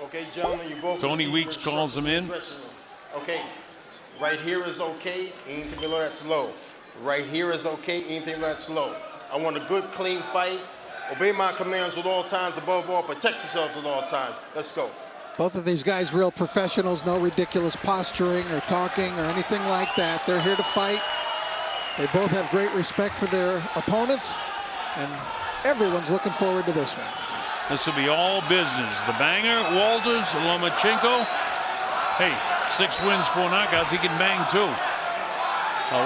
Okay, gentlemen, you both. Tony Weeks calls him in. Okay, right here is okay. Anything below that's low. Right here is okay. Anything below that's low. I want a good, clean fight. Obey my commands at all times. Above all, protect yourselves at all times. Let's go. Both of these guys, real professionals, no ridiculous posturing or talking or anything like that. They're here to fight. They both have great respect for their opponents, and everyone's looking forward to this one. This will be all business. The banger, Walters, Lomachenko. Hey, 6 wins, 4 knockouts. He can bang too.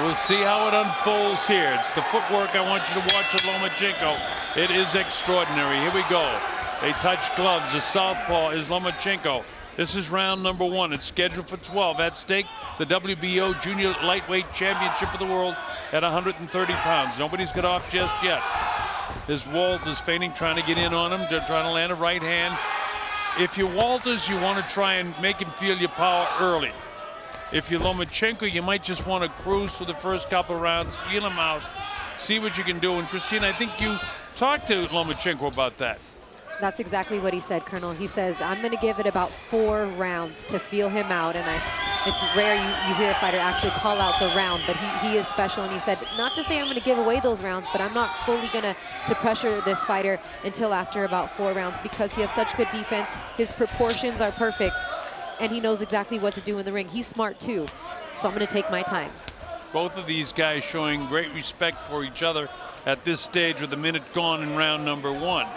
We'll see how it unfolds here. It's the footwork I want you to watch at Lomachenko. It is extraordinary. Here we go. They touch gloves. The southpaw is Lomachenko. This is round number 1. It's scheduled for 12. At stake, the WBO Junior Lightweight Championship of the World at 130 pounds. Nobody's got off just yet. This Walters feigning, trying to get in on him. They're trying to land a right hand. If you're Walters, you want to try and make him feel your power early. If you're Lomachenko, you might just want to cruise for the first couple of rounds, feel him out, see what you can do. And Christine, I think you talked to Lomachenko about that. That's exactly what he said, Colonel. He says, I'm going to give it about 4 rounds to feel him out. And it's rare you hear a fighter actually call out the round, but he is special. And he said, not to say I'm going to give away those rounds, but I'm not fully going to pressure this fighter until after about 4 rounds because he has such good defense. His proportions are perfect, and he knows exactly what to do in the ring. He's smart, too. So I'm going to take my time. Both of these guys showing great respect for each other at this stage with a minute gone in round number 1.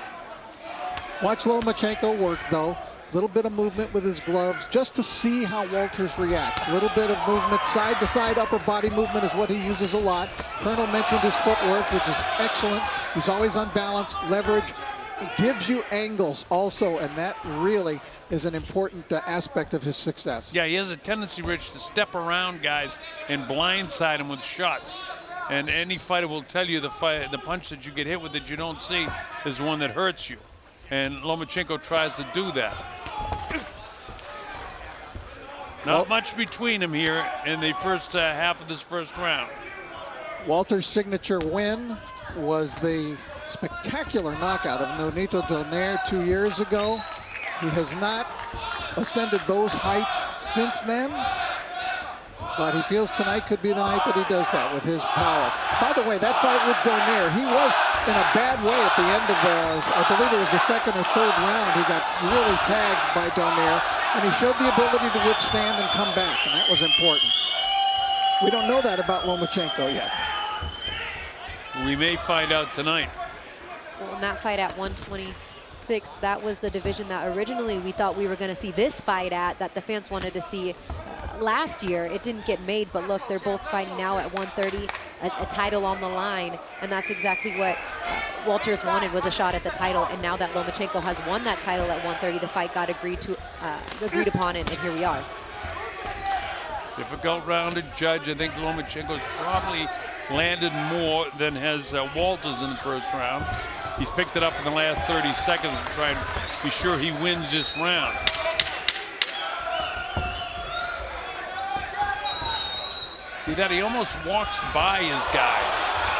Watch Lomachenko work, though. A little bit of movement with his gloves just to see how Walters reacts. A little bit of movement, side to side, upper body movement is what he uses a lot. Colonel mentioned his footwork, which is excellent. He's always unbalanced, leverage. It gives you angles also, and that really is an important aspect of his success. Yeah, he has a tendency, Rich, to step around guys and blindside them with shots. And any fighter will tell you the punch that you get hit with that you don't see is the one that hurts you. And Lomachenko tries to do that. Not much between them here in the first half of this first round. Walter's signature win was the spectacular knockout of Nonito Donaire 2 years ago. He has not ascended those heights since then, but he feels tonight could be the night that he does that with his power. By the way, that fight with Donaire, he was in a bad way at the end of I believe it was the 2nd or 3rd round. He got really tagged by Donaire, and he showed the ability to withstand and come back, and that was important. We don't know that about Lomachenko yet. We may find out tonight. Well, in that fight at 126, that was the division that originally we thought we were going to see this fight at, that the fans wanted to see last year. It didn't get made, but look, they're both fighting now at 130, a title on the line, and that's exactly what Walters wanted, was a shot at the title. And now that Lomachenko has won that title at 130, the fight got agreed upon, and here we are. Difficult round to judge. I think Lomachenko's probably landed more than has Walters in the first round. He's picked it up in the last 30 seconds to try and be sure he wins this round. See that? He almost walks by his guy.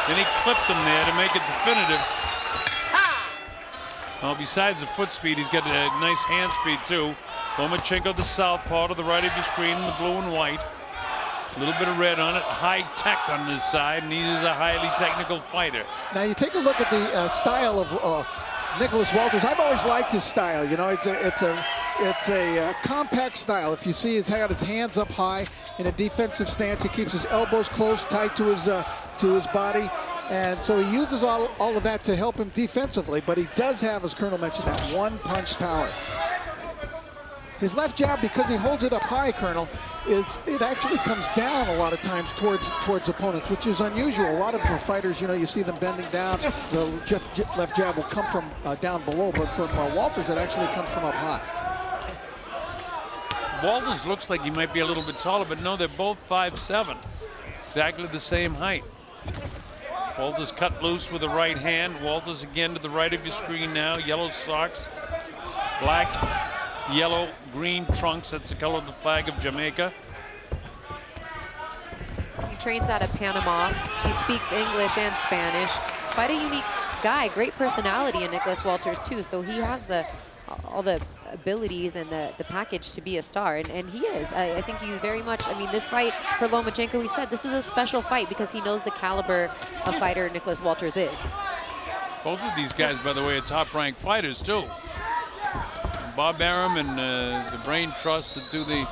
Then he clipped him there to make it definitive. Well, besides the foot speed, he's got a nice hand speed too. Lomachenko, the southpaw to the right of your screen in the blue and white. A little bit of red on it, high tech on his side, and he is a highly technical fighter. Now you take a look at the style of Nicholas Walters. I've always liked his style. You know, it's a compact style. If you see, he's got his hands up high in a defensive stance. He keeps his elbows close, tight to his body, and so he uses all of that to help him defensively. But he does have, as Colonel mentioned, that one-punch power. His left jab, because he holds it up high, Colonel, it actually comes down a lot of times towards opponents, which is unusual. A lot of the fighters, you know, you see them bending down. The left jab will come from down below, but from Walters, it actually comes from up high. Walters looks like he might be a little bit taller, but no, they're both 5'7", exactly the same height. Walters cut loose with the right hand. Walters again to the right of your screen now. Yellow socks, black, yellow, green trunks. That's the color of the flag of Jamaica. He trains out of Panama. He speaks English and Spanish. Quite a unique guy. Great personality in Nicholas Walters too. So he has all the abilities and the package to be a star, and he is. I think he's very much, I mean, this fight for Lomachenko, he said this is a special fight because he knows the caliber of fighter Nicholas Walters is. Both of these guys, by the way, are top-ranked fighters, too. Bob Arum and the Brain Trust that do the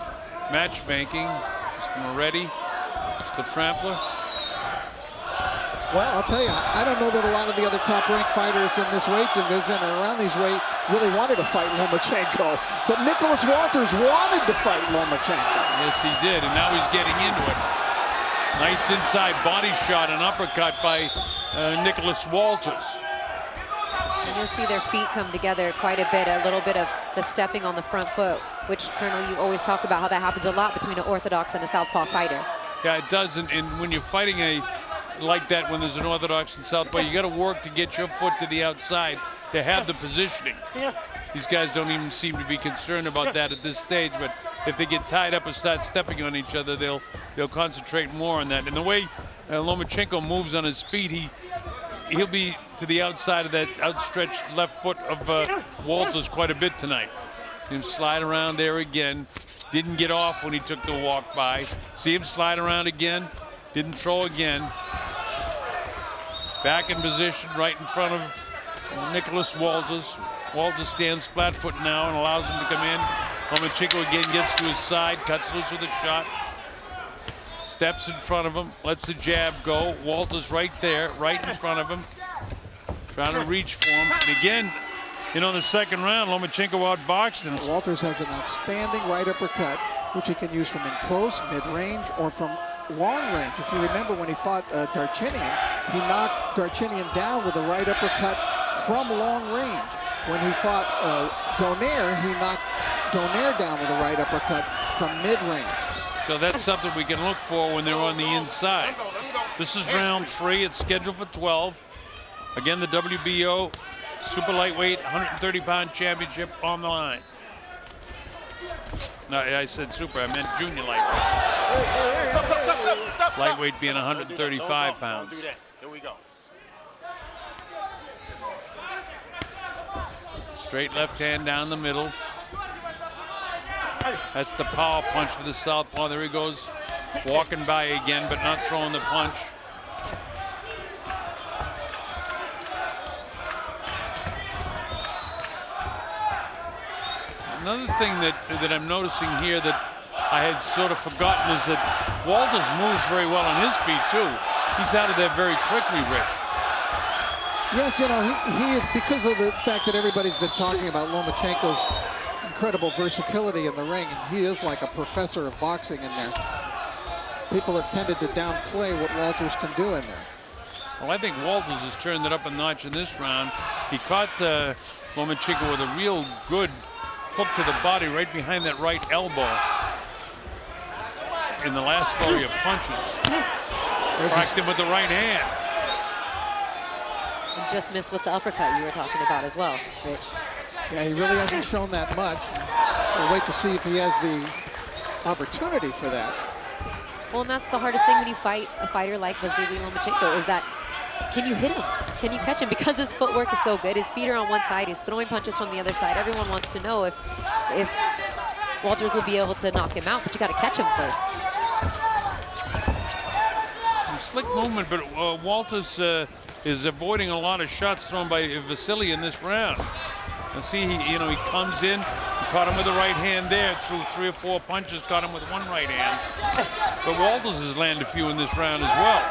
matchmaking. Mr. Moretti, Mr. Trampler. Well, I'll tell you, I don't know that a lot of the other top-ranked fighters in this weight division or around these weight really wanted to fight Lomachenko. But Nicholas Walters wanted to fight Lomachenko. Yes, he did, and now he's getting into it. Nice inside body shot and uppercut by Nicholas Walters. And you'll see their feet come together quite a bit, a little bit of the stepping on the front foot, which, Colonel, you always talk about how that happens a lot between an orthodox and a southpaw fighter. Yeah, it does, and when you're fighting like that, when there's an orthodox and southpaw, you got to work to get your foot to the outside to have the positioning. These guys don't even seem to be concerned about that at this stage, but if they get tied up and start stepping on each other, they'll concentrate more on that. And the way Lomachenko moves on his feet, he'll be to the outside of that outstretched left foot of Walters quite a bit tonight. Him slide around there again. Didn't get off when he took the walk by. See him slide around again. Didn't throw again. Back in position right in front of Nicholas Walters. Walters stands flat foot now and allows him to come in. Lomachenko again gets to his side, cuts loose with a shot. Steps in front of him, lets the jab go. Walters right there, right in front of him. Trying to reach for him. And again, you know, in the second round, Lomachenko outboxed him. Walters has an outstanding right uppercut, which he can use from in close, mid-range, or from long range. If you remember when he fought Darchinian, he knocked Darchinian down with a right uppercut from long range. When he fought Donaire, he knocked Donaire down with a right uppercut from mid-range. So that's something we can look for when they're on the inside. This is round 3. It's scheduled for 12. Again, the WBO super lightweight 130-pound championship on the line. No, I said super. I meant junior lightweight. Stop. Lightweight being 135 pounds. Don't do that. Here we go. Straight left hand down the middle. That's the power punch for the southpaw. There he goes, walking by again, but not throwing the punch. Another thing that I'm noticing here that I had sort of forgotten is that Walters moves very well on his feet too. He's out of there very quickly, Rich. Yes, you know, he because of the fact that everybody's been talking about Lomachenko's incredible versatility in the ring, and he is like a professor of boxing in there. People have tended to downplay what Walters can do in there. Well, I think Walters has turned it up a notch in this round. He caught Lomachenko with a real good hook to the body right behind that right elbow in the last volley of punches. Cracked him with the right hand. And just missed with the uppercut you were talking about as well, Rich. Yeah, he really hasn't shown that much. We'll wait to see if he has the opportunity for that. Well, and that's the hardest thing when you fight a fighter like Vasiliy Lomachenko, is that can you hit him? Can you catch him? Because his footwork is so good. His feet are on one side. He's throwing punches from the other side. Everyone wants to know if Walters will be able to knock him out, but you got to catch him first. Slick movement, but Walters is avoiding a lot of shots thrown by Vasiliy in this round. And see, he comes in, he caught him with the right hand there, threw 3 or 4 punches, caught him with one right hand. But Walters has landed a few in this round as well.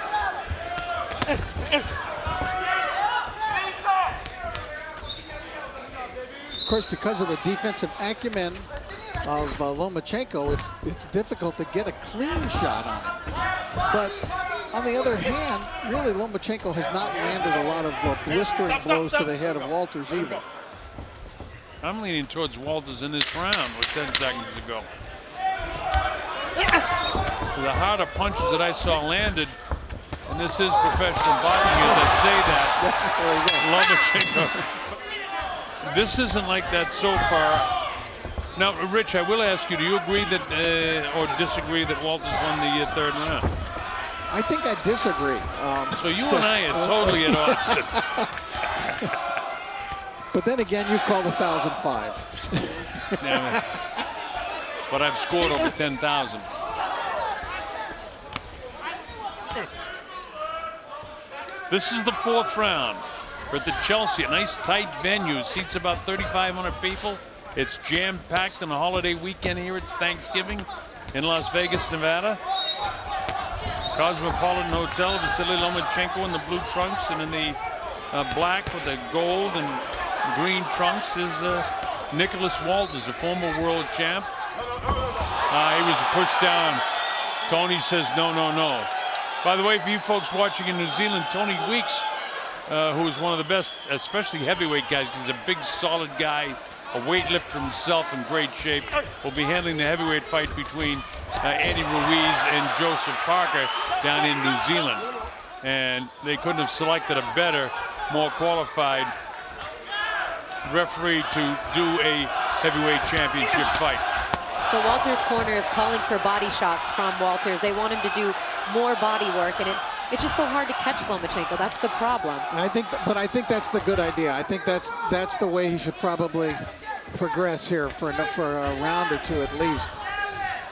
Of course, because of the defensive acumen of Lomachenko, it's difficult to get a clean shot on him. But on the other hand, really Lomachenko has not landed a lot of blistering blows to the head of Walters either. I'm leaning towards Walters in this round with 10 seconds to go. The harder punches that I saw landed, and this is professional boxing as I say that, Lomachenko. This isn't like that so far. Now, Rich, I will ask you, do you agree that, or disagree that Walters won the 3rd round? I think I disagree. So you and I are totally at odds. But then again, you've called 1,005. Yeah, but I've scored over 10,000. This is the 4th round. We're at the Chelsea, a nice tight venue. Seats about 3,500 people. It's jam-packed on a holiday weekend here. It's Thanksgiving in Las Vegas, Nevada. Cosmopolitan Hotel, Vasiliy Lomachenko in the blue trunks, and in the black with the gold and green trunks is Nicholas Walters, a former world champ. He was pushed down. Tony says no, no, no. By the way, for you folks watching in New Zealand, Tony Weeks, who is one of the best, especially heavyweight guys, he's a big, solid guy, a weightlifter himself in great shape, will be handling the heavyweight fight between Andy Ruiz and Joseph Parker down in New Zealand. And they couldn't have selected a better, more qualified referee to do a heavyweight championship fight. The Walters corner is calling for body shots from Walters. They want him to do more body work, and it's just so hard to catch Lomachenko. That's the problem. I think that's the good idea. I think that's the way he should probably progress here for a round or two at least,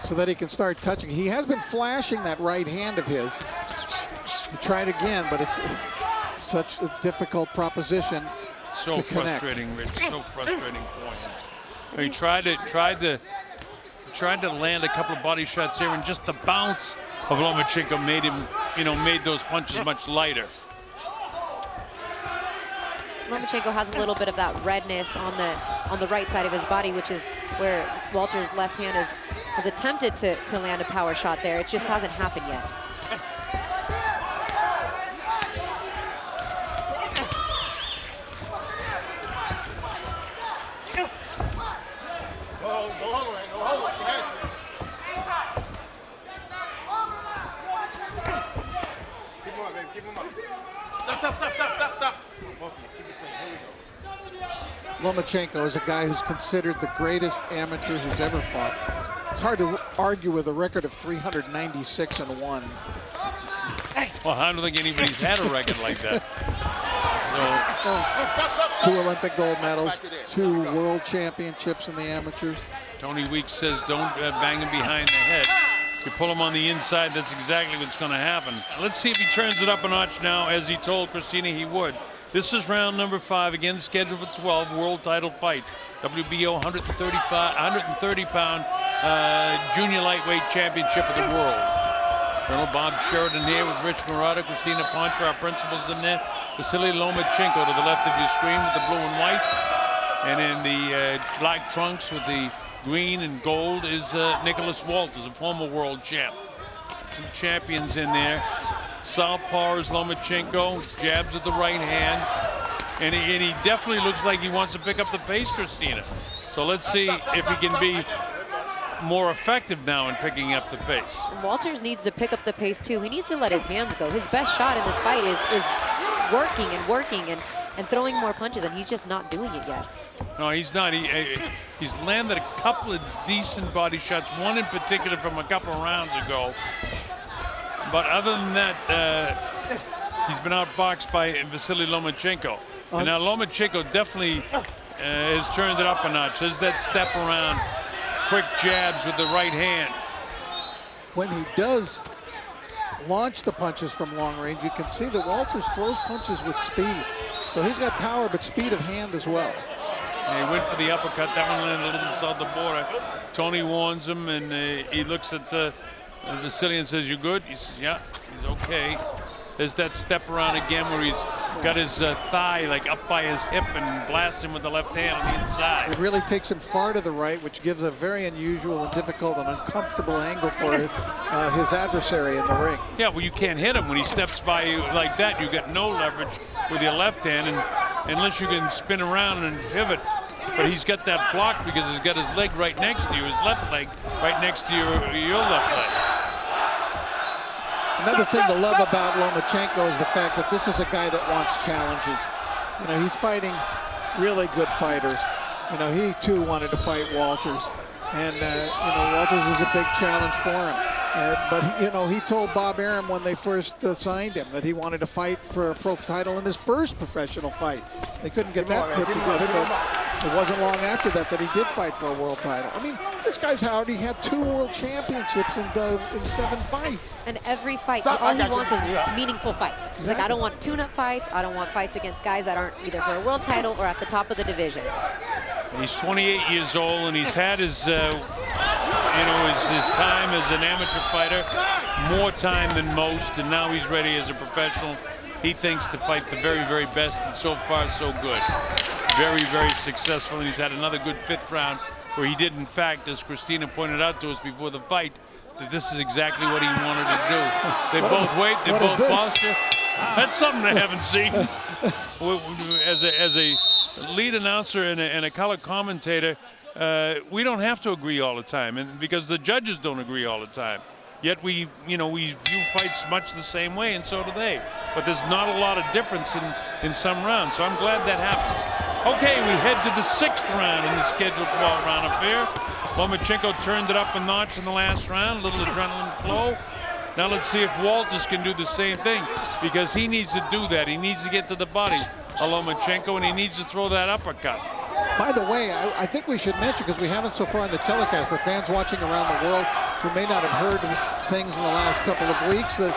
so that he can start touching. He has been flashing that right hand of his. He tried again, but it's such a difficult proposition so to connect. Frustrating, Rich. So frustrating for him. He tried to land a couple of body shots here, and just the bounce of Lomachenko made him, made those punches much lighter. Lomachenko has a little bit of that redness on the right side of his body, which is where Walters' left hand has attempted to land a power shot there. It just hasn't happened yet. Stop. Lomachenko is a guy who's considered the greatest amateur who's ever fought. It's hard to argue with a record of 396-1. Well, I don't think anybody's had a record like that. So, 2 Olympic gold medals, 2 world championships in the amateurs. Tony Weeks says don't bang him behind the head. You pull him on the inside, that's exactly what's going to happen. Let's see if he turns it up a notch now, as he told Christina he would. This is round number 5, again scheduled for 12, world title fight. WBO 130-pound junior lightweight championship of the world. Colonel Bob Sheridan here with Rich Murata, Christina Poncha, our principals in there. Vasiliy Lomachenko to the left of your screen with the blue and white. And in the black trunks with the green and gold is Nicholas Walters, a former world champ. 2 champions in there. Southpaw is Lomachenko, jabs with the right hand. And he definitely looks like he wants to pick up the pace, Christina. So let's see if he can be more effective now in picking up the pace. Walters needs to pick up the pace too. He needs to let his hands go. His best shot in this fight is working and throwing more punches, and he's just not doing it yet. No, he's not. He's landed a couple of decent body shots, one in particular from a couple of rounds ago. But other than that, he's been outboxed by Vasiliy Lomachenko. And now Lomachenko definitely has turned it up a notch. There's that step around, quick jabs with the right hand. When he does launch the punches from long range, you can see that Walters throws punches with speed. So he's got power, but speed of hand as well. And he went for the uppercut. That one landed a little south the border. Tony warns him, and he looks at Vasiliy and says, "You good?" He says, "Yeah." He's okay. There's that step around again where he's got his thigh like up by his hip and blasts him with the left hand on the inside. It really takes him far to the right, which gives a very unusual and difficult and uncomfortable angle for his adversary in the ring. Yeah, well, you can't hit him when he steps by you like that. You get no leverage with your left hand, and unless you can spin around and pivot. But he's got that block because he's got his leg right next to you, his left leg right next to your left leg. Another thing to love about Lomachenko is the fact that this is a guy that wants challenges. You know, he's fighting really good fighters. You know, he too wanted to fight Walters. And, you know, Walters is a big challenge for him. But, he told Bob Arum when they first signed him that he wanted to fight for a pro title in his first professional fight. They couldn't get that put together, but It wasn't long after that he did fight for a world title. I mean, this guy's already had 2 world championships in 7 fights. And every fight, all he wants is meaningful fights. He's like, I don't want tune-up fights. I don't want fights against guys that aren't either for a world title or at the top of the division. He's 28 years old, and he's had his, you know, his time as an amateur fighter, more time than most, and now he's ready as a professional. He thinks to fight the very, very best, and so far, so good. Very, very successful, and he's had another good 5th round where he did, in fact, as Christina pointed out to us before the fight, that this is exactly what he wanted to do. They both weight, they both posture. That's something I haven't seen. As a lead announcer and a color commentator, we don't have to agree all the time, and because the judges don't agree all the time. Yet we view fights much the same way, and so do they. But there's not a lot of difference in some rounds, so I'm glad that happens. Okay, we head to the 6th round in the scheduled 12-round affair. Lomachenko turned it up a notch in the last round, a little adrenaline flow. Now let's see if Walters can do the same thing, because he needs to do that. He needs to get to the body of Lomachenko, and he needs to throw that uppercut. By the way, I think we should mention, because we haven't so far in the telecast, for fans watching around the world who may not have heard things in the last couple of weeks, that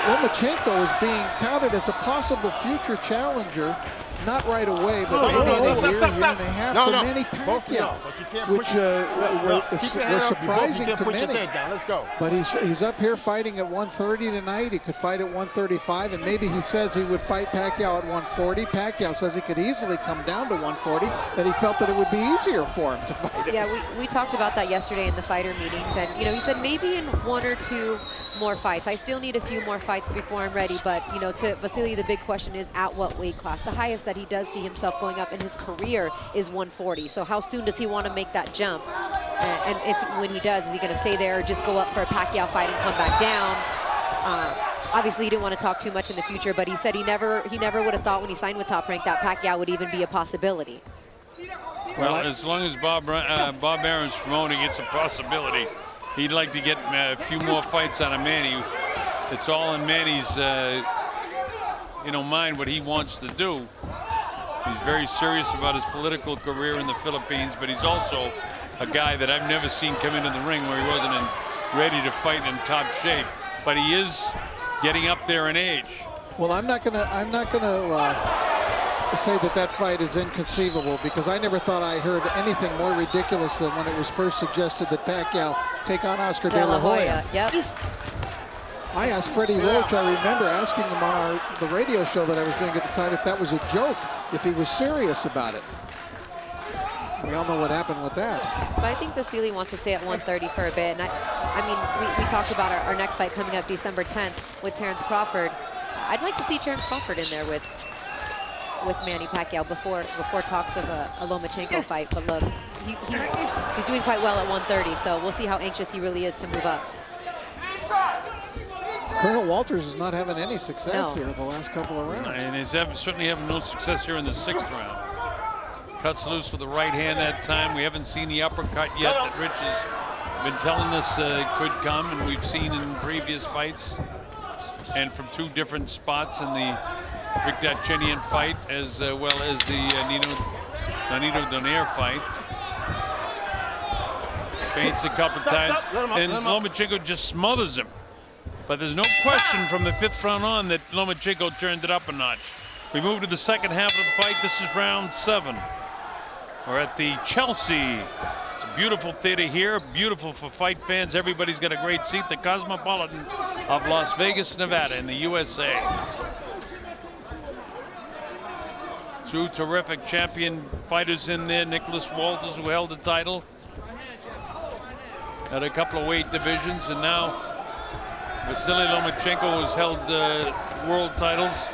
Lomachenko is being touted as a possible future challenger, not right away, but maybe in a year and a half for Manny Pacquiao, which was surprising to many. Let's go. But he's up here fighting at 130 tonight. He could fight at 135, and maybe he says he would fight Pacquiao at 140. Pacquiao says he could easily come down to 140, that he felt that it would be easier for him to fight him. Yeah, we talked about that yesterday in the fighter meetings, and he said maybe in 1 or 2 more fights. I still need a few more fights before I'm ready, but to Vasiliy, the big question is at what weight class? The highest that he does see himself going up in his career is 140. So how soon does he want to make that jump? And when he does, is he going to stay there or just go up for a Pacquiao fight and come back down? Obviously, he didn't want to talk too much in the future, but he said he never would have thought when he signed with Top Rank that Pacquiao would even be a possibility. Well, as long as Bob Aaron's promoting, it's a possibility. He'd like to get a few more fights out of Manny. It's all in Manny's, mind what he wants to do. He's very serious about his political career in the Philippines, but he's also a guy that I've never seen come into the ring where he wasn't ready to fight in top shape. But he is getting up there in age. Well, I'm not gonna say that fight is inconceivable, because I never thought I heard anything more ridiculous than when it was first suggested that Pacquiao take on Oscar De La Hoya. Yep. I asked Freddie Roach, I remember asking him on the radio show that I was doing at the time if that was a joke, if he was serious about it. We all know what happened with that. But I think Vasiliy wants to stay at 130 for a bit. And I mean, we talked about our next fight coming up December 10th with Terrence Crawford. I'd like to see Terrence Crawford in there with Manny Pacquiao before talks of a Lomachenko fight. But look, he's doing quite well at 130, so we'll see how anxious he really is to move up. Colonel Walters is not having any success here in the last couple of rounds. And he's certainly having no success here in the 6th round. Cuts loose with the right hand that time. We haven't seen the uppercut yet that Rich has been telling us could come, and we've seen in previous fights and from 2 different spots in the Rick Darchinian fight, as well as the Nonito Donaire fight. Feints a couple times, and Lomachenko just smothers him. But there's no question from the 5th round on that Lomachenko turned it up a notch. We move to the second half of the fight. This is round 7. We're at the Chelsea. It's a beautiful theater here, beautiful for fight fans. Everybody's got a great seat. The Cosmopolitan of Las Vegas, Nevada in the USA. 2 terrific champion fighters in there. Nicholas Walters, who held the title at a couple of weight divisions, and now Vasiliy Lomachenko has held world titles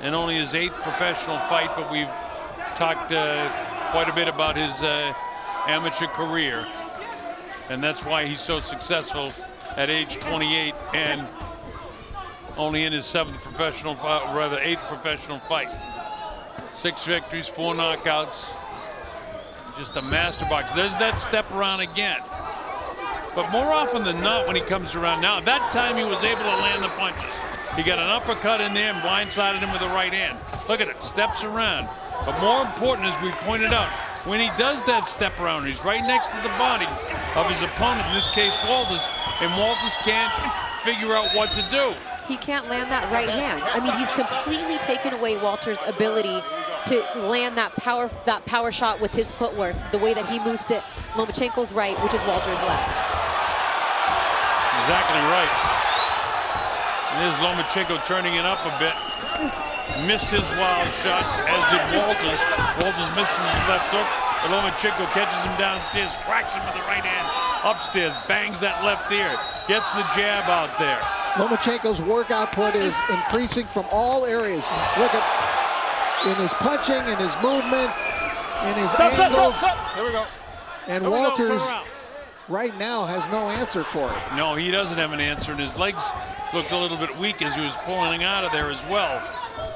and only his 8th professional fight, but we've talked quite a bit about his amateur career, and that's why he's so successful at age 28 and only in his 7th professional, 8th professional fight. 6 victories, 4 knockouts, just a master boxer. There's that step around again. But more often than not, when he comes around now, that time he was able to land the punches. He got an uppercut in there and blindsided him with the right hand. Look at it, steps around. But more important, as we pointed out, when he does that step around, he's right next to the body of his opponent, in this case Walters, and Walters can't figure out what to do. He can't land that right hand. I mean, he's completely taken away Walters' ability to land that power shot with his footwork, the way that he moves to Lomachenko's right, which is Walters' left. Exactly right. And there's Lomachenko turning it up a bit. Missed his wild shot, as did Walters. Walters misses his left hook, but Lomachenko catches him downstairs, cracks him with the right hand upstairs, bangs that left ear, gets the jab out there. Lomachenko's work output is increasing from all areas. Look at in his punching, in his movement, in his angles. Here we go. And Here we go, Walters turn around. right now has no answer for it. No, he doesn't have an answer, and his legs looked a little bit weak as he was pulling out of there as well.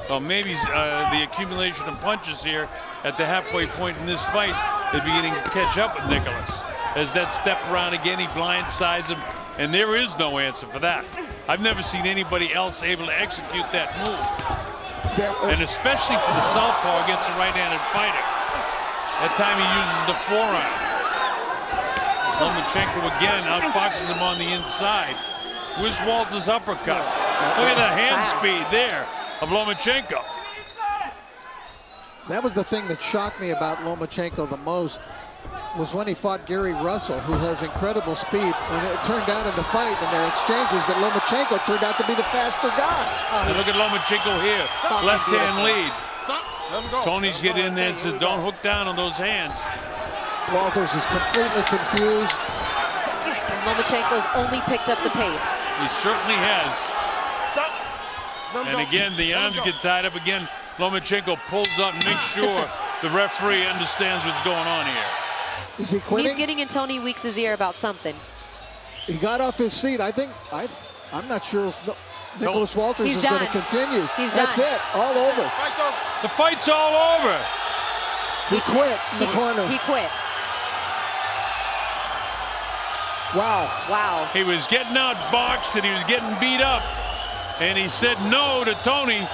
So maybe the accumulation of punches here at the halfway point in this fight is beginning to catch up with Nicholas. As that step around again, he blindsides him, and there is no answer for that. I've never seen anybody else able to execute that move. And especially for the southpaw against a right-handed fighter. That time he uses the forearm. Lomachenko again outfoxes him on the inside. Where's Walters' uppercut? Look at the hand speed there of Lomachenko. That was the thing that shocked me about Lomachenko the most, was when he fought Gary Russell, who has incredible speed. And it turned out in the fight and their exchanges that Lomachenko turned out to be the faster guy. And look at Lomachenko here, left hand lead. Let him go. Tony's get in there and says, don't hook down on those hands. Walters is completely confused. And Lomachenko's only picked up the pace. He certainly has. Stop. Let him And go. again, the Let him arms go. get tied up again. Lomachenko pulls up and makes sure the referee understands what's going on here. Is he quitting? He's getting in Tony Weeks' ear about something. He got off his seat. I'm not sure if Nicholas Walters He's is going to done. continue. He's That's done. it. All over. Fight's over. The fight's all over. He quit in the corner. He quit. Wow. Wow. He was getting outboxed and he was getting beat up. And he said no to Tony.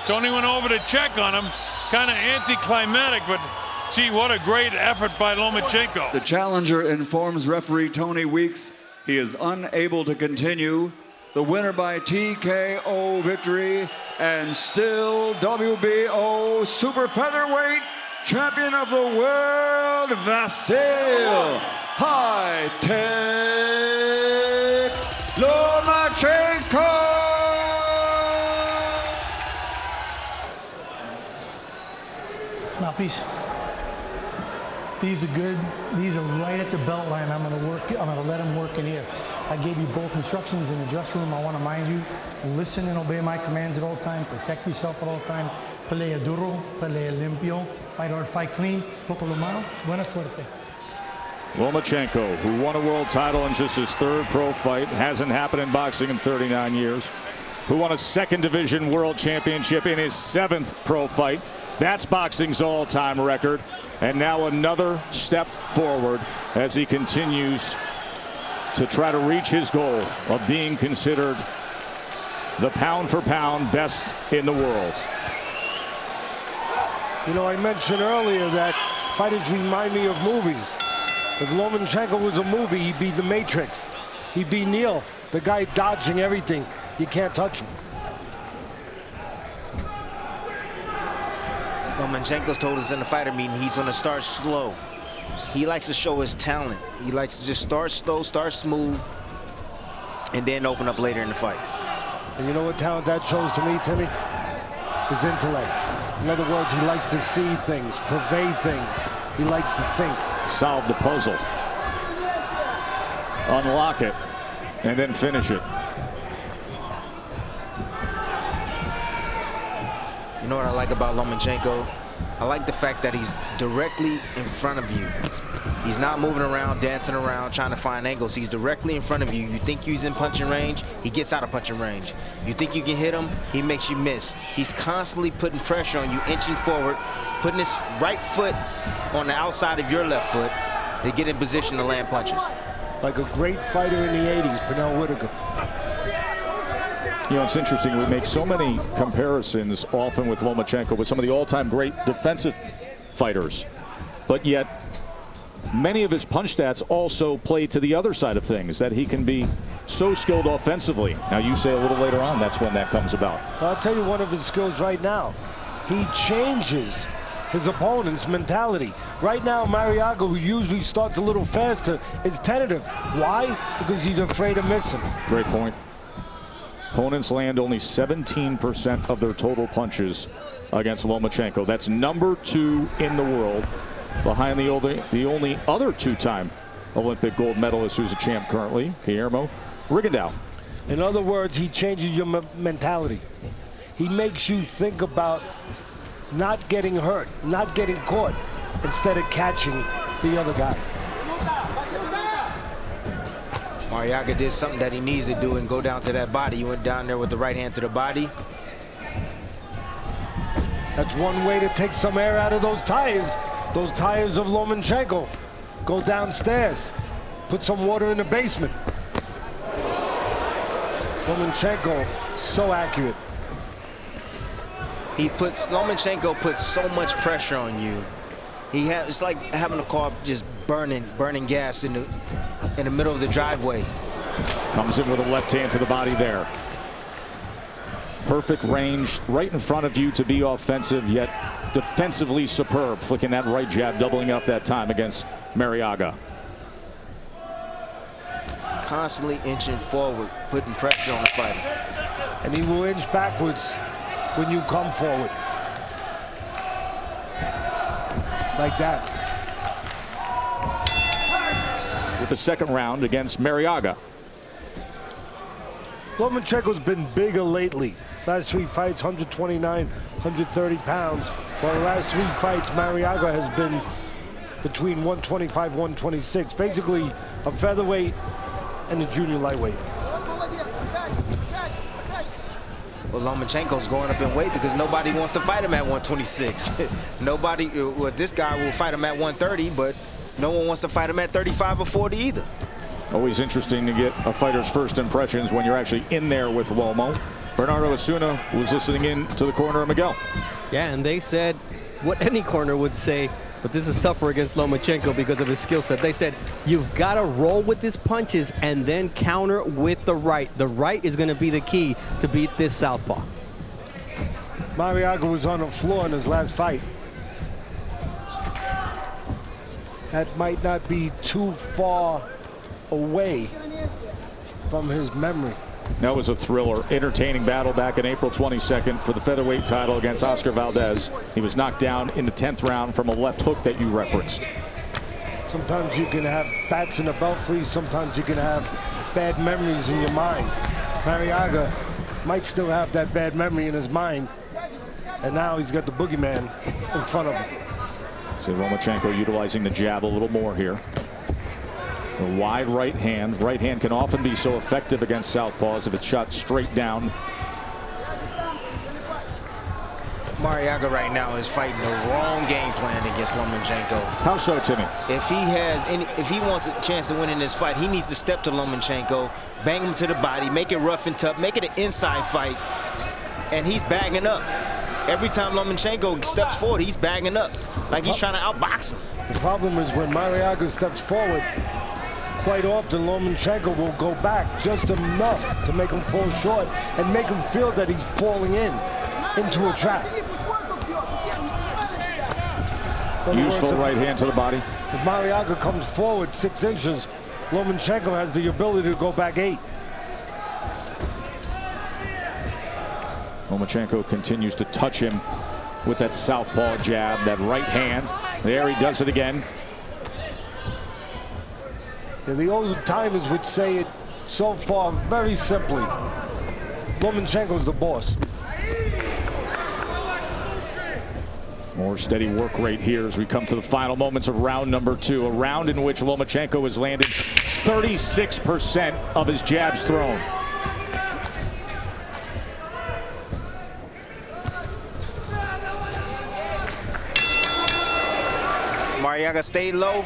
Tony went over to check on him. Kind of anticlimactic, but gee, what a great effort by Lomachenko. The challenger informs referee Tony Weeks he is unable to continue. The winner by TKO victory and still WBO super featherweight champion of the world, Vasiliy Lomachenko. Mouthpiece. These are good. These are right at the belt line. I'm going to let them work in here. I gave you both instructions in the dressing room. I want to mind you, listen and obey my commands at all times. Protect yourself at all times. Pelea duro, pelea limpio. Fight hard, fight clean. Toco lo malo. Buena suerte. Lomachenko, who won a world title in just his third pro fight, hasn't happened in boxing in 39 years, who won a second division world championship in his 7th pro fight. That's boxing's all-time record. And now another step forward as he continues to try to reach his goal of being considered the pound-for-pound best in the world. You know, I mentioned earlier that fighters remind me of movies. If Lomachenko was a movie, he'd be The Matrix. He'd be Neo, the guy dodging everything. You can't touch him. Lomachenko's told us in the fighter meeting he's going to start slow. He likes to show his talent. He likes to just start slow, start smooth, and then open up later in the fight. And you know what talent that shows to me, Timmy? His intellect. In other words, he likes to see things, pervade things. He likes to think. Solve the puzzle. Unlock it, and then finish it. You know what I like about Lomachenko? I like the fact that he's directly in front of you. He's not moving around, dancing around, trying to find angles. He's directly in front of you. You think he's in punching range, he gets out of punching range. You think you can hit him, he makes you miss. He's constantly putting pressure on you, inching forward, putting his right foot on the outside of your left foot to get in position to land punches. Like a great fighter in the 80s, Pernell Whitaker. You know, it's interesting. We make so many comparisons often with Lomachenko with some of the all-time great defensive fighters, but yet many of his punch stats also play to the other side of things, that he can be so skilled offensively. Now, you say a little later on that's when that comes about. I'll tell you one of his skills right now. He changes his opponent's mentality. Right now, Marriaga, who usually starts a little faster, is tentative. Why? Because he's afraid of missing. Great point. Opponents land only 17% of their total punches against Lomachenko. That's number 2 in the world, behind the only other 2-time Olympic gold medalist who's a champ currently, Guillermo Rigondeaux. In other words, he changes your mentality. He makes you think about not getting hurt, not getting caught, instead of catching the other guy. Marriaga did something that he needs to do and go down to that body. He went down there with the right hand to the body. That's one way to take some air out of those tires. Those tires of Lomachenko. Go downstairs. Put some water in the basement. Lomachenko, so accurate. Lomachenko puts so much pressure on you. It's like having a car just burning gas in the middle of the driveway. Comes in with a left hand to the body there. Perfect range right in front of you to be offensive, yet defensively superb. Flicking that right jab, doubling up that time against Marriaga. Constantly inching forward, putting pressure on the fighter. And he will inch backwards when you come forward. Like that. With the second round against Marriaga. Lomachenko's been bigger lately. Last 3 fights, 129, 130 pounds. While the last 3 fights, Marriaga has been between 125, 126. Basically a featherweight and a junior lightweight. Well, Lomachenko's going up in weight because nobody wants to fight him at 126. This guy will fight him at 130, but no one wants to fight him at 35 or 40 either. Always interesting to get a fighter's first impressions when you're actually in there with Lomo. Bernardo Osuna was listening in to the corner of Miguel. Yeah, and they said what any corner would say, but this is tougher against Lomachenko because of his skill set. They said, you've got to roll with his punches and then counter with the right. The right is going to be the key to beat this southpaw. Marriaga was on the floor in his last fight. That might not be too far away from his memory. That was a thriller, entertaining battle back on April 22nd for the featherweight title against Oscar Valdez. He was knocked down in the 10th round from a left hook that you referenced. Sometimes you can have bats in the belfry. Sometimes you can have bad memories in your mind. Marriaga might still have that bad memory in his mind. And now he's got the boogeyman in front of him. See Lomachenko utilizing the jab a little more here. A wide right hand. Right hand can often be so effective against southpaws if it's shot straight down. Marriaga right now is fighting the wrong game plan against Lomachenko. How so, Timmy? If he wants a chance to win in this fight, he needs to step to Lomachenko, bang him to the body, make it rough and tough, make it an inside fight, and he's bagging up. Every time Lomachenko steps forward, he's bagging up, like he's trying to outbox him. The problem is when Marriaga steps forward, quite often Lomachenko will go back just enough to make him fall short and make him feel that he's falling into a trap. Useful right hand to the body. If Marriaga comes forward 6 inches, Lomachenko has the ability to go back 8. Lomachenko continues to touch him with that southpaw jab, that right hand. There he does it again. Yeah, the old timers would say it so far very simply. Lomachenko's the boss. More steady work rate here as we come to the final moments of round number 2. A round in which Lomachenko has landed 36% of his jabs thrown. Marriaga stayed low,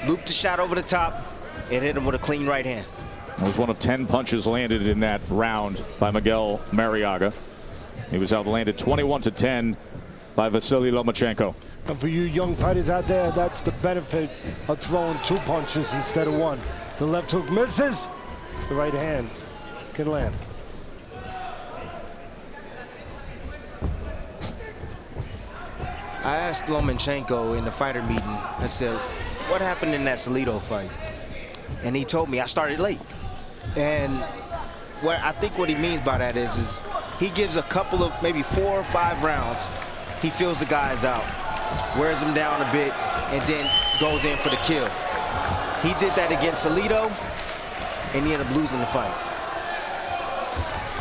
looped the shot over the top, and hit him with a clean right hand. It was one of 10 punches landed in that round by Miguel Marriaga. He was outlanded 21-10 by Vasiliy Lomachenko. And for you young fighters out there, that's the benefit of throwing 2 punches instead of 1. The left hook misses, the right hand can land. I asked Lomachenko in the fighter meeting, I said, what happened in that Salido fight? And he told me I started late. And what I think what he means by that is he gives a couple of maybe 4 or 5 rounds. He feels the guys out, wears them down a bit, and then goes in for the kill. He did that against Salido, and he ended up losing the fight.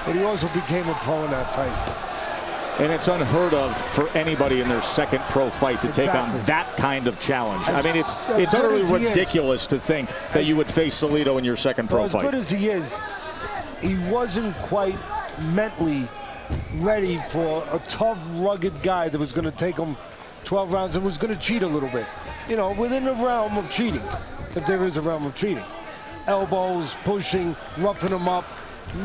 But he also became a pro in that fight. And it's unheard of for anybody in their second pro fight to take on that kind of challenge. I mean, it's utterly ridiculous to think that you would face Salido in your second pro fight. As good as he is, he wasn't quite mentally ready for a tough, rugged guy that was going to take him 12 rounds and was going to cheat a little bit. You know, within the realm of cheating, if there is a realm of cheating. Elbows, pushing, roughing him up,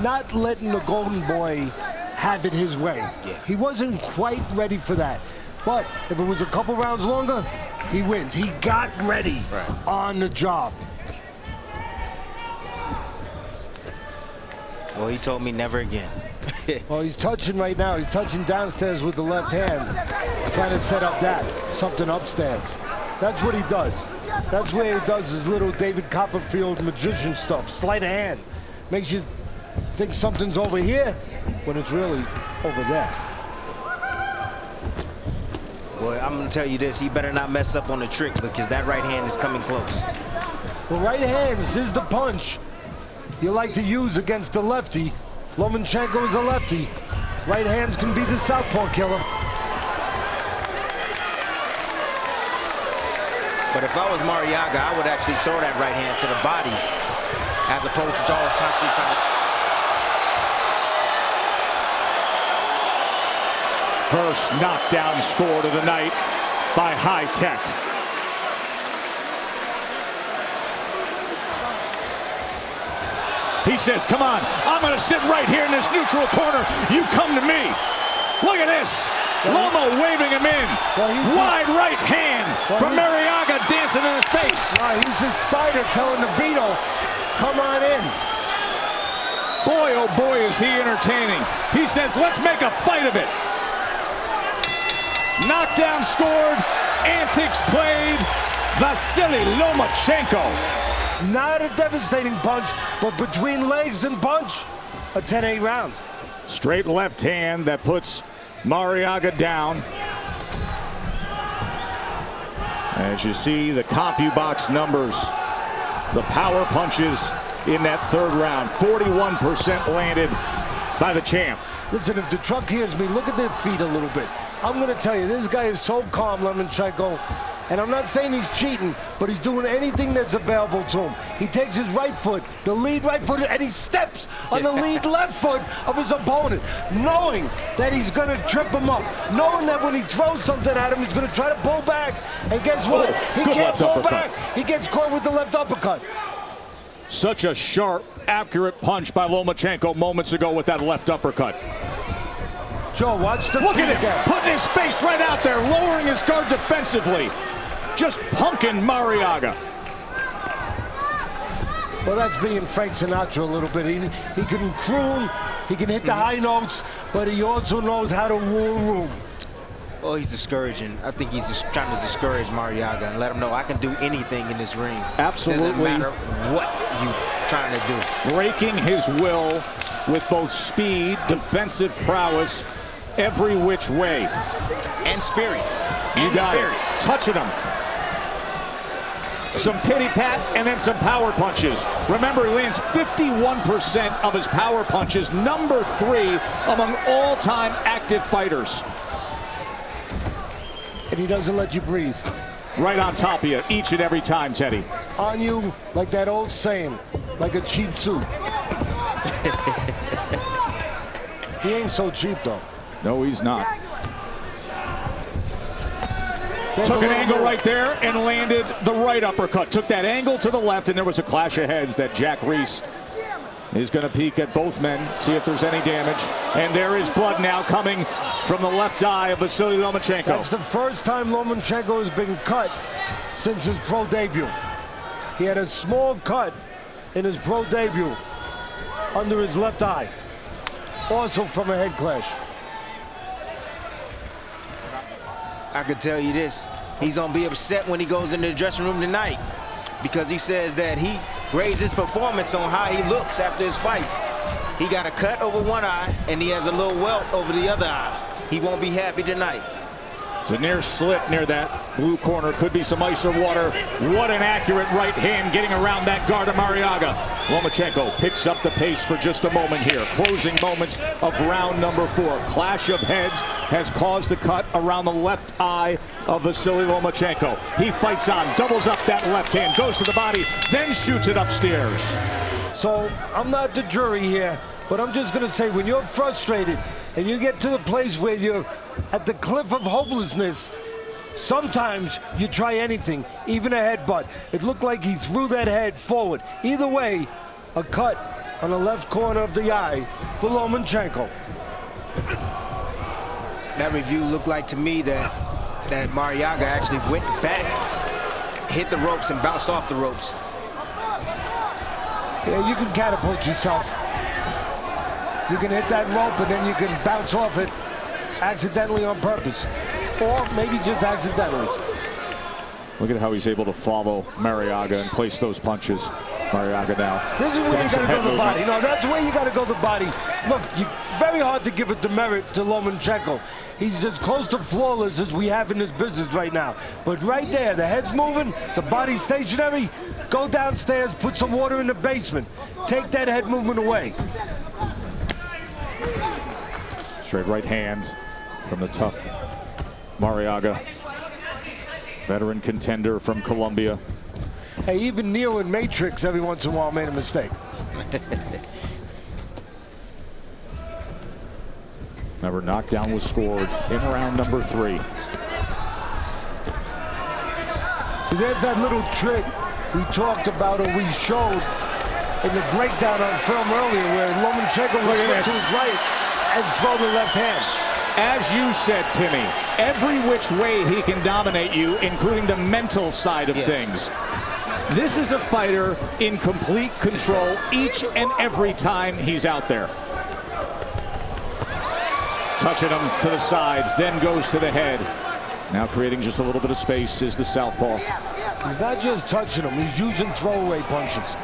not letting the golden boy have it his way. Yeah. He wasn't quite ready for that. But if it was a couple rounds longer, he wins. He got ready on the job. Well, he told me never again. Well, he's touching right now. He's touching downstairs with the left hand, trying to set up something upstairs. That's what he does. That's where he does his little David Copperfield magician stuff. Sleight of hand. Makes you think something's over here when it's really over there. Well, I'm going to tell you this. He better not mess up on the trick because that right hand is coming close. The right hands is the punch you like to use against the lefty. Lomachenko is a lefty. Right hands can be the southpaw killer. But if I was Marriaga, I would actually throw that right hand to the body as opposed to always constantly trying to... First knockdown scored of the night by High Tech. He says, come on, I'm going to sit right here in this neutral corner. You come to me. Look at this. Loma waving him in. Wide right hand from Marriaga dancing in his face. He's the spider telling the beetle, come on in. Boy, oh boy, is he entertaining. He says, let's make a fight of it. Knockdown scored, antics played, Vasiliy Lomachenko. Not a devastating punch, but between legs and punch, a 10-8 round. Straight left hand that puts Marriaga down. As you see the CompuBox numbers, the power punches in that third round, 41% landed by the champ. Listen, if the truck hears me, look at their feet a little bit. I'm going to tell you, this guy is so calm, Lomachenko. And I'm not saying he's cheating, but he's doing anything that's available to him. He takes his right foot, the lead right foot, and he steps on the lead left foot of his opponent, knowing that he's going to trip him up, knowing that when he throws something at him, he's going to try to pull back. And guess what? He can't pull back. He gets caught with the left uppercut. Such a sharp, accurate punch by Lomachenko moments ago with that left uppercut. Joe, watch the Look at him, putting his face right out there, lowering his guard defensively. Just punking Marriaga. Well, that's being Frank Sinatra a little bit. He can croon, he can hit the high notes, but he also knows how to woo room. Well, he's discouraging. I think he's just trying to discourage Marriaga and let him know I can do anything in this ring. Absolutely. Doesn't matter what you're trying to do. Breaking his will with both speed, defensive prowess, every which way. And spirit. You got it. Touching him. Some pity pat and then some power punches. Remember, he lands 51% of his power punches, number 3 among all-time active fighters. And he doesn't let you breathe. Right on top of you each and every time, Teddy. On you, like that old saying, like a cheap suit. He ain't so cheap, though. No, he's not. Took an angle right there and landed the right uppercut. Took that angle to the left, and there was a clash of heads that Jack Reese He's going to peek at both men, see if there's any damage. And there is blood now coming from the left eye of Vasiliy Lomachenko. That's the first time Lomachenko has been cut since his pro debut. He had a small cut in his pro debut under his left eye, also from a head clash. I could tell you this, he's gonna be upset when he goes into the dressing room tonight, because he says that he raised his performance on how he looks after his fight. He got a cut over one eye, and he has a little welt over the other eye. He won't be happy tonight. It's a near slit near that blue corner. Could be some ice or water. What an accurate right hand getting around that guard of Marriaga. Lomachenko picks up the pace for just a moment here. Closing moments of round number 4. Clash of heads has caused a cut around the left eye of Vasiliy Lomachenko. He fights on, doubles up that left hand, goes to the body, then shoots it upstairs. So I'm not the jury here, but I'm just going to say, when you're frustrated and you get to the place where you're at the cliff of hopelessness, sometimes you try anything, even a headbutt. It looked like he threw that head forward. Either way, a cut on the left corner of the eye for Lomachenko. That review looked like to me that Marriaga actually went back, hit the ropes, and bounced off the ropes. Yeah, you can catapult yourself. You can hit that rope and then you can bounce off it accidentally on purpose, or maybe just accidentally. Look at how he's able to follow Marriaga and place those punches. Marriaga now. This is where you got to go to the body. No, that's where you got to go to the body. Look, very hard to give it the merit to Lomachenko. He's as close to flawless as we have in this business right now. But right there, the head's moving, the body's stationary. Go downstairs, put some water in the basement. Take that head movement away. Straight right hand from the tough Marriaga. Veteran contender from Colombia. Hey, even Neo in Matrix every once in a while made a mistake. Remember, Knockdown was scored in round number 3. So there's that little trick we talked about, or we showed in the breakdown on film earlier, where Lomachenko was to his right and throw the left hand. As you said, Timmy, every which way he can dominate you, including the mental side of things. This is a fighter in complete control each and every time he's out there. Touching him to the sides, then goes to the head. Now creating just a little bit of space is the southpaw. He's not just touching him, he's using throwaway punches.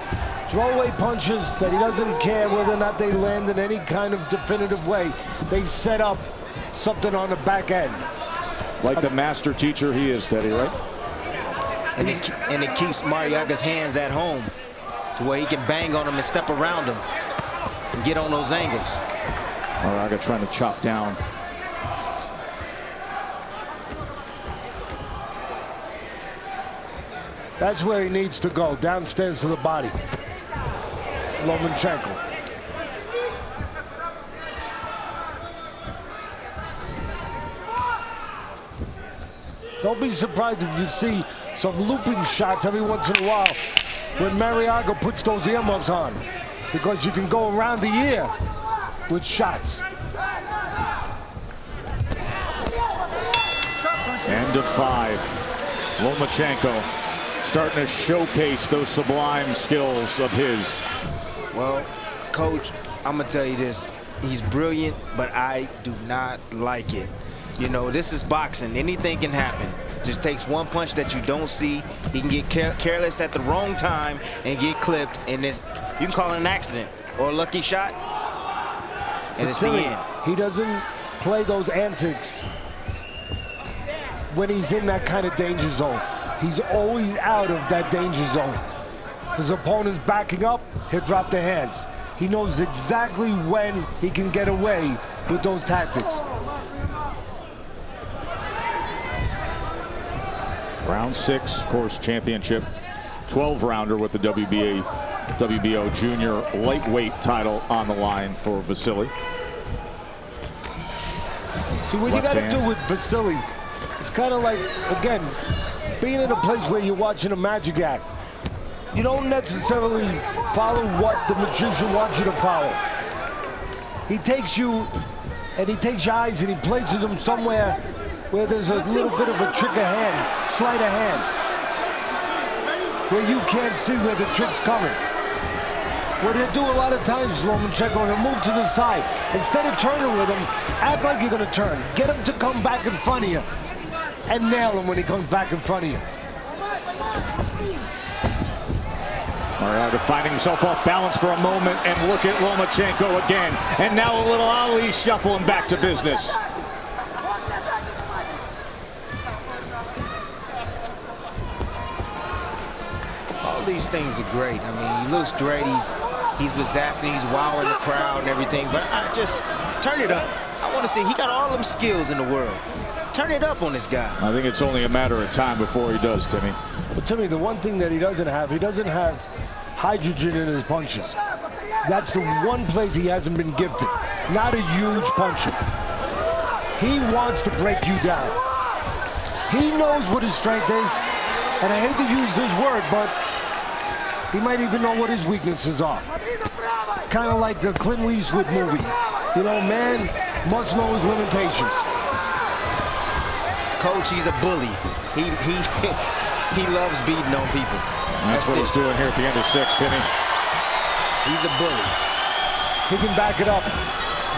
Throwaway punches that he doesn't care whether or not they land in any kind of definitive way. They set up something on the back end. Like the master teacher he is, Teddy, right? And it keeps Marriaga's hands at home to where he can bang on him and step around him and get on those angles. Marriaga trying to chop down. That's where he needs to go, downstairs to the body. Lomachenko. Don't be surprised if you see some looping shots every once in a while when Marriaga puts those earmuffs on, because you can go around the ear with shots. End of 5. Lomachenko starting to showcase those sublime skills of his. Well, Coach, I'm going to tell you this. He's brilliant, but I do not like it. You know, this is boxing. Anything can happen. Just takes one punch that you don't see. He can get careless at the wrong time and get clipped, and you can call it an accident or a lucky shot, and it's the end. He doesn't play those antics when he's in that kind of danger zone. He's always out of that danger zone. His opponent's backing up, he'll drop the hands. He knows exactly when he can get away with those tactics. Round 6, of course, championship. 12-rounder with the WBO junior lightweight title on the line for Vasiliy. See, what you got to do with Vasiliy, it's kind of like, again, being in a place where you're watching a magic act. you don't necessarily follow what the magician wants you to follow. He takes you and he takes your eyes and he places them somewhere where there's a little bit of a trick of hand, sleight of hand, where you can't see where the trick's coming. What he'll do a lot of times, Lomachenko, he'll move to the side. Instead of turning with him, act like you're going to turn. Get him to come back in front of you and nail him when he comes back in front of you. Marriaga finding himself off balance for a moment, and look at Lomachenko again. And now a little Ali shuffle and back to business. All these things are great. I mean, he looks great. He's possessing, he's wowing the crowd and everything. But I just turn it up. I want to see, he got all them skills in the world. Turn it up on this guy. I think it's only a matter of time before he does, Timmy. But Timmy, the one thing that he doesn't have hydrogen in his punches. That's the one place he hasn't been gifted. Not a huge puncher. He wants to break you down. He knows what his strength is, and I hate to use this word, but he might even know what his weaknesses are. Kind of like the Clint Eastwood movie. You know, man must know his limitations. Coach, he's a bully. He loves beating on people. That's what he's doing here at the end of 6, Timmy. He's a bully. He can back it up.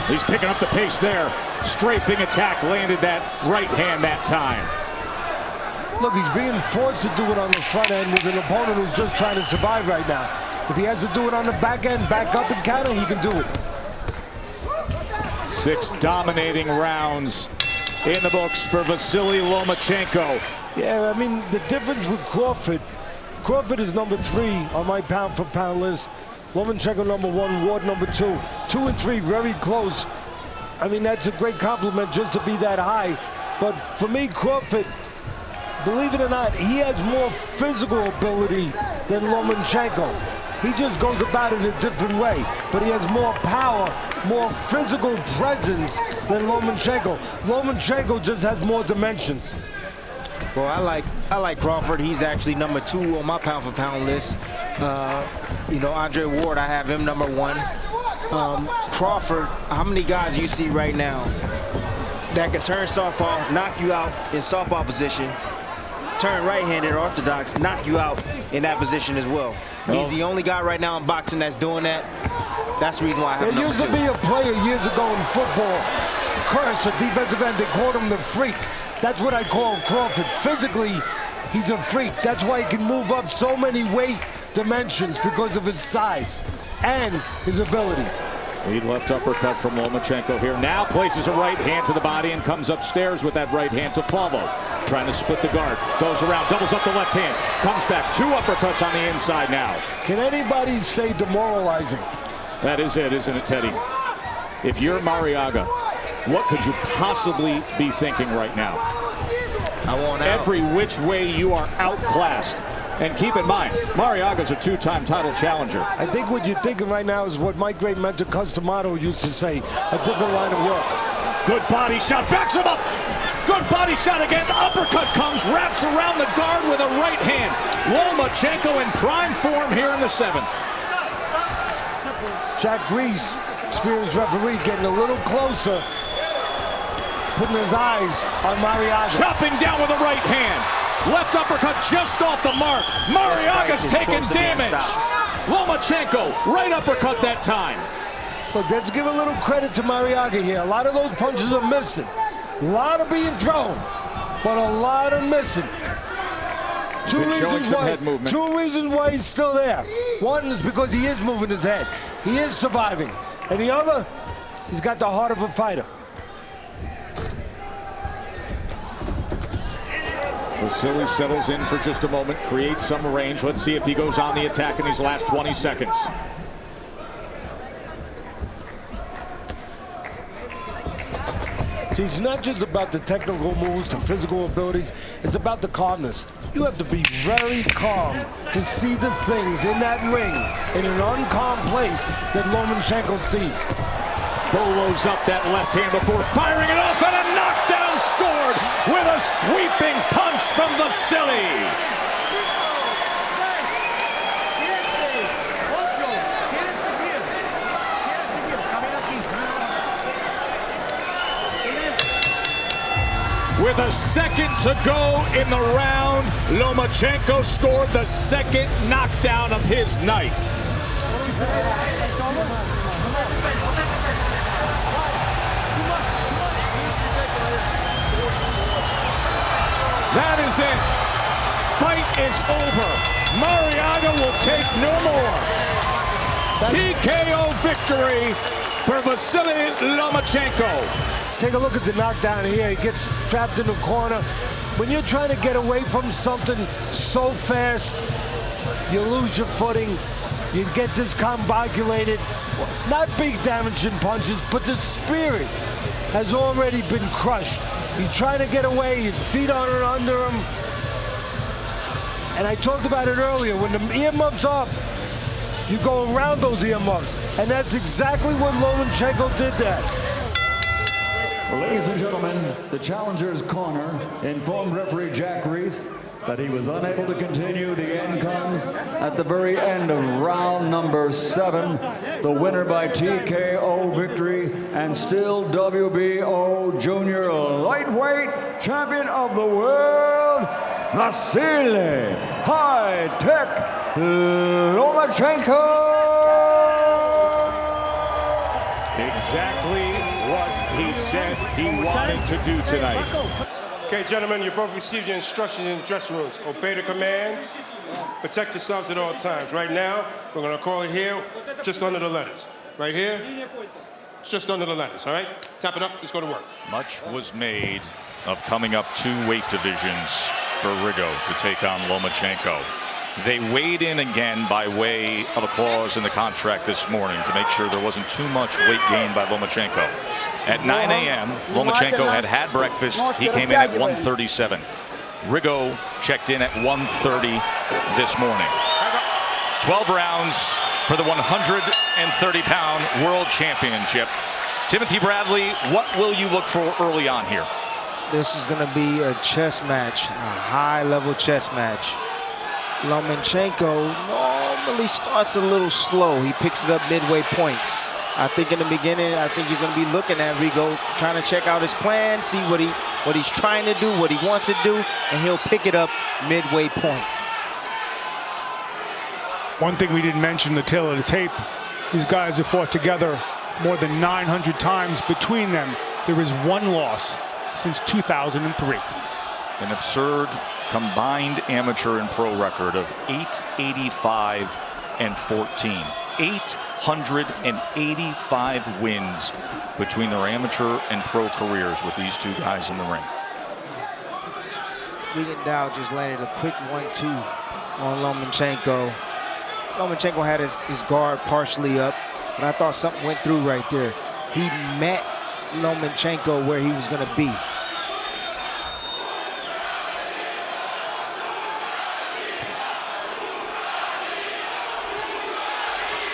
He's picking up the pace there. Strafing attack, landed that right hand that time. Look, he's being forced to do it on the front end with an opponent who's just trying to survive right now. If he has to do it on the back end, back up and counter, he can do it. 6 dominating rounds in the books for Vasiliy Lomachenko. Yeah, I mean, the difference with Crawford is number 3 on my pound-for-pound list. Lomachenko number 1, Ward number 2. 2 and 3, very close. I mean, that's a great compliment just to be that high. But for me, Crawford, believe it or not, he has more physical ability than Lomachenko. He just goes about it a different way. But he has more power, more physical presence than Lomachenko. Lomachenko just has more dimensions. Well, I like Crawford. He's actually number 2 on my pound-for-pound list. You know, Andre Ward, I have him number 1. Crawford, how many guys you see right now that can turn southpaw, knock you out in southpaw position, turn right-handed orthodox, knock you out in that position as well? He's the only guy right now in boxing that's doing that. That's the reason why I have There number 2. used to be a player years ago in football, Curtis, a defensive end, they called him the freak. That's what I call Crawford. Physically, he's a freak. That's why he can move up so many weight dimensions, because of his size and his abilities. Lead left uppercut from Lomachenko here. Now places a right hand to the body and comes upstairs with that right hand to follow. Trying to split the guard. Goes around, doubles up the left hand. Comes back, 2 uppercuts on the inside now. Can anybody say demoralizing? That is it, isn't it, Teddy? If you're Marriaga, what could you possibly be thinking right now? I want out. Every which way you are outclassed. And keep in mind, Marriaga's a 2-time title challenger. I think what you're thinking right now is what my great mentor Customato used to say, a different line of work. Good body shot, backs him up. Good body shot again. The uppercut comes, wraps around the guard with a right hand. Lomachenko in prime form here in the 7th. Jack Grease, experienced referee, getting a little closer, putting his eyes on Marriaga. Chopping down with a right hand. Left uppercut just off the mark. Marriaga's taking damage. Lomachenko, right uppercut that time. Look, let's give a little credit to Marriaga here. A lot of those punches are missing. A lot are being thrown, but a lot are missing. Two reasons why he's still there. One is because he is moving his head. He is surviving. And the other, he's got the heart of a fighter. Vasiliy settles in for just a moment, creates some range. Let's see if he goes on the attack in these last 20 seconds. See, it's not just about the technical moves, the physical abilities. It's about the calmness. You have to be very calm to see the things in that ring in an uncalm place that Lomachenko sees. Bolos up that left hand before firing it off, and a knockdown scored with a sweeping punch from Vasiliy. With a second to go in the round, Lomachenko scored the second knockdown of his night. That is it. Fight is over. Marriaga will take no more. TKO victory for Vasiliy Lomachenko. Take a look at the knockdown here. He gets trapped in the corner. When you're trying to get away from something so fast, you lose your footing. You get discombobulated. Not big damaging punches, but the spirit has already been crushed. He's trying to get away. His feet are under him. And I talked about it earlier. When the earmuffs up, you go around those earmuffs. And that's exactly what Lomachenko did that. Ladies and gentlemen, the challenger's corner informed referee Jack Reese that he was unable to continue. The end comes at the very end of round number 7. The winner by TKO victory and still WBO junior lightweight champion of the world, Vasiliy High-Tech Lomachenko. Exactly what he said he wanted to do tonight. Okay, gentlemen, you both received your instructions in the dressing rooms. Obey the commands. Protect yourselves at all times. Right now, we're going to call it here, just under the letters. Right here, just under the letters, all right? Tap it up, let's go to work. Much was made of coming up 2 weight divisions for Rigondeaux to take on Lomachenko. They weighed in again by way of a clause in the contract this morning to make sure there wasn't too much weight gain by Lomachenko. At 9 a.m., Lomachenko had breakfast. He came in at 137. Rigondeaux checked in at 130 this morning. 12 rounds for the 130-pound world championship. Timothy Bradley, what will you look for early on here? This is going to be a chess match, a high-level chess match. Lomachenko normally starts a little slow. He picks it up midway point. I think in the beginning, I think he's going to be looking at Rigondeaux, trying to check out his plan, see what he's trying to do, what he wants to do, and he'll pick it up midway point. One thing we didn't mention in the tail of the tape, these guys have fought together more than 900 times between them. There is 1 loss since 2003. An absurd combined amateur and pro record of 885 and 14. 885 wins between their amateur and pro careers with these 2 guys in the ring. Rigondeaux just landed a quick 1-2 on Lomachenko. Lomachenko had his guard partially up, but I thought something went through right there. He met Lomachenko where he was going to be.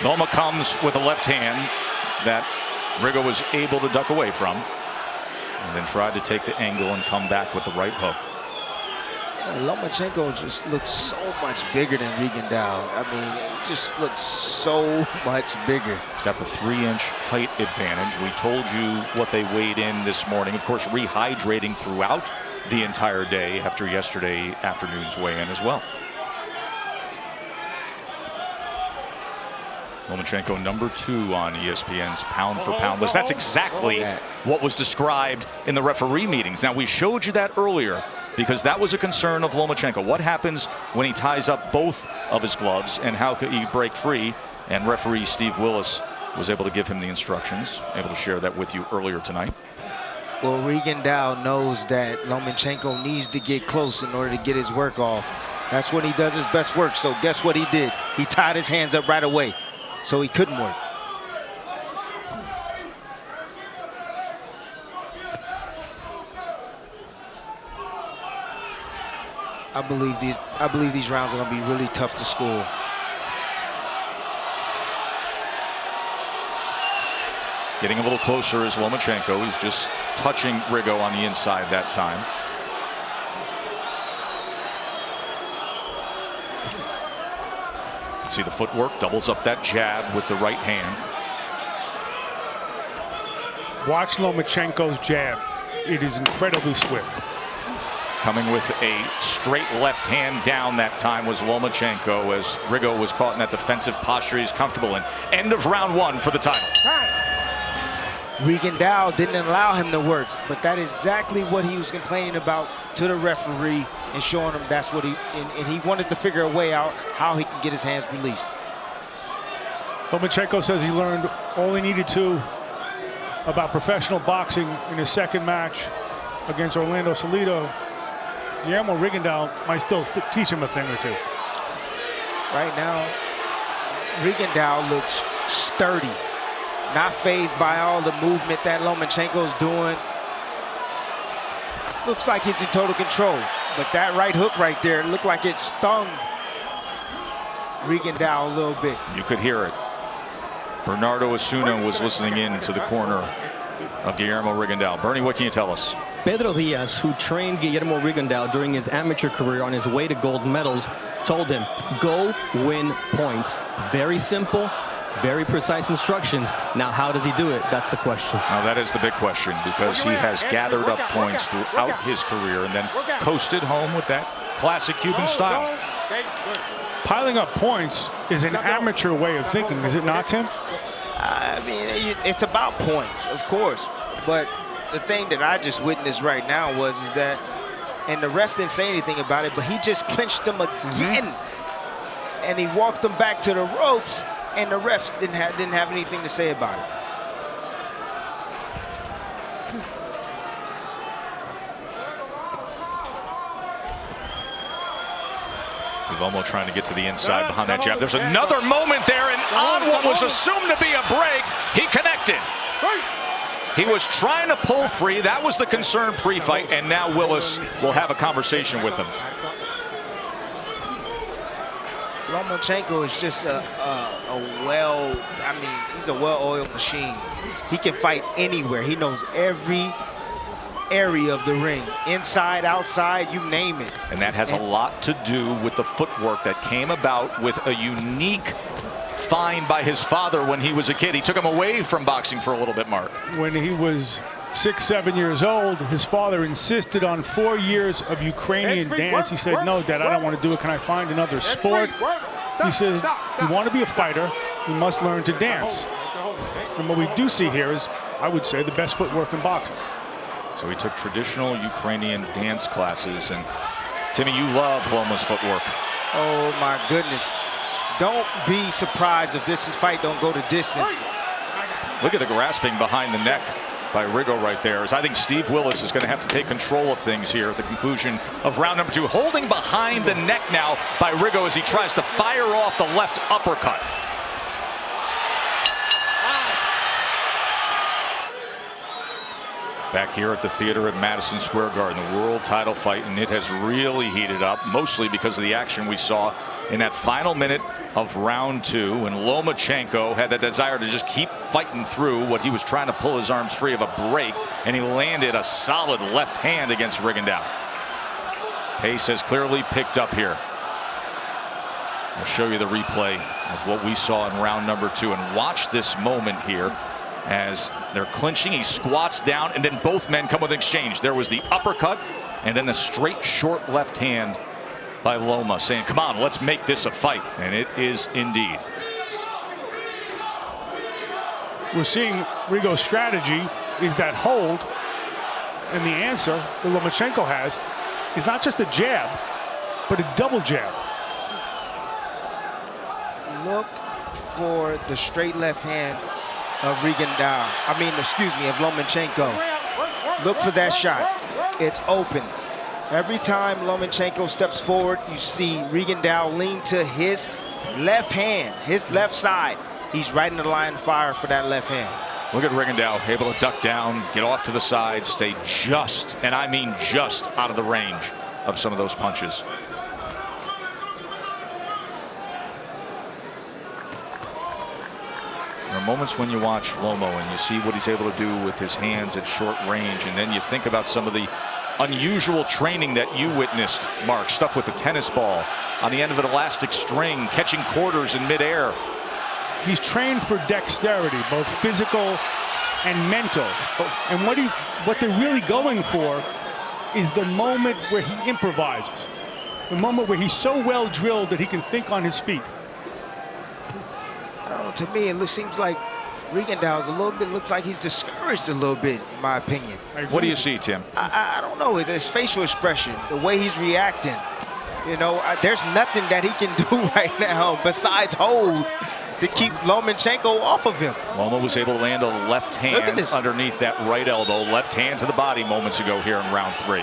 Loma comes with a left hand that Rigondeaux was able to duck away from, and then tried to take the angle and come back with the right hook. Lomachenko just looks so much bigger than Rigondeaux. I mean, it just looks so much bigger. He's got the 3-inch height advantage. We told you what they weighed in this morning. Of course, rehydrating throughout the entire day after yesterday afternoon's weigh-in as well. Lomachenko number 2 on ESPN's pound-for-pound list. That's exactly what was described in the referee meetings. Now, we showed you that earlier because that was a concern of Lomachenko. What happens when he ties up both of his gloves, and how could he break free? And referee Steve Willis was able to give him the instructions, able to share that with you earlier tonight. Well, Rigondeaux knows that Lomachenko needs to get close in order to get his work off. That's when he does his best work. So guess what he did? He tied his hands up right away, so he couldn't work. I believe these rounds are going to be really tough to score. Getting a little closer is Lomachenko. He's just touching Rigondeaux on the inside that time. See the footwork, doubles up that jab with the right hand. Watch Lomachenko's jab. It is incredibly swift. Coming with a straight left hand down that time was Lomachenko, as Rigo was caught in that defensive posture he's comfortable in. End of round 1 for the title. Rigondeaux didn't allow him to work, but that is exactly what he was complaining about to the referee and showing him that's what and he wanted to figure a way out how he can get his hands released. Lomachenko says he learned all he needed to about professional boxing in his second match against Orlando Salido. Guillermo Rigondeaux might still teach him a thing or two. Right now, Rigondeaux looks sturdy. Not fazed by all the movement that Lomachenko's doing. Looks like he's in total control. But that right hook right there looked like it stung Rigondeaux a little bit. You could hear it. Bernardo Osuna was listening in to the corner of Guillermo Rigondeaux. Bernie, what can you tell us? Pedro Diaz, who trained Guillermo Rigondeaux during his amateur career on his way to gold medals, told him, go win points. Very simple. Very precise instructions. Now, how does he do it? That's the question. Now, that is the big question, because he has gathered up points throughout his career and then coasted home with that classic Cuban style. Piling up points is an amateur way of thinking, is it not, Tim? I mean, it's about points, of course. But the thing that I just witnessed right now is that, and the ref didn't say anything about it, but he just clinched them again. And he walked them back to the ropes. And the refs didn't have anything to say about it. Livomo trying to get to the inside behind that jab. There's another moment there, and on what was assumed to be a break, he connected. He was trying to pull free. That was the concern pre-fight, and now Willis will have a conversation with him. Lomachenko is just he's a well-oiled machine. He can fight anywhere. He knows every area of the ring, inside, outside, you name it. And that has a lot to do with the footwork that came about with a unique find by his father when he was a kid. He took him away from boxing for a little bit, Mark. When he was 6, 7 years old, his father insisted on 4 years of Ukrainian dance. He said, no, Dad, I don't want to do it. Can I find another sport? He says, you want to be a fighter, you must learn to dance. And what we do see here is, I would say, the best footwork in boxing. So he took traditional Ukrainian dance classes. And Timmy, you love Loma's footwork. Oh, my goodness. Don't be surprised if this fight don't go the distance. Look at the grasping behind the neck by Rigo right there. As I think Steve Willis is going to have to take control of things here at the conclusion of round number 2. Holding behind the neck now by Rigo as he tries to fire off the left uppercut. Back here at the theater at Madison Square Garden, the world title fight, and it has really heated up, mostly because of the action we saw in that final minute of round 2, when Lomachenko had that desire to just keep fighting through what he was trying to pull his arms free of a break, and he landed a solid left hand against Rigondeaux. Pace has clearly picked up here. I'll show you the replay of what we saw in round number 2, and watch this moment here as they're clinching. He squats down, and then both men come with an exchange. There was the uppercut and then the straight short left hand by Loma, saying, come on, let's make this a fight. And it is indeed. We're seeing Rigo's strategy is that hold, and the answer that Lomachenko has is not just a jab, but a double jab. Look for the straight left hand of of Lomachenko. Look for that shot. It's open. Every time Lomachenko steps forward, you see Rigondeaux lean to his left hand, his left side. He's right in the line of fire for that left hand. Look at Rigondeaux, able to duck down, get off to the side, stay just, and I mean just, out of the range of some of those punches. There are moments when you watch Lomo and you see what he's able to do with his hands at short range, and then you think about some of the unusual training that you witnessed, Mark. Stuff with the tennis ball on the end of an elastic string, catching quarters in midair. He's trained for dexterity, both physical and mental. And what they're really going for is the moment where he improvises. The moment where he's so well drilled that he can think on his feet. I don't know, to me, it seems like Rigondeaux a little bit, looks like he's discouraged a little bit, in my opinion. What do you see, Tim? I don't know, his facial expression, the way he's reacting. You know, there's nothing that he can do right now besides hold to keep Lomachenko off of him. Loma was able to land a left hand underneath that right elbow, left hand to the body moments ago here in round 3.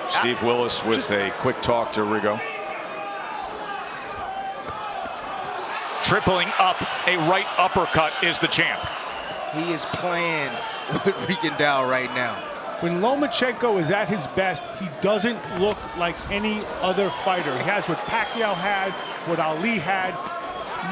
Steve Willis with a quick talk to Rigo. Tripling up, a right uppercut is the champ. He is playing with Rigondeaux right now. When Lomachenko is at his best, he doesn't look like any other fighter. He has what Pacquiao had, what Ali had.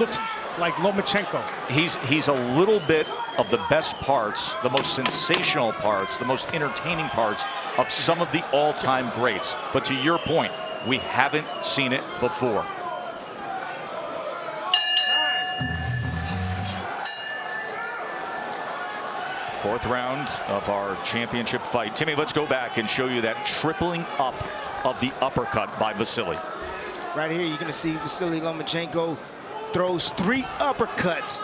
Looks like Lomachenko. He's a little bit of the best parts, the most sensational parts, the most entertaining parts of some of the all-time greats. But to your point, we haven't seen it before. Fourth round of our championship fight. Timmy, let's go back and show you that tripling up of the uppercut by Vasiliy. Right here, you're going to see Vasiliy Lomachenko throws 3 uppercuts.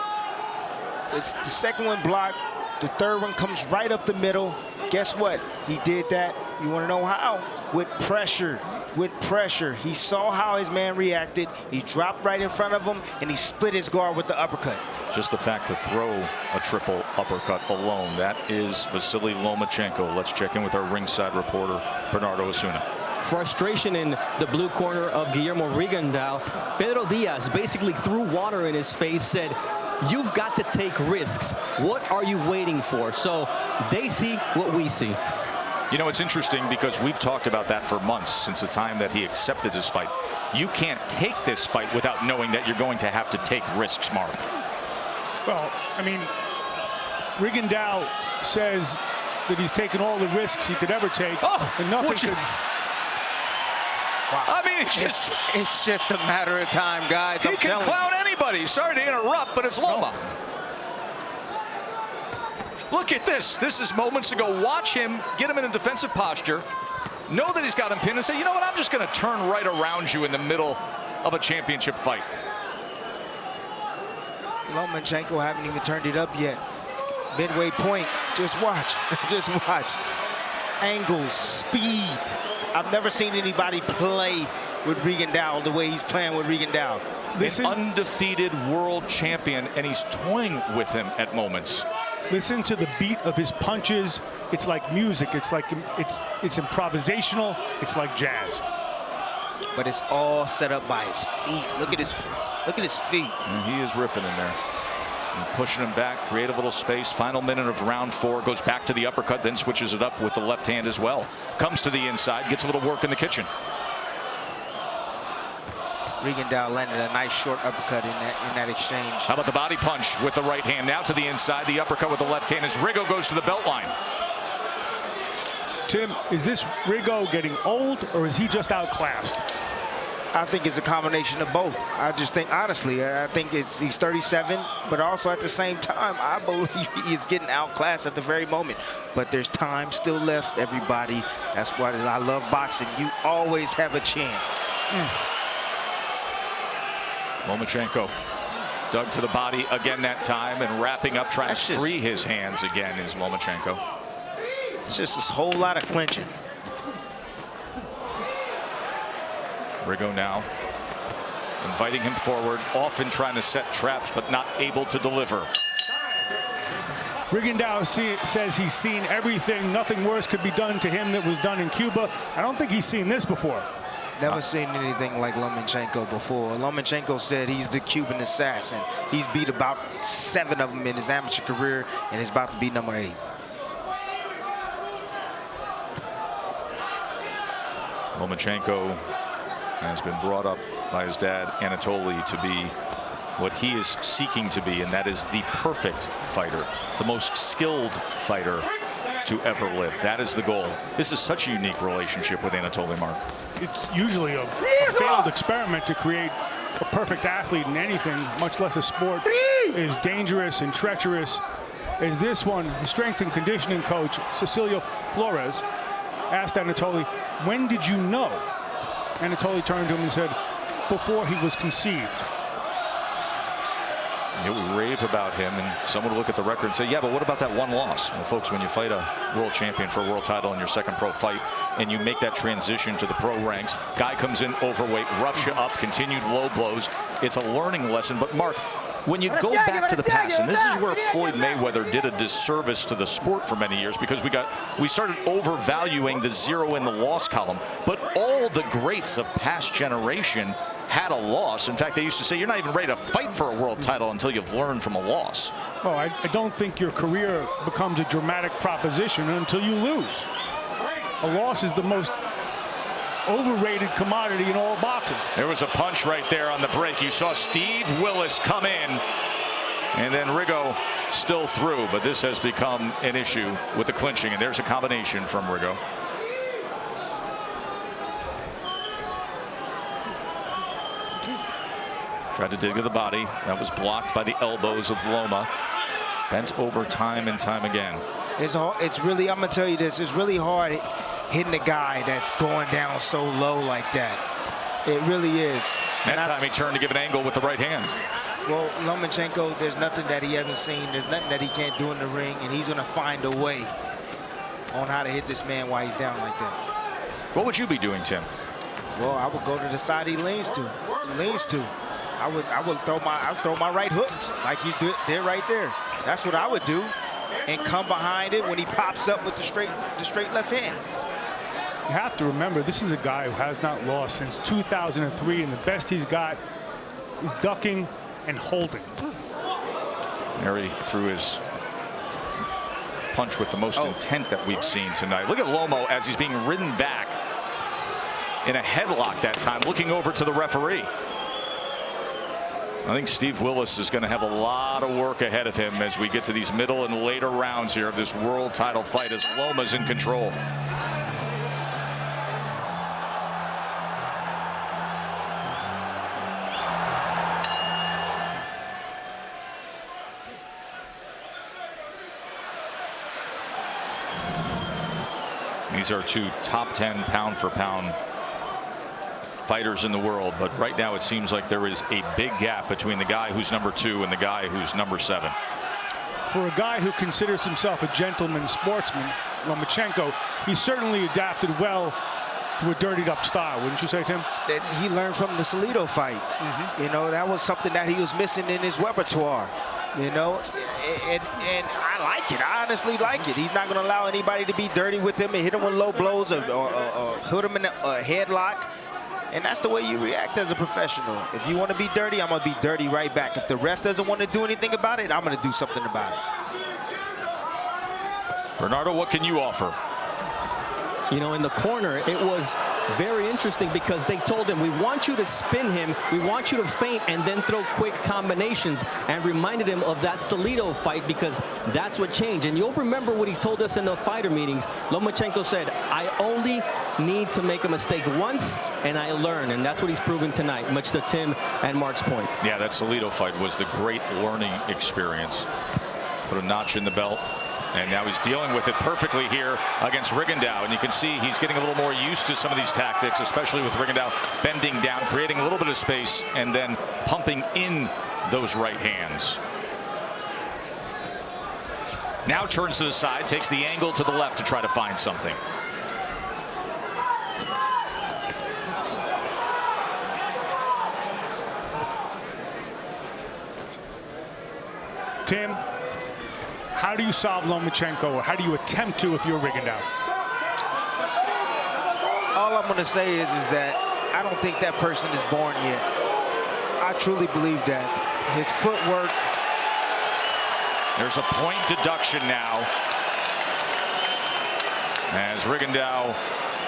It's the second one blocked. The third one comes right up the middle. Guess what? He did that. You want to know how? With pressure. With pressure. He saw how his man reacted. He dropped right in front of him, and he split his guard with the uppercut. Just the fact to throw a triple uppercut alone, that is Vasiliy Lomachenko. Let's check in with our ringside reporter, Bernardo Osuna. Frustration in the blue corner of Guillermo Rigondeaux. Pedro Diaz basically threw water in his face, said, "You've got to take risks. What are you waiting for?" So they see what we see. You know, it's interesting because we've talked about that for months, since the time that he accepted his fight. You can't take this fight without knowing that you're going to have to take risks, Mark. Well, I mean, Rigondeaux says that he's taken all the risks he could ever take, and nothing could. Wow. I mean, it's just a matter of time, guys. He can clown anybody. Sorry to interrupt, but it's Loma. Look at this. This is moments ago. Watch him, get him in a defensive posture, know that he's got him pinned, and say, you know what, I'm just going to turn right around you in the middle of a championship fight. Lomachenko haven't even turned it up yet. Midway point. Just watch. Just watch. Angles, speed. I've never seen anybody play with Rigondeaux the way he's playing with Rigondeaux. An undefeated world champion, and he's toying with him at moments. Listen to the beat of his punches. It's like music. It's like it's improvisational. It's like jazz. But it's all set up by his feet. Look at his feet. And he is riffing in there. And pushing him back, create a little space. Final minute of round 4, goes back to the uppercut, then switches it up with the left hand as well. Comes to the inside, gets a little work in the kitchen. Rigondeaux landed a nice short uppercut in that exchange. How about the body punch with the right hand? Now to the inside, the uppercut with the left hand as Rigo goes to the belt line. Tim, is this Rigo getting old, or is he just outclassed? I think it's a combination of both. I just think, honestly, I think he's 37, but also at the same time, I believe he is getting outclassed at the very moment. But there's time still left, everybody. That's why I love boxing. You always have a chance. Lomachenko dug to the body again that time, and wrapping up, trying to free his hands again is Lomachenko. It's just a whole lot of clinching. Rigo now inviting him forward, often trying to set traps, but not able to deliver. Rigondeaux says he's seen everything. Nothing worse could be done to him that was done in Cuba. I don't think he's seen this before. Never seen anything like Lomachenko before. Lomachenko said he's the Cuban assassin. He's beat about 7 of them in his amateur career, and he's about to be number 8. Lomachenko has been brought up by his dad, Anatoly, to be what he is seeking to be, and that is the perfect fighter, the most skilled fighter to ever live. That is the goal. This is such a unique relationship with Anatoly, Mark. It's usually a failed experiment to create a perfect athlete in anything, much less a sport. It is dangerous and treacherous. is this one. The strength and conditioning coach, Cecilio Flores, asked Anatoly, when did you know? Anatoly turned to him and said, before he was conceived. You know, we rave about him, and someone would look at the record and say, yeah, but what about that one loss? Well, folks, when you fight a world champion for a world title in your second pro fight, and you make that transition to the pro ranks, guy comes in overweight, roughs you up, continued low blows. It's a learning lesson. But Mark, when you go back to the past, and this is where Floyd Mayweather did a disservice to the sport for many years, because we started overvaluing the zero in the loss column. But all the greats of past generation had a loss. In fact, they used to say you're not even ready to fight for a world title until you've learned from a loss. Oh, I don't think your career becomes a dramatic proposition until you lose. A loss is the most overrated commodity in all boxing. There was a punch right there on the break. You saw Steve Willis come in, and then Rigo still through, but this has become an issue with the clinching, and there's a combination from Rigo. Tried to dig to the body. That was blocked by the elbows of Loma. Bent over time and time again. It's really, I'm going to tell you this, it's really hard hitting a guy that's going down so low like that. It really is. That time he turned to give an angle with the right hand. Well, Lomachenko, there's nothing that he hasn't seen. There's nothing that he can't do in the ring, and he's going to find a way on how to hit this man while he's down like that. What would you be doing, Tim? Well, I would go to the side he leans to. I would throw my right hooks like he's there right there. That's what I would do, and come behind it when he pops up with the straight left hand. You have to remember, this is a guy who has not lost since 2003, and the best he's got is ducking and holding. Mary threw his punch with the most intent that we've seen tonight. Look at Lomo as he's being ridden back in a headlock that time, looking over to the referee. I think Steve Willis is going to have a lot of work ahead of him as we get to these middle and later rounds here of this world title fight, as Loma's in control. These are two top 10 pound for pound fighters in the world, but right now it seems like there is a big gap between the guy who's number 2 and the guy who's number 7. For a guy who considers himself a gentleman sportsman, Lomachenko, he certainly adapted well to a dirtied up style, wouldn't you say, Tim? That he learned from the Salido fight. You know, that was something that he was missing in his repertoire. You know, and I like it. I honestly like it. He's not going to allow anybody to be dirty with him and hit him with low blows or hit him in a headlock. And that's the way you react as a professional. If you want to be dirty, I'm going to be dirty right back. If the ref doesn't want to do anything about it, I'm going to do something about it. Bernardo, what can you offer? You know, in the corner, it was very interesting because they told him, we want you to spin him, we want you to feint and then throw quick combinations, and reminded him of that Salido fight because that's what changed. And you'll remember what he told us in the fighter meetings. Lomachenko said, I only need to make a mistake once and I learn, and that's what he's proven tonight, much to Tim and Mark's point. Yeah, that Salido fight was the great learning experience. Put a notch in the belt. And now he's dealing with it perfectly here against Rigondeaux. And you can see he's getting a little more used to some of these tactics, especially with Rigondeaux bending down, creating a little bit of space, and then pumping in those right hands. Now turns to the side, takes the angle to the left to try to find something. Tim, how do you solve Lomachenko, or how do you attempt to if you're Rigondeaux? All I'm going to say is that I don't think that person is born yet. I truly believe that. His footwork. There's a point deduction now, as Rigondeaux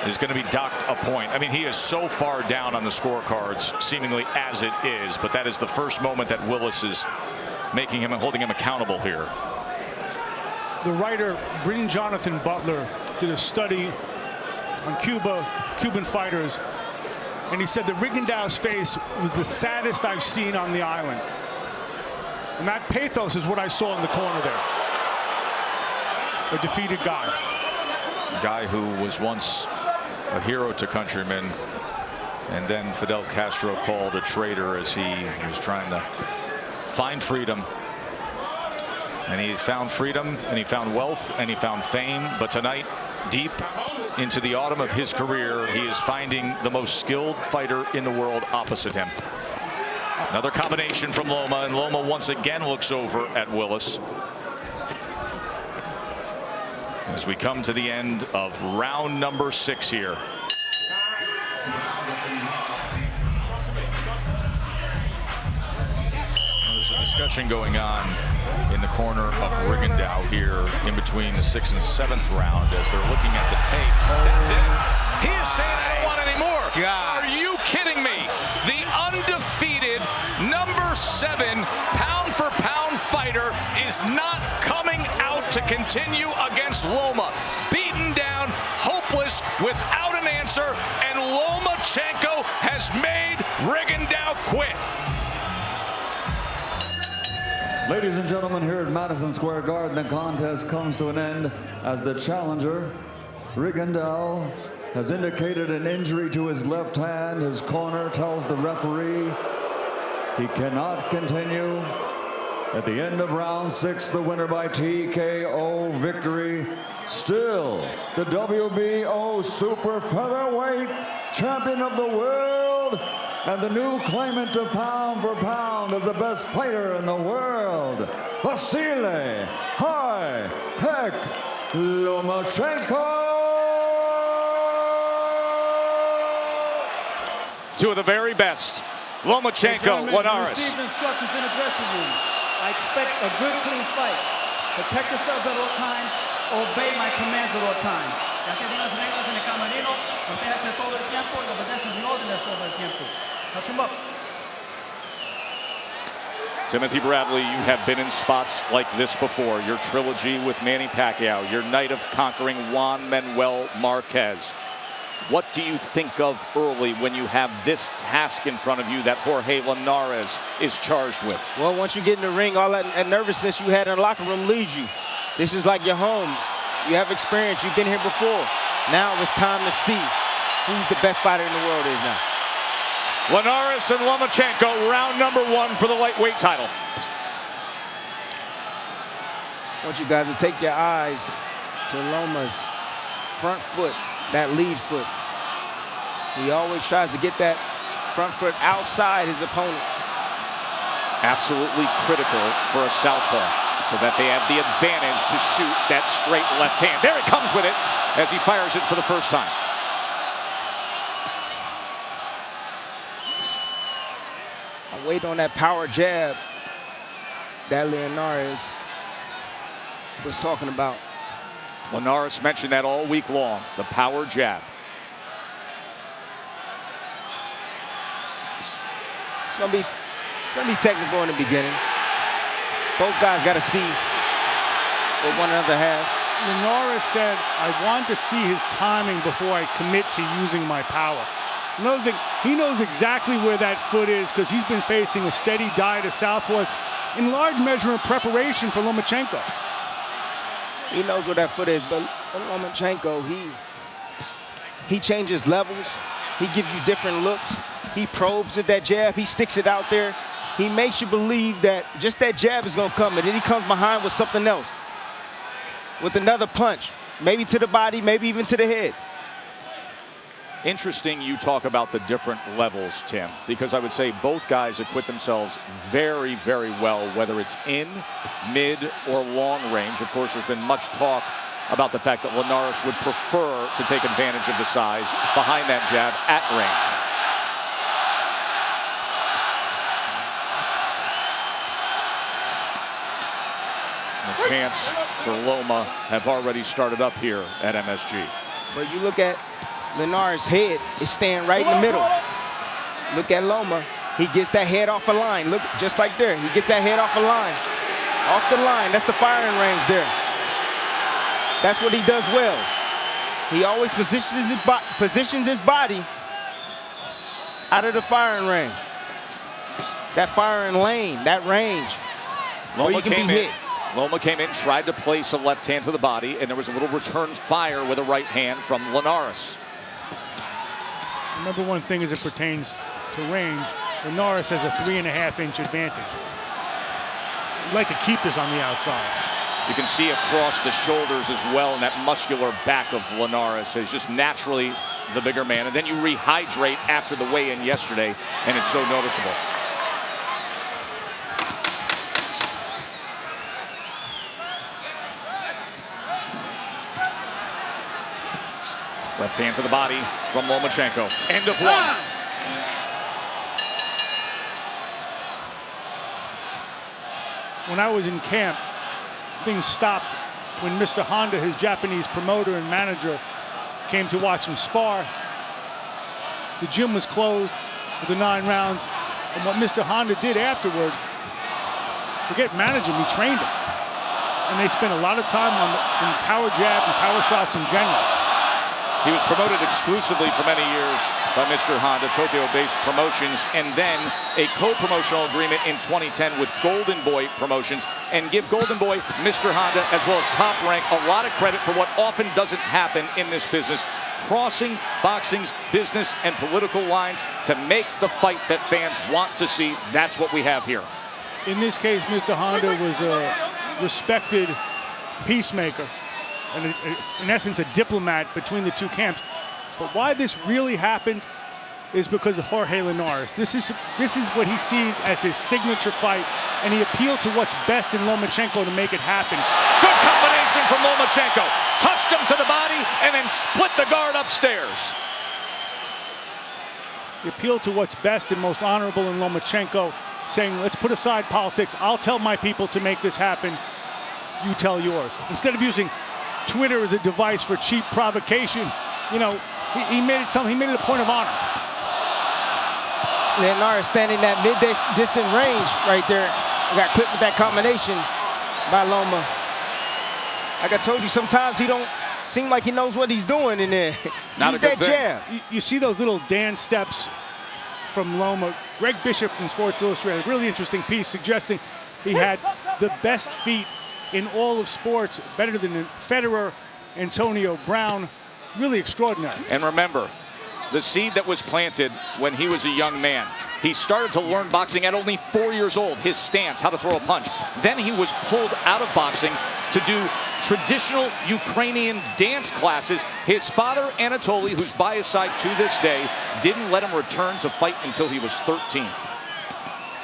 is going to be docked a point. I mean, he is so far down on the scorecards, seemingly as it is, but that is the first moment that Willis is making him and holding him accountable here. The writer Bryn Jonathan Butler did a study on Cuban fighters, and he said that Rigondeaux's face was the saddest I've seen on the island. And that pathos is what I saw in the corner there. a defeated guy. Guy who was once a hero to countrymen, and then Fidel Castro called a traitor as he was trying to find freedom. And he found freedom, and he found wealth, and he found fame. But tonight, deep into the autumn of his career, he is finding the most skilled fighter in the world opposite him. Another combination from Loma, and Loma once again looks over at Willis. As we come to the end of round number 6 here. There's a discussion going on in the corner of Rigondeaux here in between the 6th and 7th round as they're looking at the tape. That's it. He is saying, I don't want any more. Are you kidding me? The undefeated number 7 pound-for-pound fighter is not coming out to continue against Loma. Beaten down, hopeless, without an answer, and Lomachenko has made Rigondeaux quit. Ladies and gentlemen, here at Madison Square Garden, the contest comes to an end as the challenger, Rigondeaux, has indicated an injury to his left hand. His corner tells the referee he cannot continue. At the end of round 6, the winner by TKO victory, still the WBO super featherweight champion of the world, and the new claimant to pound for pound as the best fighter in the world, Vasiliy Lomachenko. Two of the very best, Lomachenko, Linares. Received instructions in the dressing room. I expect a good, clean fight. Protect yourselves at all times. Obey my commands at all times. Ya que tienes reglas en el camerino, protéjase todo el tiempo y obedeces mis órdenes todo el tiempo. Touch him up. Timothy Bradley, you have been in spots like this before. Your trilogy with Manny Pacquiao, your night of conquering Juan Manuel Marquez. What do you think of early when you have this task in front of you that Jorge Linares is charged with? Well, once you get in the ring, all that nervousness you had in the locker room leaves you. This is like your home. You have experience. You've been here before. Now it's time to see who's the best fighter in the world is now. Linares and Lomachenko, round number 1 for the lightweight title. I want you guys to take your eyes to Loma's front foot, that lead foot. He always tries to get that front foot outside his opponent. Absolutely critical for a southpaw, so that they have the advantage to shoot that straight left hand. There it comes with it as he fires it for the first time. I wait on that power jab that Linares was talking about. Linares mentioned that all week long, the power jab. It's gonna be technical in the beginning. Both guys got to see what one another has. Linares said, I want to see his timing before I commit to using my power. Another thing, he knows exactly where that foot is because he's been facing a steady diet of southpaws in large measure in preparation for Lomachenko. He knows where that foot is, but Lomachenko, he changes levels. He gives you different looks. He probes at that jab. He sticks it out there. He makes you believe that just that jab is going to come, and then he comes behind with something else, with another punch, maybe to the body, maybe even to the head. Interesting you talk about the different levels, Tim, because I would say both guys acquit themselves very, very well, whether it's in, mid, or long range. Of course, there's been much talk about the fact that Linares would prefer to take advantage of the size behind that jab at range. The chance for Loma have already started up here at MSG. But you look at Linares' head is staying right in the middle. Look at Loma. He gets that head off a line. Look, just like there. He gets that head off a line. Off the line. That's the firing range there. That's what he does well. He always positions his body out of the firing range. That firing lane, that range, where you can be hit. Loma came in, tried to place a left hand to the body, and there was a little return fire with a right hand from Linares. Remember one thing as it pertains to range, Linares has a 3.5-inch advantage. You'd like to keep this on the outside. You can see across the shoulders as well, and that muscular back of Linares is just naturally the bigger man. And then you rehydrate after the weigh-in yesterday, and it's so noticeable. Left hand to the body from Lomachenko. End of one. When I was in camp, things stopped when Mr. Honda, his Japanese promoter and manager, came to watch him spar. The gym was closed for the 9 rounds. And what Mr. Honda did afterward, forget managing, he trained him. And they spent a lot of time on the power jab and power shots in general. He was promoted exclusively for many years by Mr. Honda, Tokyo-based promotions, and then a co-promotional agreement in 2010 with Golden Boy Promotions. And give Golden Boy, Mr. Honda, as well as Top Rank, a lot of credit for what often doesn't happen in this business, crossing boxing's business and political lines to make the fight that fans want to see. That's what we have here. In this case, Mr. Honda was a respected peacemaker, and in essence a diplomat between the two camps. But why this really happened is because of Jorge Linares. This is what he sees as his signature fight, and he appealed to what's best in Lomachenko to make it happen. Good combination from Lomachenko. Touched him to the body and then split the guard upstairs. He appealed to what's best and most honorable in Lomachenko, saying, let's put aside politics. I'll tell my people to make this happen. You tell yours. Instead of using Twitter as a device for cheap provocation, you know, he made it something. He made it a point of honor. Linares standing that mid-distant range right there. I got clipped with that combination by Loma. Like I told you, sometimes he don't seem like he knows what he's doing in there. Not Use a good that jab. You see those little dance steps from Loma. Greg Bishop from Sports Illustrated, really interesting piece suggesting he had the best feet in all of sports, better than Federer, Antonio Brown. Really extraordinary. And remember, the seed that was planted when he was a young man. He started to learn boxing at only 4 years old, his stance, how to throw a punch. Then he was pulled out of boxing to do traditional Ukrainian dance classes. His father, Anatoly, who's by his side to this day, didn't let him return to fight until he was 13.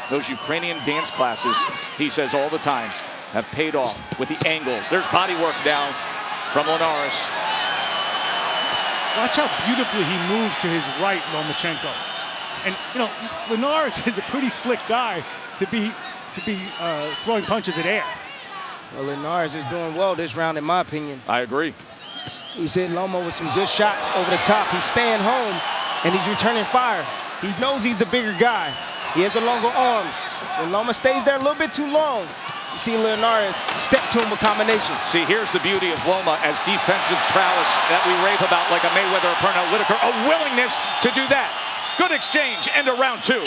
Those Ukrainian dance classes, he says all the time, have paid off with the angles. There's body work down from Linares. Watch how beautifully he moves to his right, Lomachenko. And, you know, Linares is a pretty slick guy to be throwing punches at air. Well, Linares is doing well this round, in my opinion. I agree. He's hitting Loma with some good shots over the top. He's staying home, and he's returning fire. He knows he's the bigger guy. He has the longer arms. When Loma stays there a little bit too long, you see Linares step to him with combinations. See, here's the beauty of Loma as defensive prowess that we rave about, like a Mayweather or Pernell Whitaker, a willingness to do that. Good exchange, end of round 2.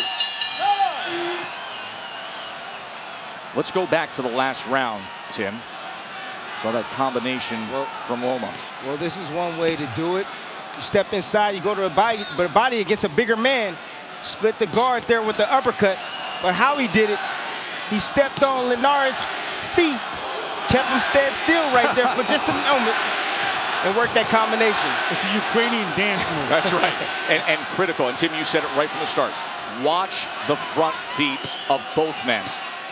Let's go back to the last round, Tim. Saw that combination from Loma. Well, this is one way to do it. You step inside, you go to a body against a bigger man, split the guard there with the uppercut. But how he did it, he stepped on Linares' feet, kept him stand still right there for just a moment, and worked that combination. It's a Ukrainian dance move. That's right, and critical. And Tim, you said it right from the start. Watch the front feet of both men.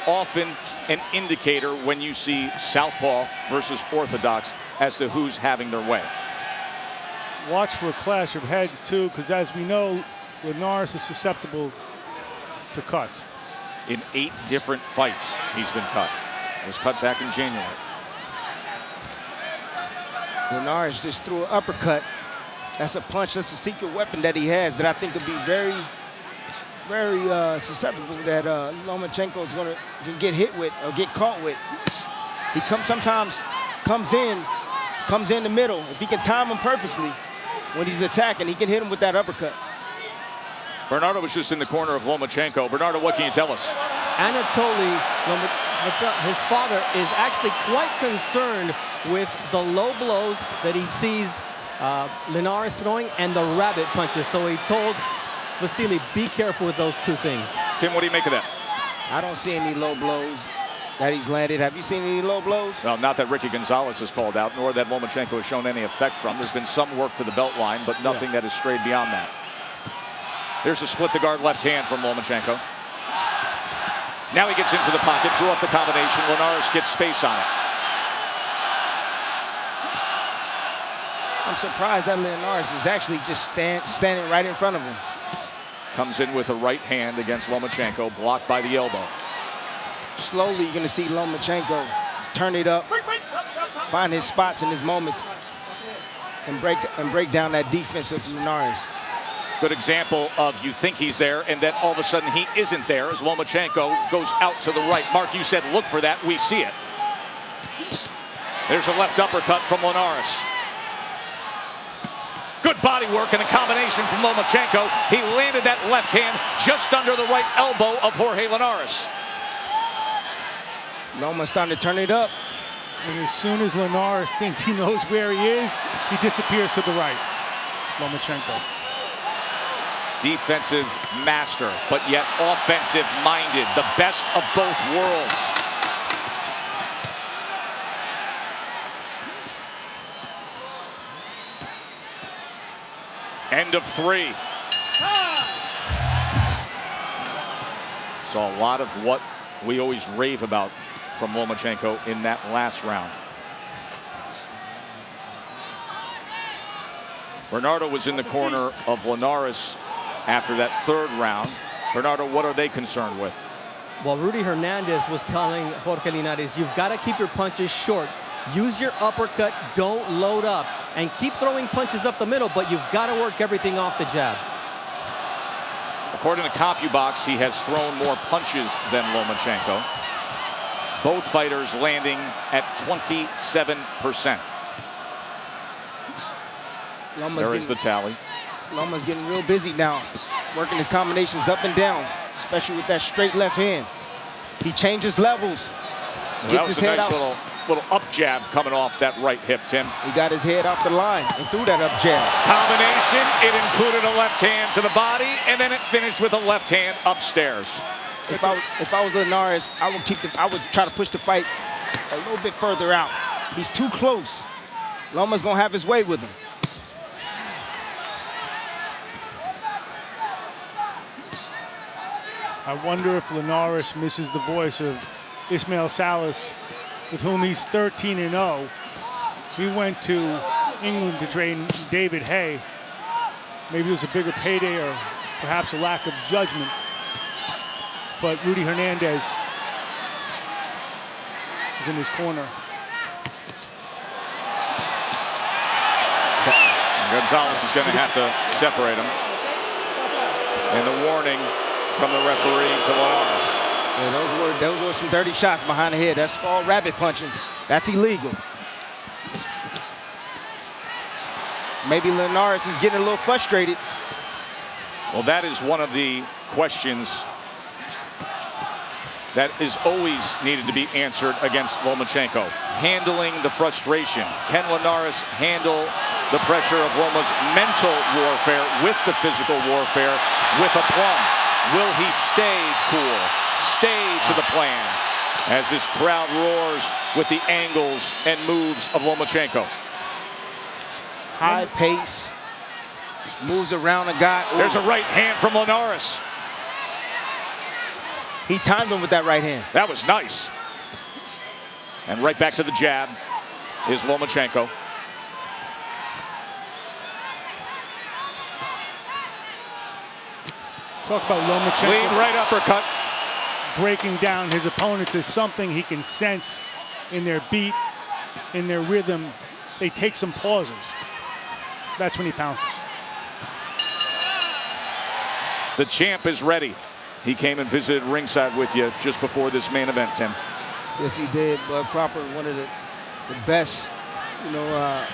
Often an indicator when you see southpaw versus orthodox as to who's having their way. Watch for a clash of heads, too, because as we know, Linares is susceptible to cuts. In 8 different fights, he's been cut. He was cut back in January. Linares just threw an uppercut. That's a punch, that's a secret weapon that he has that I think could be very susceptible that Lomachenko is gonna get hit with or get caught with. He sometimes comes in the middle. If he can time him perfectly when he's attacking, he can hit him with that uppercut. Bernardo was just in the corner of Lomachenko. Bernardo, what can you tell us? Anatoly, his father, is actually quite concerned with the low blows that he sees Linares throwing and the rabbit punches. So he told Vasiliy, be careful with those two things. Tim, what do you make of that? I don't see any low blows that he's landed. Have you seen any low blows? No, not that Ricky Gonzalez has called out, nor that Lomachenko has shown any effect from. There's been some work to the belt line, but nothing that has strayed beyond that. Here's a split the guard left hand from Lomachenko. Now he gets into the pocket, threw up the combination. Linares gets space on it. I'm surprised that Linares is actually just standing right in front of him. Comes in with a right hand against Lomachenko, blocked by the elbow. Slowly, you're going to see Lomachenko turn it up, find his spots and his moments, and break down that defense of Linares. Good example of you think he's there, and then all of a sudden he isn't there as Lomachenko goes out to the right. Mark, you said look for that. We see it. There's a left uppercut from Linares. Good body work and a combination from Lomachenko. He landed that left hand just under the right elbow of Jorge Linares. Loma's starting to turn it up. And as soon as Linares thinks he knows where he is, he disappears to the right. Lomachenko. Defensive master, but yet offensive minded. The best of both worlds. End of 3. Saw a lot of what we always rave about from Lomachenko in that last round. Bernardo was in the corner of Linares after that third round. Bernardo, what are they concerned with? Well, Rudy Hernandez was telling Jorge Linares, you've got to keep your punches short. Use your uppercut, don't load up, and keep throwing punches up the middle, but you've got to work everything off the jab. According to CompuBox, he has thrown more punches than Lomachenko. Both fighters landing at 27%. There is the tally. Loma's getting real busy now, working his combinations up and down, especially with that straight left hand. He changes levels, gets his head out. Little up jab coming off that right hip, Tim. He got his head off the line and threw that up jab. Combination, it included a left hand to the body, and then it finished with a left hand upstairs. If I was Linares, I would try to push the fight a little bit further out. He's too close. Loma's gonna have his way with him. I wonder if Linares misses the voice of Ismael Salas, with whom he's 13-0. He went to England to train David Hay. Maybe it was a bigger payday or perhaps a lack of judgment. But Rudy Hernandez is in his corner. Gonzalez is going to have to separate him. And the warning from the referee to Linares. Yeah, those were some dirty shots behind the head. That's called rabbit punching. That's illegal. Maybe Linares is getting a little frustrated. Well, that is one of the questions that is always needed to be answered against Lomachenko. Handling the frustration. Can Linares handle the pressure of Loma's mental warfare with the physical warfare with aplomb? Will he stay cool? Stay to the plan as this crowd roars with the angles and moves of Lomachenko. High pace, moves around a guy. Ooh. There's a right hand from Linares. He timed him with that right hand. That was nice. And right back to the jab is Lomachenko. Talk about Lomachenko. Lean right uppercut. Breaking down his opponents is something he can sense in their beat, in their rhythm. They take some pauses. That's when he pounces. The champ is ready. He came and visited ringside with you just before this main event, Tim. Yes, he did. Bud Cropper, one of the best. You know,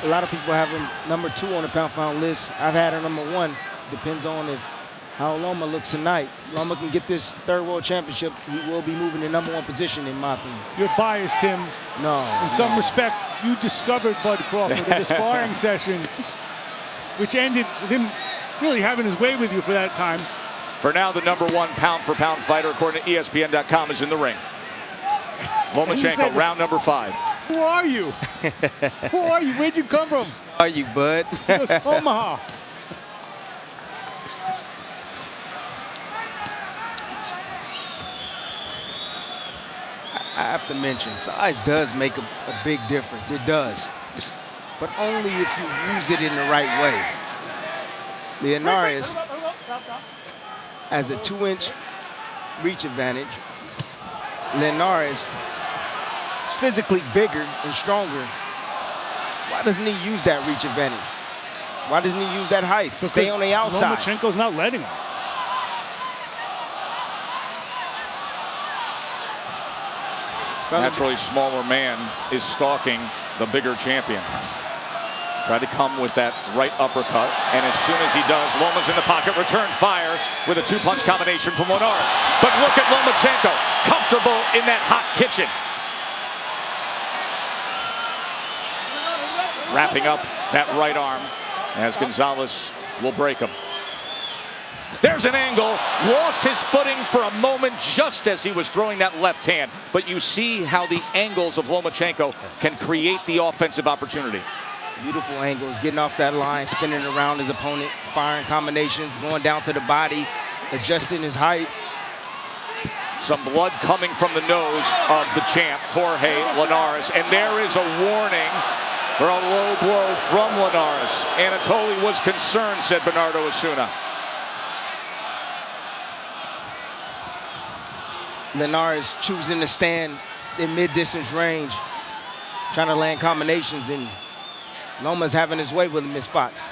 a lot of people have him #2 on the pound-for-pound list. I've had him #1. Depends on if how Loma looks tonight. Loma can get this third world championship, he will be moving the #1 position, in my opinion. You're biased, Tim. No. In some respects, you discovered Bud Crawford in the sparring session, which ended with him really having his way with you for that time. For now, the #1 pound-for-pound fighter, according to ESPN.com, is in the ring. Lomachenko, round number 5. Who are you? Who are you? Where'd you come from? Who are you, Bud? Just Omaha. I have to mention, size does make a big difference. It does. But only if you use it in the right way. Linares has a 2-inch reach advantage. Linares is physically bigger and stronger. Why doesn't he use that reach advantage? Why doesn't he use that height? Because stay on the outside. Lomachenko's not letting him. Naturally smaller man is stalking the bigger champion. Tried to come with that right uppercut, and as soon as he does, Loma's in the pocket, return fire with a 2-punch combination from Linares. But look at Lomachenko, comfortable in that hot kitchen. Wrapping up that right arm as Gonzalez will break him. There's an angle, lost his footing for a moment just as he was throwing that left hand. But you see how the angles of Lomachenko can create the offensive opportunity. Beautiful angles, getting off that line, spinning around his opponent, firing combinations, going down to the body, adjusting his height. Some blood coming from the nose of the champ, Jorge Linares. And there is a warning for a low blow from Linares. Anatoly was concerned, said Bernardo Osuna. Linares choosing to stand in mid-distance range, trying to land combinations, and Loma's having his way with him in spots.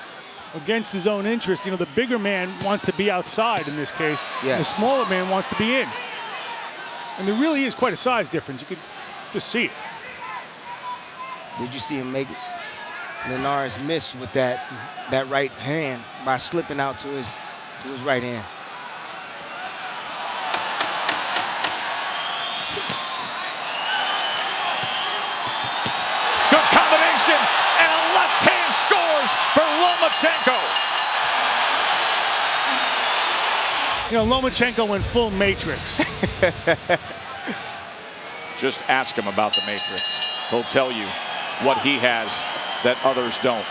Against his own interest, you know, the bigger man wants to be outside in this case. Yes. The smaller man wants to be in. And there really is quite a size difference. You could just see it. Did you see him make Linares miss with that right hand by slipping out to his right hand? Good combination, and a left hand scores for Lomachenko. You know, Lomachenko went full Matrix. Just ask him about the Matrix. He'll tell you what he has that others don't.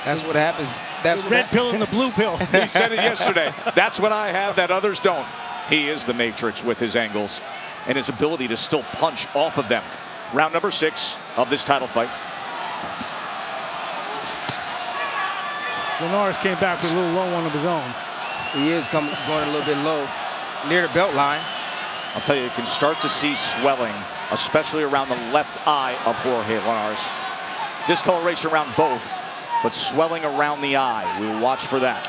That's what happens. That's the red pill and the blue pill. He said it yesterday. That's what I have that others don't. He is the Matrix with his angles and his ability to still punch off of them. Round number 6 of this title fight. Linares came back with a little low one of his own. He is going a little bit low, near the belt line. I'll tell you, you can start to see swelling, especially around the left eye of Jorge Linares. Discoloration around both, but swelling around the eye. We will watch for that.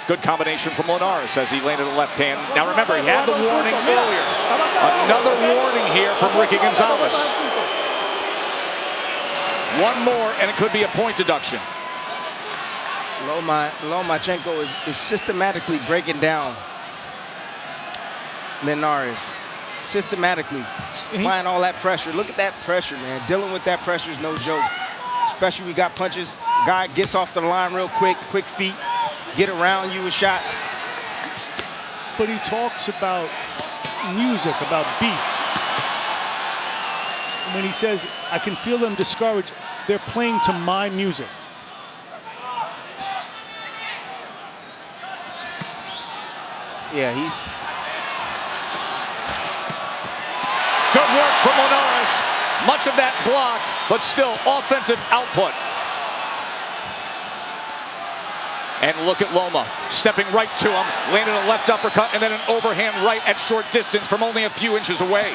Good combination from Linares as he landed a left hand. Now remember, he had the warning earlier. Another warning here from Ricky Gonzalez. One more, and it could be a point deduction. Lomachenko is systematically breaking down Linares. Systematically applying all that pressure. Look at that pressure, man. Dealing with that pressure is no joke. Especially we got punches. Guy gets off the line real quick feet, get around you with shots. But he talks about music, about beats. When he says, I can feel them discouraged, they're playing to my music. Yeah, he's... Good work from Linares. Much of that blocked, but still offensive output. And look at Loma, stepping right to him, landed a left uppercut and then an overhand right at short distance from only a few inches away.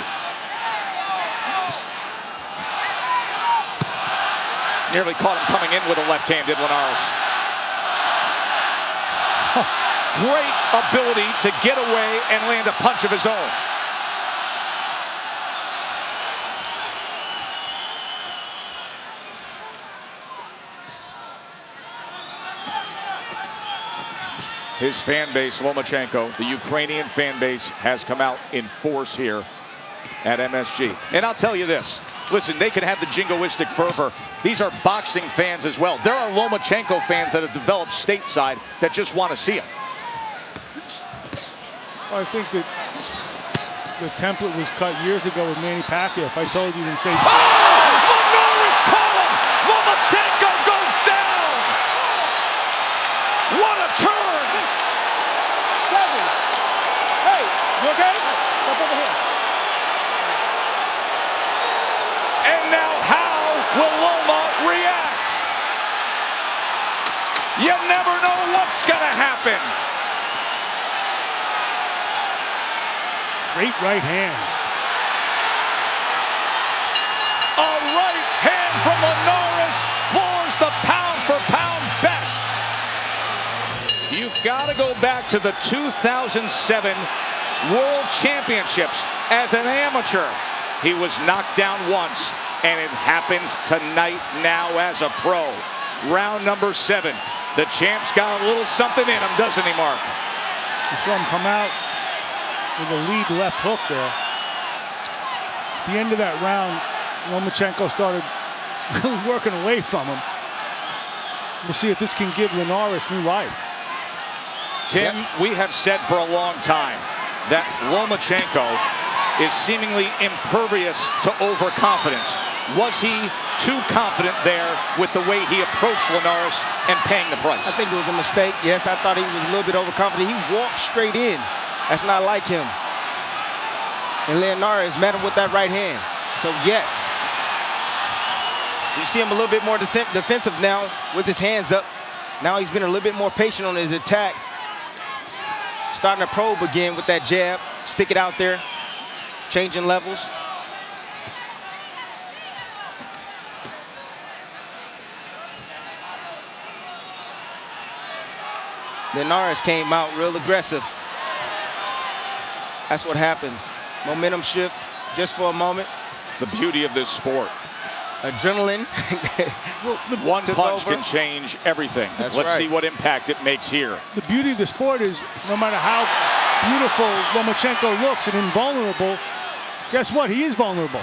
Nearly caught him coming in with a left hand, did Linares. Great ability to get away and land a punch of his own. his fan base, Lomachenko, the Ukrainian fan base, has come out in force here at MSG. And I'll tell you this. Listen, they can have the jingoistic fervor. These are boxing fans as well. There are Lomachenko fans that have developed stateside that just want to see him. I think that the template was cut years ago with Manny Pacquiao. If I told you and say, Linares caught him! Lomachenko goes down! What a turn! Hey, you okay? Step over here. And now how will Loma react? You never know what's gonna happen. Great right hand. A right hand from Linares floors the pound-for-pound best. You've got to go back to the 2007 World Championships as an amateur. He was knocked down once, and it happens tonight now as a pro. Round number 7. The champ's got a little something in him, doesn't he, Mark? You saw him come out with a lead left hook there. At the end of that round, Lomachenko started really working away from him. We'll see if this can give Linares new life. Tim, we have said for a long time that Lomachenko is seemingly impervious to overconfidence. Was he too confident there with the way he approached Linares and paying the price? I think it was a mistake. Yes, I thought he was a little bit overconfident. He walked straight in. That's not like him. And Linares met him with that right hand. So yes. You see him a little bit more defensive now with his hands up. Now he's been a little bit more patient on his attack. Starting to probe again with that jab. Stick it out there. Changing levels. Linares came out real aggressive. That's what happens. Momentum shift just for a moment. It's the beauty of this sport. Adrenaline. One punch can change everything. That's Let's right. see what impact it makes here. The beauty of the sport is no matter how beautiful Lomachenko looks and invulnerable, guess what? He is vulnerable.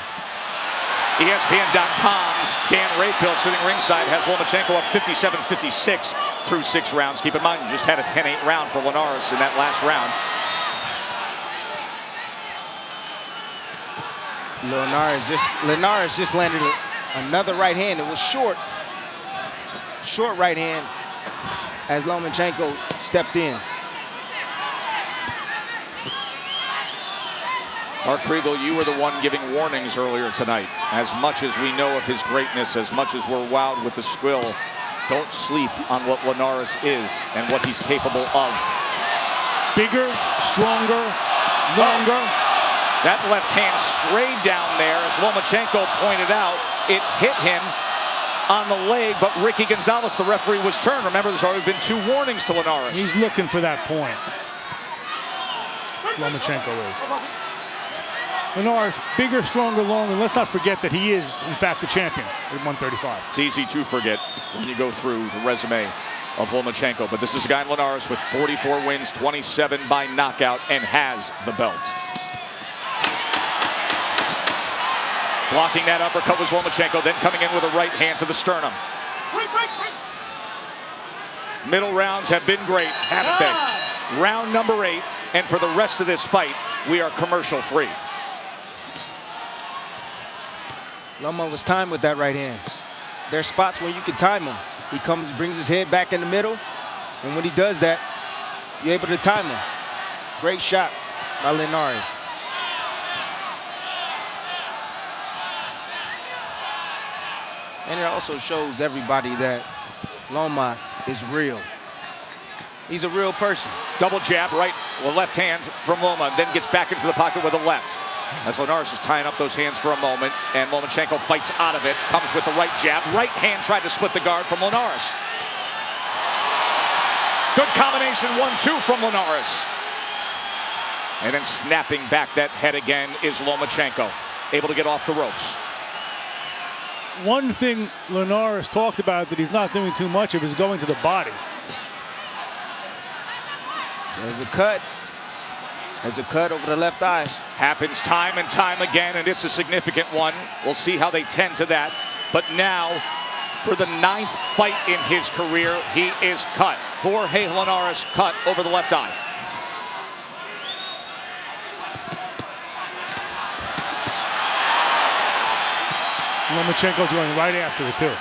ESPN.com's Dan Rayfield sitting ringside has Lomachenko up 57-56 through 6 rounds. Keep in mind, you just had a 10-8 round for Linares in that last round. Linares just landed another right hand. It was short right hand as Lomachenko stepped in. Mark Kriegel, you were the one giving warnings earlier tonight. As much as we know of his greatness, as much as we're wowed with the skill, don't sleep on what Linares is and what he's capable of. Bigger, stronger, longer. That left hand strayed down there, as Lomachenko pointed out. It hit him on the leg, but Ricky Gonzalez, the referee, was turned. Remember, there's already been 2 warnings to Linares. He's looking for that point. Lomachenko is. Linares, bigger, stronger, longer. Let's not forget that he is, in fact, the champion at 135. It's easy to forget when you go through the resume of Lomachenko, but this is a guy in Linares with 44 wins, 27 by knockout, and has the belt. Blocking that uppercut was Lomachenko, then coming in with a right hand to the sternum. Middle rounds have been great, haven't they? Round number 8, and for the rest of this fight, we are commercial free. Loma was timed with that right hand. There's spots where you can time him. He comes, brings his head back in the middle, and when he does that, you're able to time him. Great shot by Linares. And it also shows everybody that Loma is real. He's a real person. Double jab, right, well, left hand from Loma, then gets back into the pocket with a left. As Linares is tying up those hands for a moment, and Lomachenko fights out of it, comes with the right jab. Right hand tried to split the guard from Linares. Good combination, 1-2 from Linares. And then snapping back that head again is Lomachenko, able to get off the ropes. One thing Linares talked about that he's not doing too much of is going to the body. There's a cut. There's a cut over the left eye. Happens time and time again, and it's a significant one. We'll see how they tend to that. But now, for the 9th fight in his career, he is cut. Jorge Linares cut over the left eye. Lomachenko's going right after it, too.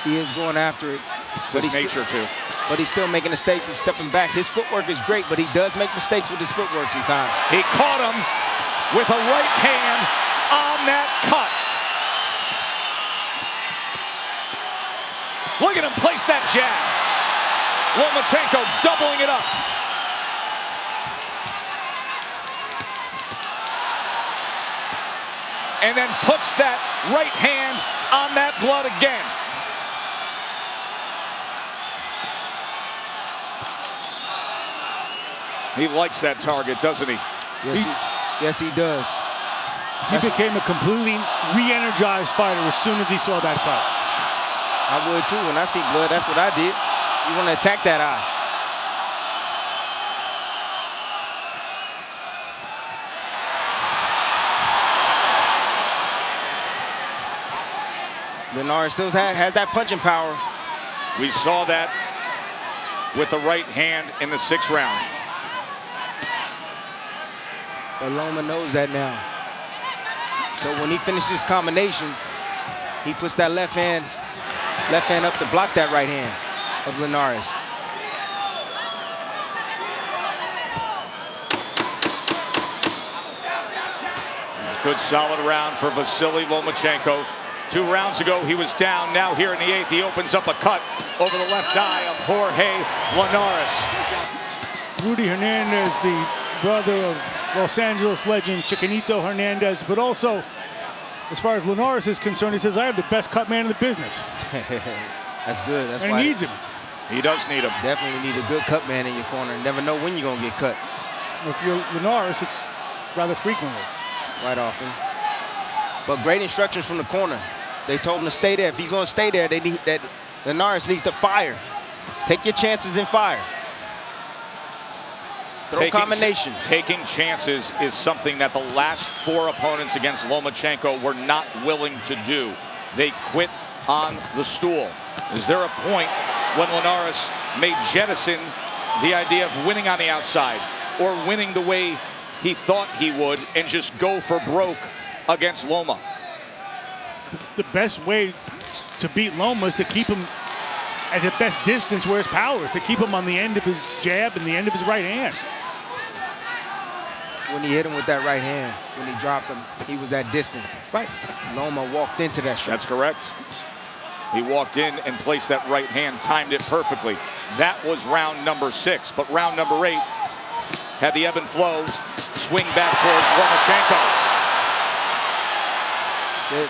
He is going after it. It's his nature, too. But he's still making a mistake. He's stepping back. His footwork is great, but he does make mistakes with his footwork sometimes. He caught him with a right hand on that cut. Look at him place that jab. Lomachenko doubling it up. And then puts that right hand on that blood again. He likes that target, doesn't he? Yes, he does. He became a completely re-energized fighter as soon as he saw that fight. I would too. When I see blood, that's what I did. You want to attack that eye. Linares still has that punching power. We saw that with the right hand in the 6th round. But Loma knows that now. So when he finishes combinations, he puts that left hand up to block that right hand of Linares. Good solid round for Vasiliy Lomachenko. 2 rounds ago, he was down. Now here in the 8th, he opens up a cut over the left eye of Jorge Linares. Rudy Hernandez, the brother of Los Angeles legend Chiquinito Hernandez, but also, as far as Linares is concerned, he says, I have the best cut man in the business. That's good. That's and why he needs him. He does need him. Definitely need a good cut man in your corner. Never know when you're going to get cut. If you're Linares, it's rather frequently. Right often. But great instructions from the corner. They told him to stay there. If he's going to stay there, they need that. Linares needs to fire. Take your chances and fire. Throw combinations. Taking chances is something that the last 4 opponents against Lomachenko were not willing to do. They quit on the stool. Is there a point when Linares may jettison the idea of winning on the outside or winning the way he thought he would and just go for broke against Loma? The best way to beat Loma is to keep him at the best distance where his power is, to keep him on the end of his jab and the end of his right hand. When he hit him with that right hand, when he dropped him, he was at distance. Right. Loma walked into that shot. That's correct. He walked in and placed that right hand, timed it perfectly. That was round number 6, but round number 8 had the ebb and flow swing back towards Lomachenko. That's it.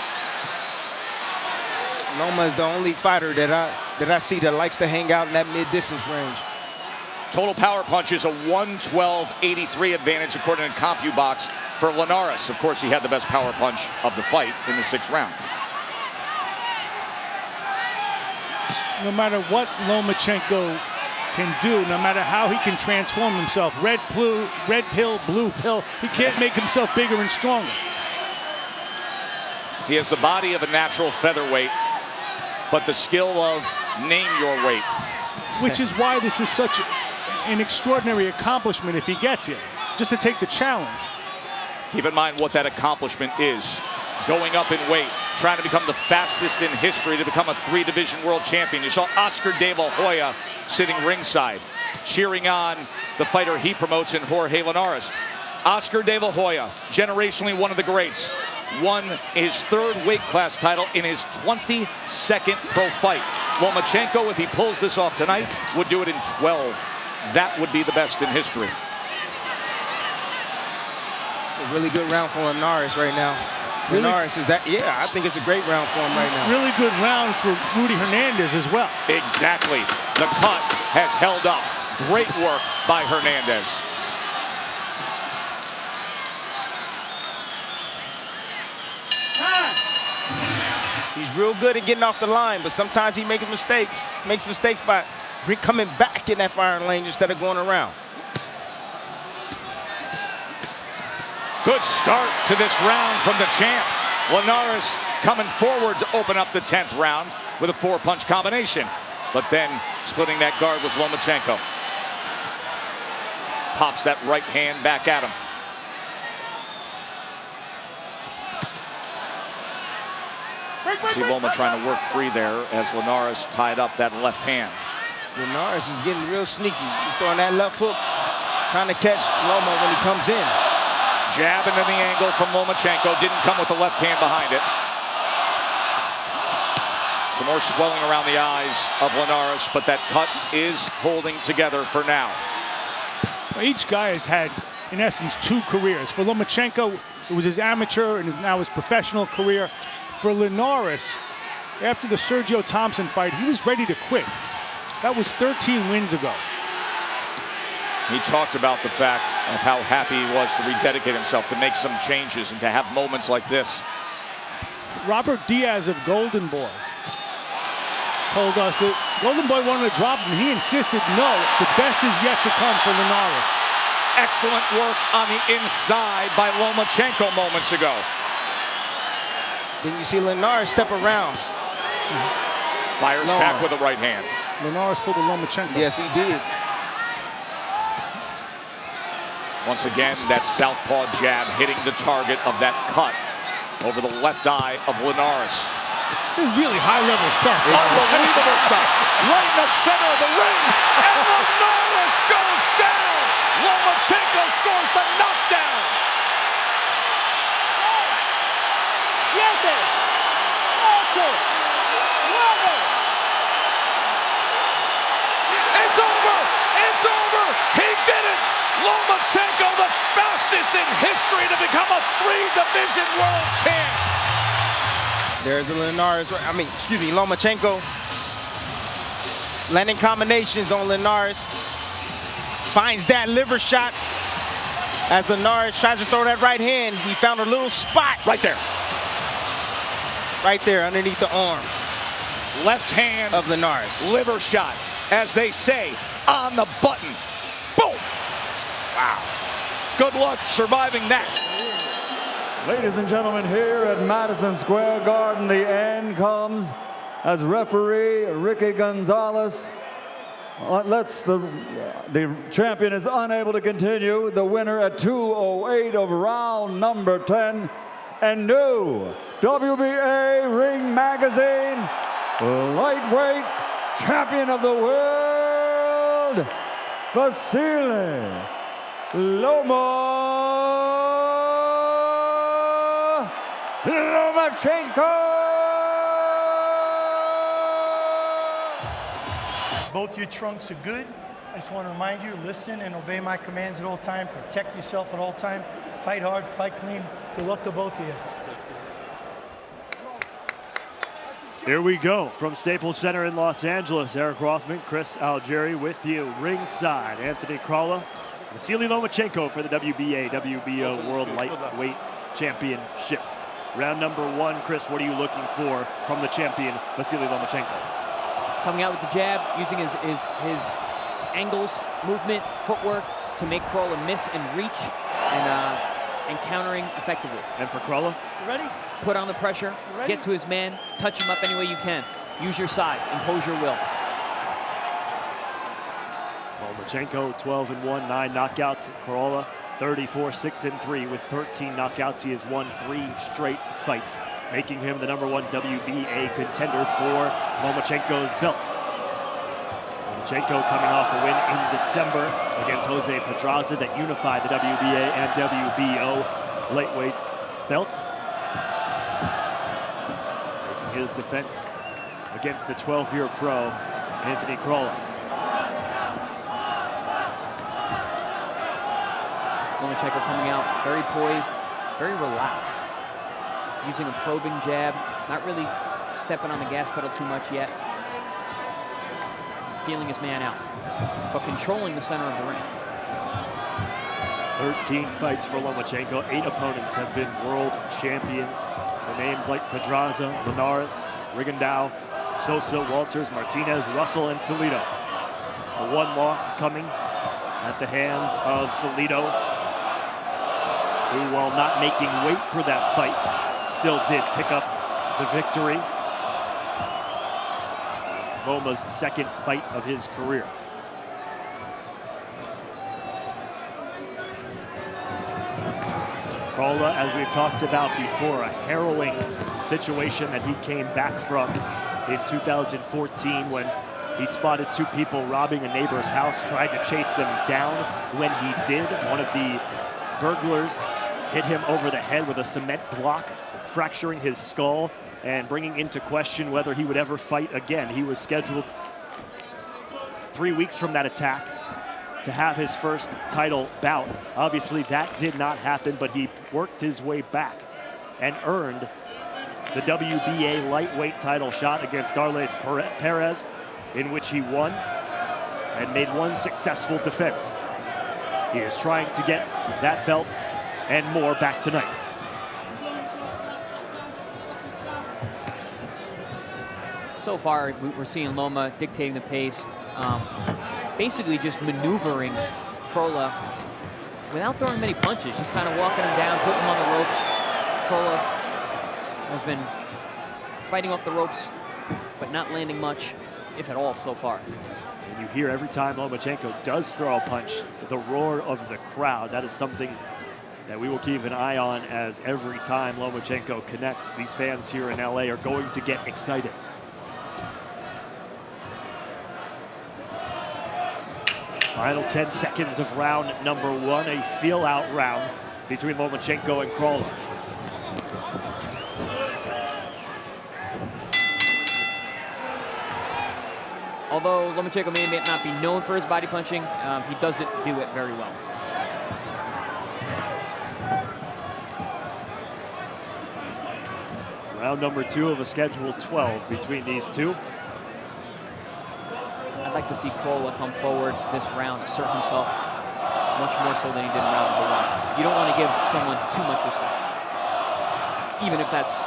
Loma is the only fighter that I see that likes to hang out in that mid-distance range. Total power punch is a 112.83 advantage according to CompuBox for Linares. Of course, he had the best power punch of the fight in the 6th round. No matter what Lomachenko can do, no matter how he can transform himself, red pill, blue pill, he can't make himself bigger and stronger. He has the body of a natural featherweight, but the skill of name your weight. Which is why this is such an extraordinary accomplishment if he gets it, just to take the challenge. Keep in mind what that accomplishment is. Going up in weight, trying to become the fastest in history to become a 3-division world champion. You saw Oscar De La Hoya sitting ringside, cheering on the fighter he promotes in Jorge Linares. Oscar De La Hoya, generationally one of the greats, won his 3rd weight class title in his 22nd pro fight. Lomachenko, if he pulls this off tonight, would do it in 12. That would be the best in history. A really good round for Linares right now. Really? Linares is that, yeah, I think it's a great round for him right now. Really good round for Rudy Hernandez as well. Exactly. The cut has held up. Great work by Hernandez. He's real good at getting off the line, but sometimes he makes mistakes. Makes mistakes by coming back in that firing lane instead of going around. Good start to this round from the champ. Linares coming forward to open up the 10th round with a 4-punch combination. But then splitting that guard was Lomachenko. Pops that right hand back at him. See Loma trying to work free there as Linares tied up that left hand. Linares is getting real sneaky. He's throwing that left hook, trying to catch Loma when he comes in. Jab into the angle from Lomachenko. Didn't come with the left hand behind it. Some more swelling around the eyes of Linares, but that cut is holding together for now. Each guy has had, in essence, 2 careers. For Lomachenko, it was his amateur and now his professional career. For Linares, after the Sergio Thompson fight, he was ready to quit. That was 13 wins ago. He talked about the fact of how happy he was to rededicate himself, to make some changes and to have moments like this. Robert Diaz of Golden Boy told us that Golden Boy wanted to drop him. He insisted, no, the best is yet to come for Linares. Excellent work on the inside by Lomachenko moments ago. Then you see Linares step around. Fires back with the right hand. Linares pulled a Lomachenko. Yes, he did. Once again, that southpaw jab hitting the target of that cut over the left eye of Linares. This is really high-level stuff. Unbelievable stuff. Right in the center of the ring, and Linares goes down. Lomachenko scores the knockdown. 7, 8, 9. It's over! It's over! He did it! Lomachenko, the fastest in history to become a 3-division world champ. There's a Lomachenko landing combinations on Linares. Finds that liver shot as Linares tries to throw that right hand. He found a little spot. Right there. Right there underneath the arm. Left hand of Linares. Liver shot, as they say, on the button. Boom! Wow. Good luck surviving that. Ladies and gentlemen, here at Madison Square Garden, the end comes as referee Ricky Gonzalez lets the champion is unable to continue. The winner at 2:08 of round number 10, and new WBA Ring Magazine lightweight champion of the world, Vasiliy Lomachenko. Both your trunks are good. I just want to remind you, listen and obey my commands at all times. Protect yourself at all times. Fight hard, fight clean. Good luck to both of you. Here we go from Staples Center in Los Angeles. Eric Rothman, Chris Algieri with you ringside. Anthony Crolla, Vasiliy Lomachenko for the WBA, WBO World Lightweight Championship. Round number 1, Chris, what are you looking for from the champion, Vasiliy Lomachenko? Coming out with the jab, using his angles, movement, footwork to make Crolla miss and reach, and countering effectively. And for Crolla? You ready? Put on the pressure, get to his man, touch him up any way you can. Use your size, impose your will. Lomachenko 12-1, 9 knockouts. Crolla 34-6-3 with 13 knockouts. He has won 3 straight fights, making him the #1 WBA contender for Lomachenko's belt. Lomachenko coming off a win in December against Jose Pedraza that unified the WBA and WBO lightweight belts. Making his defense against the 12-year pro, Anthony Crolla. Lomachenko coming out very poised, very relaxed, using a probing jab, not really stepping on the gas pedal too much yet. Feeling his man out, but controlling the center of the ring. 13 fights for Lomachenko. 8 opponents have been world champions. The names like Pedraza, Linares, Rigondeaux, Sosa, Walters, Martinez, Russell, and Salido. The 1 loss coming at the hands of Salido. who, while not making weight for that fight, still did pick up the victory. Loma's second fight of his career. Crolla, as we've talked about before, a harrowing situation that he came back from in 2014 when he spotted two people robbing a neighbor's house, tried to chase them down. When he did, one of the burglars hit him over the head with a cement block, fracturing his skull and bringing into question whether he would ever fight again. He was scheduled 3 weeks from that attack to have his first title bout. Obviously, that did not happen, but he worked his way back and earned the WBA lightweight title shot against Darles Perez, in which he won and made one successful defense. He is trying to get that belt and more back tonight. So far, we're seeing Loma dictating the pace, basically just maneuvering Crolla without throwing many punches, just kind of walking him down, putting him on the ropes. Crolla has been fighting off the ropes, but not landing much, if at all, so far. And you hear every time Lomachenko does throw a punch, the roar of the crowd. That is something that we will keep an eye on, as every time Lomachenko connects, these fans here in LA are going to get excited. Final 10 seconds of round number one, a feel-out round between Lomachenko and Crolla. Although Lomachenko may not be known for his body punching, he doesn't do it very well. Round number two of a scheduled 12 between these two. I'd like to see Crolla come forward this round, assert himself much more so than he did in round number one. You don't want to give someone too much respect, even if that's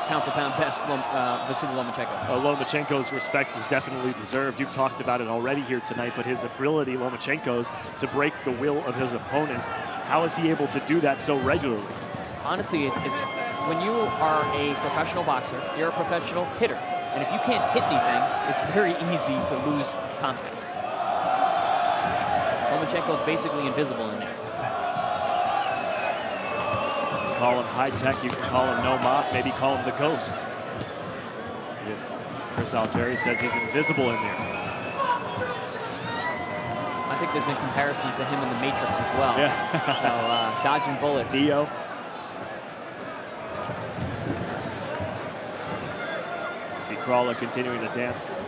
pound for pound best Vasiliy Lomachenko. Lomachenko's respect is definitely deserved. You've talked about it already here tonight, but his ability, Lomachenko's, to break the will of his opponents, how is he able to do that so regularly? Honestly, it's when you are a professional boxer, you're a professional hitter. And if you can't hit anything, it's very easy to lose confidence. Lomachenko is basically invisible in there. You call him high tech, you can call him no mas, maybe call him the ghost. If Chris Algieri says he's invisible in there. I think there's been comparisons to him in the Matrix as well. Yeah. So dodging bullets. Neo. Crolla continuing to dance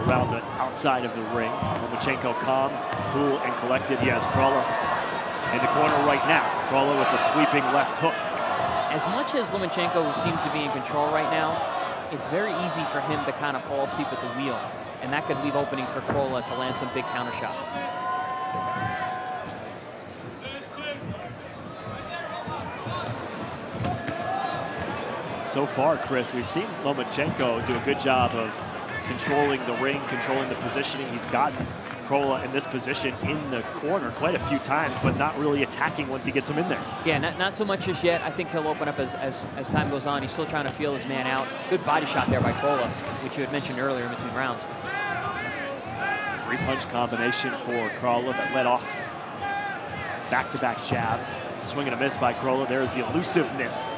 around the outside of the ring. Lomachenko calm, cool, and collected. He has Crolla in the corner right now. Crolla with a sweeping left hook. As much as Lomachenko seems to be in control right now, it's very easy for him to kind of fall asleep at the wheel, and that could leave openings for Crolla to land some big counter shots. So far, Chris, we've seen Lomachenko do a good job of controlling the ring, controlling the positioning. He's gotten Crolla in this position in the corner quite a few times, but not really attacking once he gets him in there. Yeah, not so much just yet. I think he'll open up as time goes on. He's still trying to feel his man out. Good body shot there by Crolla, which you had mentioned earlier in between rounds. Three-punch combination for Crolla that led off back-to-back jabs. Swing and a miss by Crolla. There's the elusiveness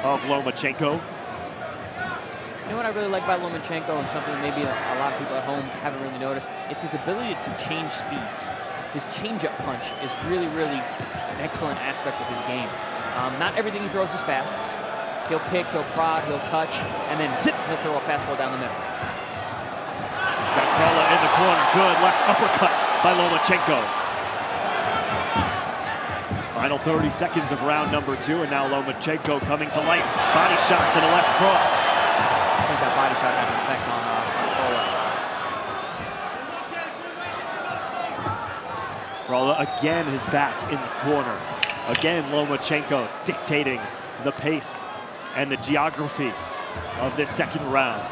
of Lomachenko. You know what I really like about Lomachenko, and something maybe a lot of people at home haven't really noticed? It's his ability to change speeds. His change-up punch is really, really an excellent aspect of his game. Not everything he throws is fast. He'll pick, he'll prod, he'll touch, and then zip, he'll throw a fastball down the middle. Got Crolla in the corner. Good left uppercut by Lomachenko. Final 30 seconds of round number two, and now Lomachenko coming to life. Body shots and a left cross. I think that body shot had an effect on Crolla. Crolla again is back in the corner. Again, Lomachenko dictating the pace and the geography of this second round.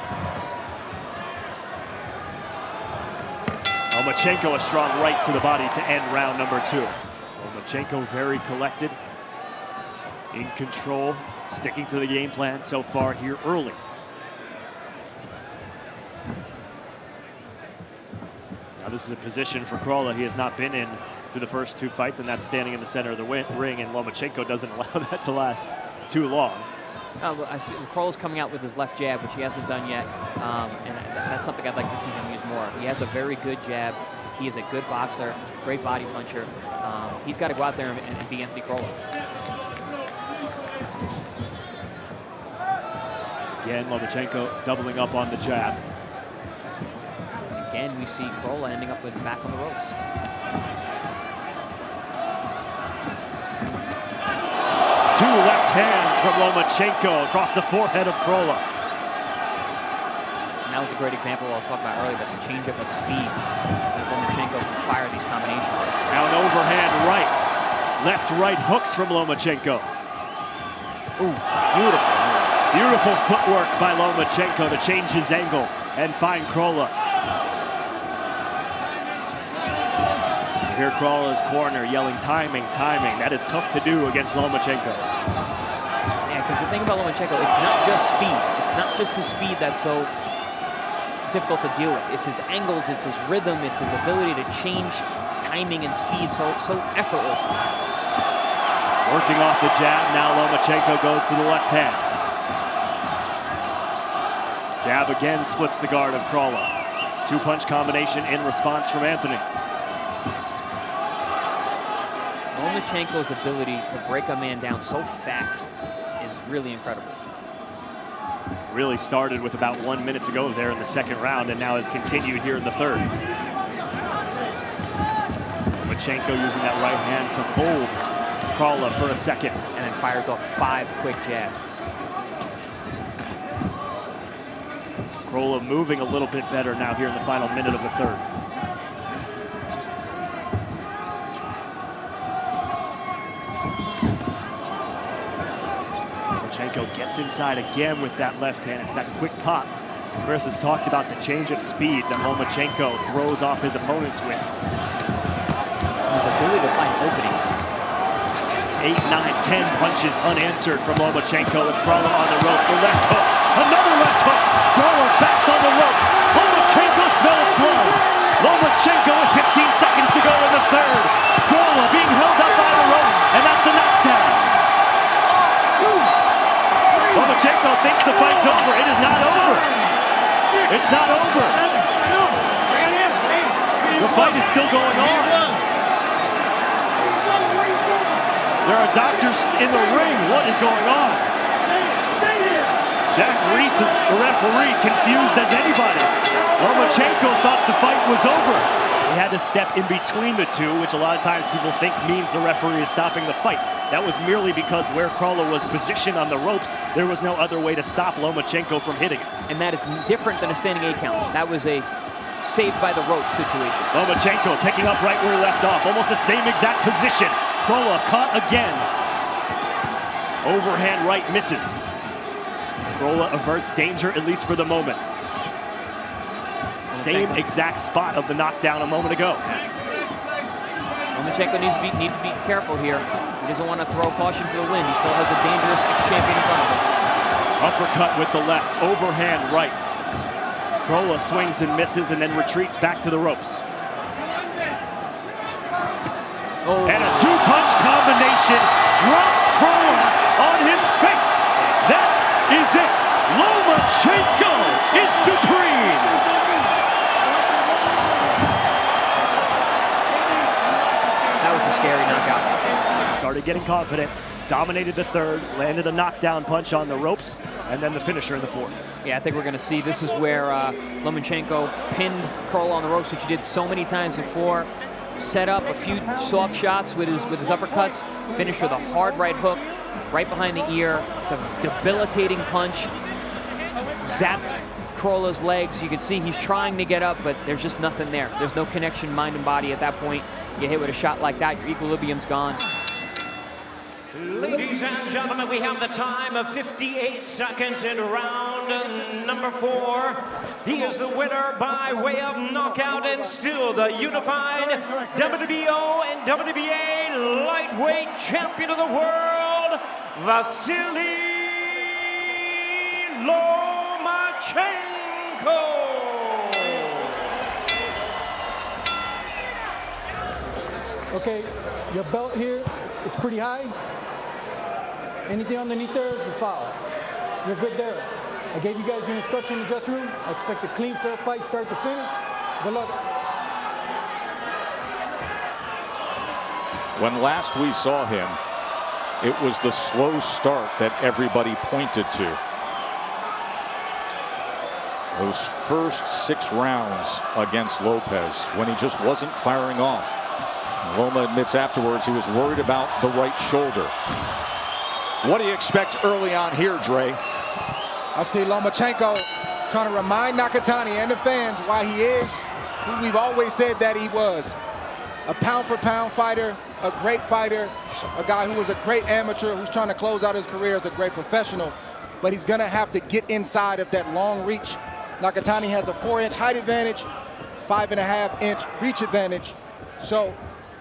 Lomachenko a strong right to the body to end round number two. Lomachenko very collected, in control, sticking to the game plan so far here early. Now this is a position for Krolla he has not been in through the first 2 fights, and that's standing in the center of the ring, and Lomachenko doesn't allow that to last too long. I see Krolla's coming out with his left jab, which he hasn't done yet, and that's something I'd like to see him use more. He has a very good jab. He is a good boxer, great body puncher. He's got to go out there and be Anthony Krolla. Again, Lomachenko doubling up on the jab. Again, we see Krolla ending up with his back on the ropes. Two left hands from Lomachenko across the forehead of Krolla. And that was a great example I was talking about earlier, but the change-up of speeds. Lomachenko can fire these combinations. Now an overhand right. Left-right hooks from Lomachenko. Ooh, beautiful. Beautiful footwork by Lomachenko to change his angle and find Krolla. You hear Krolla's corner yelling, timing, timing. That is tough to do against Lomachenko. Yeah, because the thing about Lomachenko, it's not just speed. It's not just his speed that's so difficult to deal with. It's his angles, it's his rhythm, it's his ability to change timing and speed so effortless. Working off the jab, now Lomachenko goes to the left hand. Jab again splits the guard of Krolla. 2-punch combination in response from Anthony. Lomachenko's ability to break a man down so fast is really incredible. Really started with about 1 minute to go there in the second round, and now has continued here in the third. Lomachenko using that right hand to hold Krolla for a second. And then fires off 5 quick jabs. Krolla moving a little bit better now here in the final minute of the third. Lomachenko gets inside again with that left hand. It's that quick pop. Chris has talked about the change of speed that Lomachenko throws off his opponents with. His ability to find openings. 8, 9, 10 punches unanswered from Lomachenko with Krolla on the ropes. A left hook, another left hook. Krolla's back's on the ropes. Lomachenko smells blood. Lomachenko with 15 seconds to go in the third. Krolla being held up by the rope, and that's a knockdown. Lomachenko thinks the fight's over. It is not over. It's not over. The fight is still going on. There are doctors in the ring. What is going on? Jack Reese is the referee, confused as anybody. Lomachenko thought the fight was over. He had to step in between the two, which a lot of times people think means the referee is stopping the fight. That was merely because where Krolla was positioned on the ropes, there was no other way to stop Lomachenko from hitting. And that is different than a standing 8 count. That was a saved by the rope situation. Lomachenko picking up right where he left off. Almost the same exact position. Krolla caught again. Overhand right misses. Krolla averts danger, at least for the moment. Same exact spot of the knockdown a moment ago. Lomachenko needs to be careful here. He doesn't want to throw caution to the wind. He still has a dangerous champion in front of him. Uppercut with the left, overhand right. Krolla swings and misses and then retreats back to the ropes. Oh. And a 2-punch combination drops Krolla on his face. That is it. Lomachenko is supreme. That was a scary knockout. Started getting confident, dominated the third, landed a knockdown punch on the ropes, and then the finisher in the fourth. Yeah, I think we're going to see this is where Lomachenko pinned Krolla on the ropes, which he did so many times before. Set up a few soft shots with his uppercuts, finished with a hard right hook right behind the ear. It's a debilitating punch. Zapped Krolla's legs. You can see he's trying to get up, but there's just nothing there. There's no connection mind and body at that point. You hit with a shot like that, your equilibrium's gone. Ladies and gentlemen, we have the time of 58 seconds in round number 4. He is the winner by way of knockout and still the unified WBO and WBA lightweight champion of the world, Vasiliy Lomachenko. Okay, your belt here, it's pretty high. Anything underneath there is a foul. You're good there. I gave you guys the instruction in the dressing room. I expect a clean, fair fight, start to finish. Good luck. When last we saw him, it was the slow start that everybody pointed to. Those first 6 rounds against Lopez, when he just wasn't firing off. Loma admits afterwards he was worried about the right shoulder. What do you expect early on here, Dre? I see Lomachenko trying to remind Nakatani and the fans why he is who we've always said that he was. A pound-for-pound fighter, a great fighter, a guy who was a great amateur who's trying to close out his career as a great professional. But he's going to have to get inside of that long reach. Nakatani has a 4-inch height advantage, 5.5-inch reach advantage. So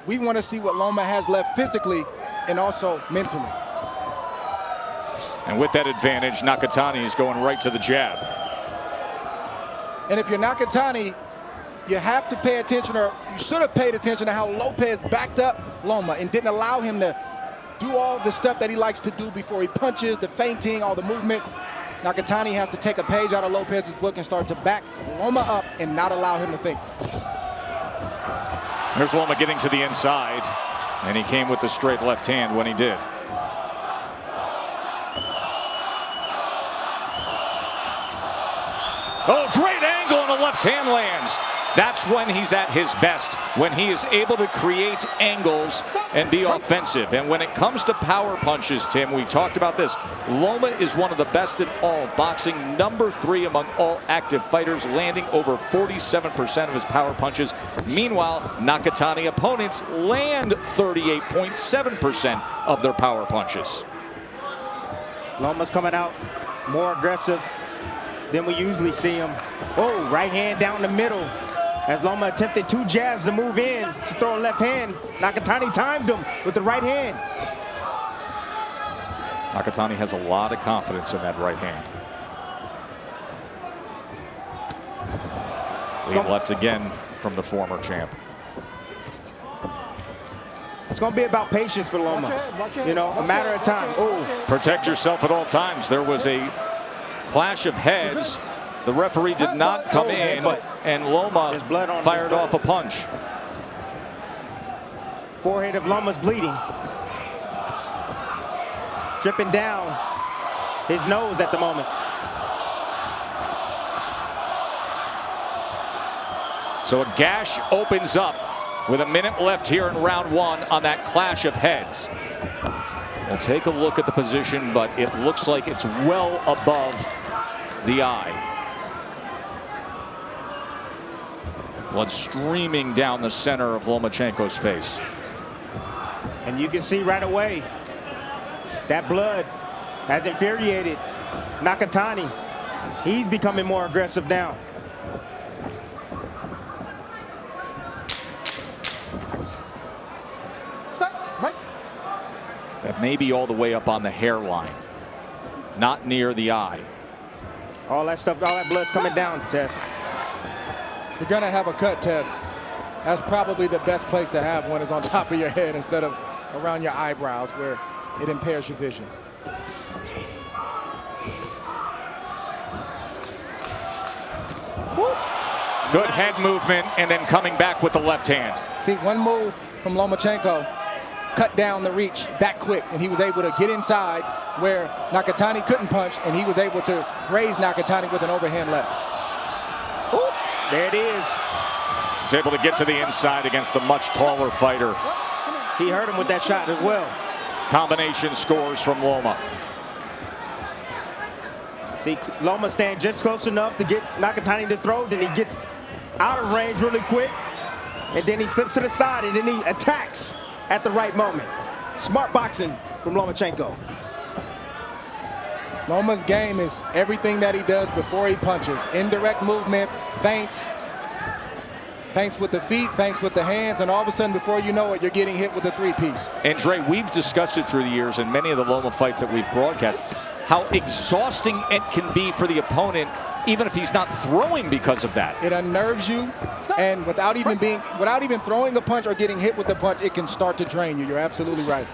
we want to see what Loma has left physically and also mentally. And with that advantage, Nakatani is going right to the jab. And if you're Nakatani, you have to pay attention, or you should have paid attention to how Lopez backed up Loma and didn't allow him to do all the stuff that he likes to do before he punches, the feinting, all the movement. Nakatani has to take a page out of Lopez's book and start to back Loma up and not allow him to think. Here's Loma getting to the inside, and he came with the straight left hand when he did. Oh, great angle, and a left hand lands. That's when he's at his best, when he is able to create angles and be offensive. And when it comes to power punches, Tim, we talked about this. Loma is one of the best in all of boxing, #3 among all active fighters, landing over 47% of his power punches. Meanwhile, Nakatani opponents land 38.7% of their power punches. Loma's coming out more aggressive than we usually see him. Oh, right hand down the middle. As Loma attempted 2 jabs to move in to throw a left hand, Nakatani timed him with the right hand. Nakatani has a lot of confidence in that right hand. Lead left again from the former champ. It's going to be about patience for Loma. You know, a matter of time. Oh, protect yourself at all times. There was a clash of heads. The referee did not come in, and Loma fired off a punch. Forehead of Loma's bleeding. Dripping down his nose at the moment. So a gash opens up with a minute left here in round 1 on that clash of heads. We'll take a look at the position, but it looks like it's well above the eye. Blood streaming down the center of Lomachenko's face. And you can see right away that blood has infuriated Nakatani. He's becoming more aggressive now. Stop, right. That may be all the way up on the hairline, not near the eye. All that stuff, all that blood's coming down, Tess. You're gonna have a cut, Tess. That's probably the best place to have one, is on top of your head instead of around your eyebrows where it impairs your vision. Good head movement and then coming back with the left hand. See, one move from Lomachenko cut down the reach that quick, and he was able to get inside where Nakatani couldn't punch, and he was able to graze Nakatani with an overhand left. Ooh, there it is. He's able to get to the inside against the much taller fighter. He hurt him with that shot as well. Combination scores from Loma. See, Loma stand just close enough to get Nakatani to throw, then he gets out of range really quick, and then he slips to the side, and then he attacks at the right moment. Smart boxing from Lomachenko. Loma's game is everything that he does before he punches. Indirect movements, feints. feints with the feet, feints with the hands, and all of a sudden, before you know it, you're getting hit with a three-piece. And Dre, we've discussed it through the years in many of the Loma fights that we've broadcast, how exhausting it can be for the opponent, even if he's not throwing because of that. It unnerves you, and without even throwing a punch or getting hit with a punch, it can start to drain you. You're absolutely right.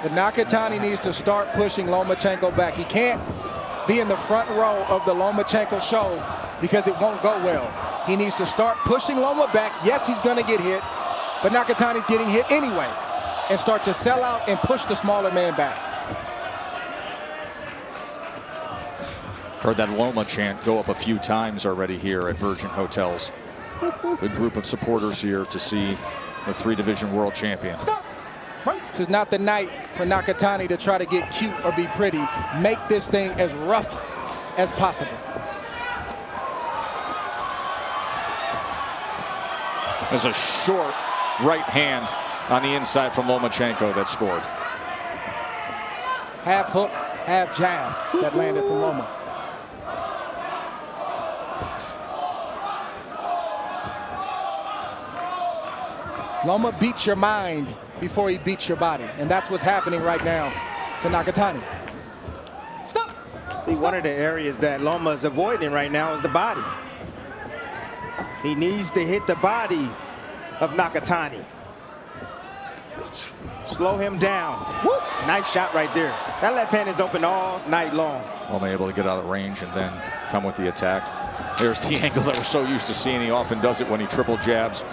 But Nakatani needs to start pushing Lomachenko back. He can't be in the front row of the Lomachenko show because it won't go well. He needs to start pushing Loma back. Yes, he's going to get hit, but Nakatani's getting hit anyway, and start to sell out and push the smaller man back. Heard that Loma chant go up a few times already here at Virgin Hotels. Good group of supporters here to see the 3-division world champion. This is not the night for Nakatani to try to get cute or be pretty. Make this thing as rough as possible. There's a short right hand on the inside from Lomachenko that scored. Half hook, half jab that landed from Loma. Loma beats your mind before he beats your body, and that's what's happening right now to Nakatani. Stop! See, one of the areas that Loma is avoiding right now is the body. He needs to hit the body of Nakatani. Slow him down. Whoop. Nice shot right there. That left hand is open all night long. Loma able to get out of range and then come with the attack. There's the angle that we're so used to seeing. He often does it when he triple jabs.